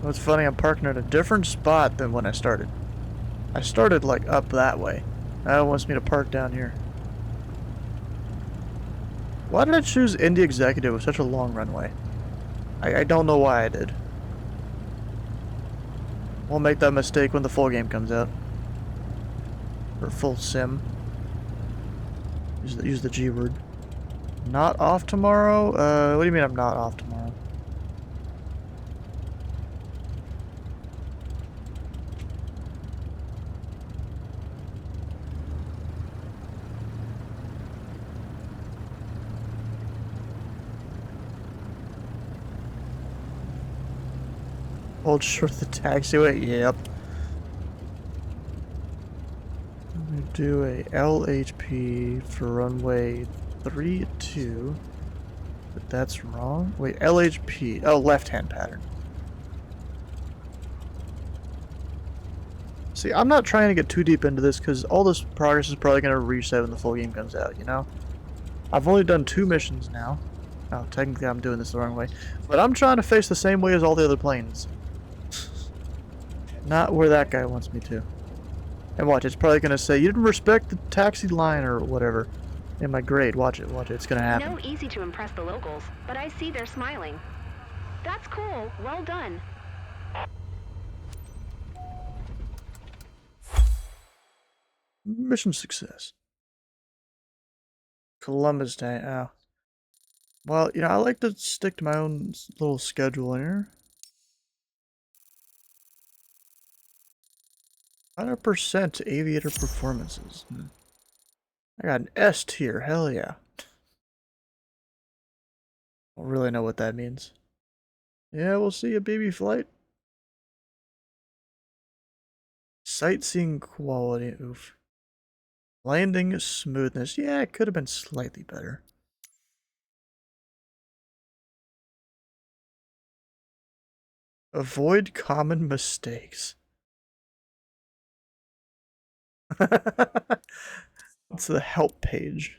What's funny, I'm parking at a different spot than when I started. I started like up that way. Now it wants me to park down here. Why did I choose Indy Executive with such a long runway? I don't know why I did. We'll make that mistake when the full game comes out. Or full sim. Use the G word. Not off tomorrow? What do you mean I'm not off tomorrow? Hold short of the taxiway? Yep. I'm gonna do a LHP for runway 32. But that's wrong. Wait, LHP. Oh, left-hand pattern. See, I'm not trying to get too deep into this because all this progress is probably going to reset when the full game comes out, you know? I've only done 2 missions now. Oh, technically I'm doing this the wrong way. But I'm trying to face the same way as all the other planes. Not where that guy wants me to. And watch, it's probably going to say, you didn't respect the taxi line or whatever. In my grade, watch it, it's going to happen. No easy to impress the locals, but I see they're smiling. That's cool, well done. Mission success. Columbus Day, oh. Well, you know, I like to stick to my own little schedule here. 100% aviator performances. I got an S tier, hell yeah. Don't really know what that means. Yeah, we'll see a baby flight. Sightseeing quality, oof. Landing smoothness, yeah, it could have been slightly better. Avoid common mistakes. It's the help page.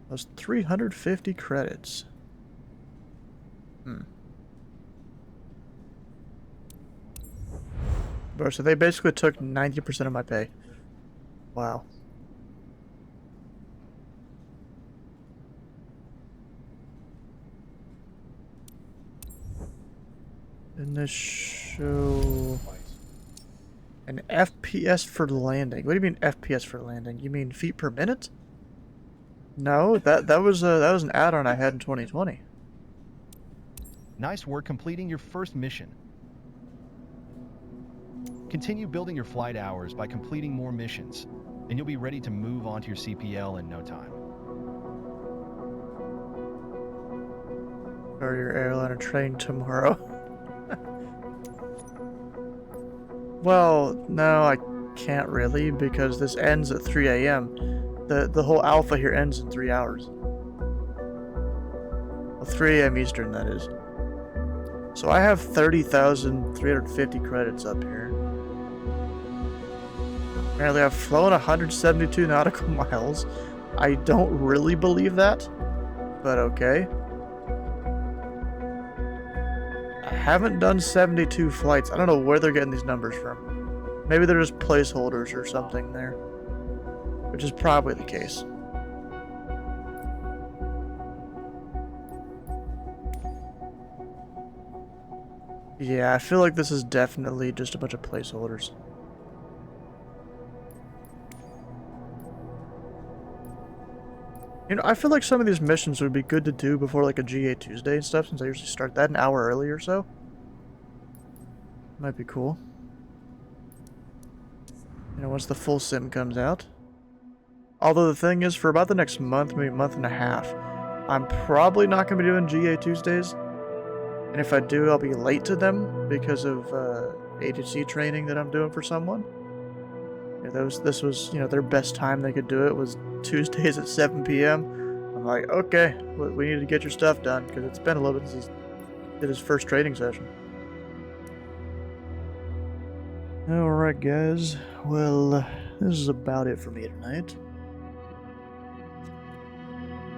That's 350 credits. Bro, so they basically took 90% of my pay. Wow. And this show an FPS for landing. What do you mean FPS for landing? You mean feet per minute? No, that was an add-on I had in 2020. Nice work completing your first mission. Continue building your flight hours by completing more missions, and you'll be ready to move on to your CPL in no time. Or your airliner train tomorrow. Well, no, I can't really because this ends at 3 a.m. The whole alpha here ends in 3 hours. Well, 3 a.m. Eastern, that is. So I have 30,350 credits up here. Apparently I've flown 172 nautical miles. I don't really believe that, but okay. I haven't done 72 flights. I don't know where they're getting these numbers from. Maybe they're just placeholders or something there, which is probably the case. Yeah, I feel like this is definitely just a bunch of placeholders. You know, I feel like some of these missions would be good to do before like a GA Tuesday and stuff, since I usually start that an hour early or so. Might be cool. You know, once the full sim comes out. Although the thing is, for about the next month, maybe month and a half, I'm probably not going to be doing GA Tuesdays. And if I do, I'll be late to them because of agency training that I'm doing for someone. You know, this was, you know, their best time they could do it was Tuesdays at 7 p.m. I'm like, okay, we need to get your stuff done because it's been a little bit since he did his first training session. Alright guys, well, this is about it for me tonight.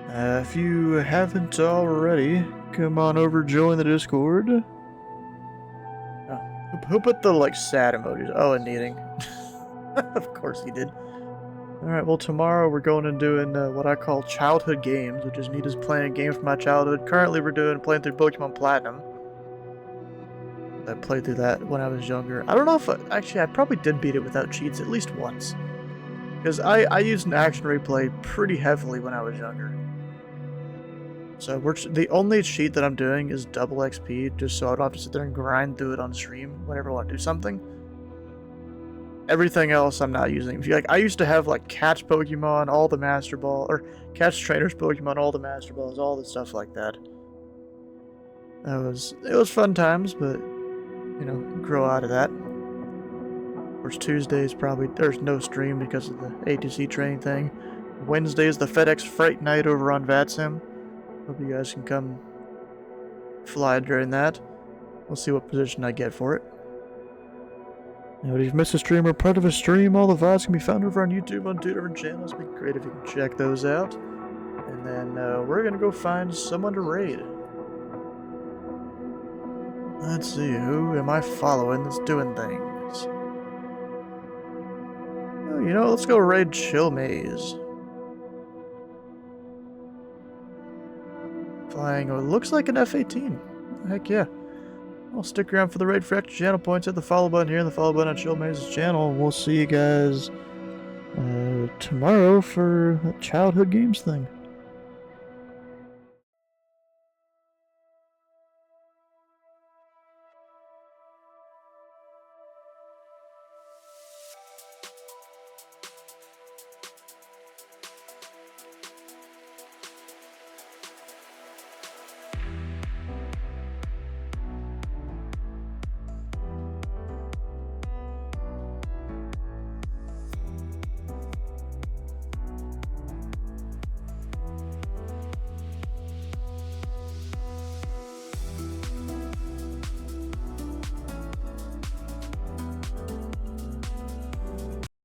If you haven't already, come on over, join the Discord. Oh, who put the, like, sad emojis? Oh, and eating. Of course he did. Alright, well tomorrow we're going and doing what I call childhood games, which is me just playing a game from my childhood. Currently we're playing through Pokemon Platinum. I played through that when I was younger. I don't know if actually I probably did beat it without cheats at least once. Because I used an action replay pretty heavily when I was younger. So the only cheat that I'm doing is double XP, just so I don't have to sit there and grind through it on stream whenever I want to do something. Everything else I'm not using. Like I used to have like catch Pokemon, all the Master Ball, or catch trainers Pokemon, all the Master Balls, all the stuff like that. It was fun times, but you know, grow out of that. Of course, Tuesdays probably there's no stream because of the ATC training thing. Wednesday is the FedEx Freight Night over on VATSIM. Hope you guys can come fly during that. We'll see what position I get for it. Now, if you've missed a stream or part of a stream, all the VODs can be found over on YouTube on 2 different channels. It'd be great if you can check those out. And then we're gonna go find someone to raid. Let's see, who am I following that's doing things? Oh, you know, let's go raid Chill Maze. Flying what looks like an F-18. Heck yeah. I'll stick around for the raid for extra channel points. Hit the follow button here and the follow button on Chill Maze's channel. We'll see you guys tomorrow for the childhood games thing.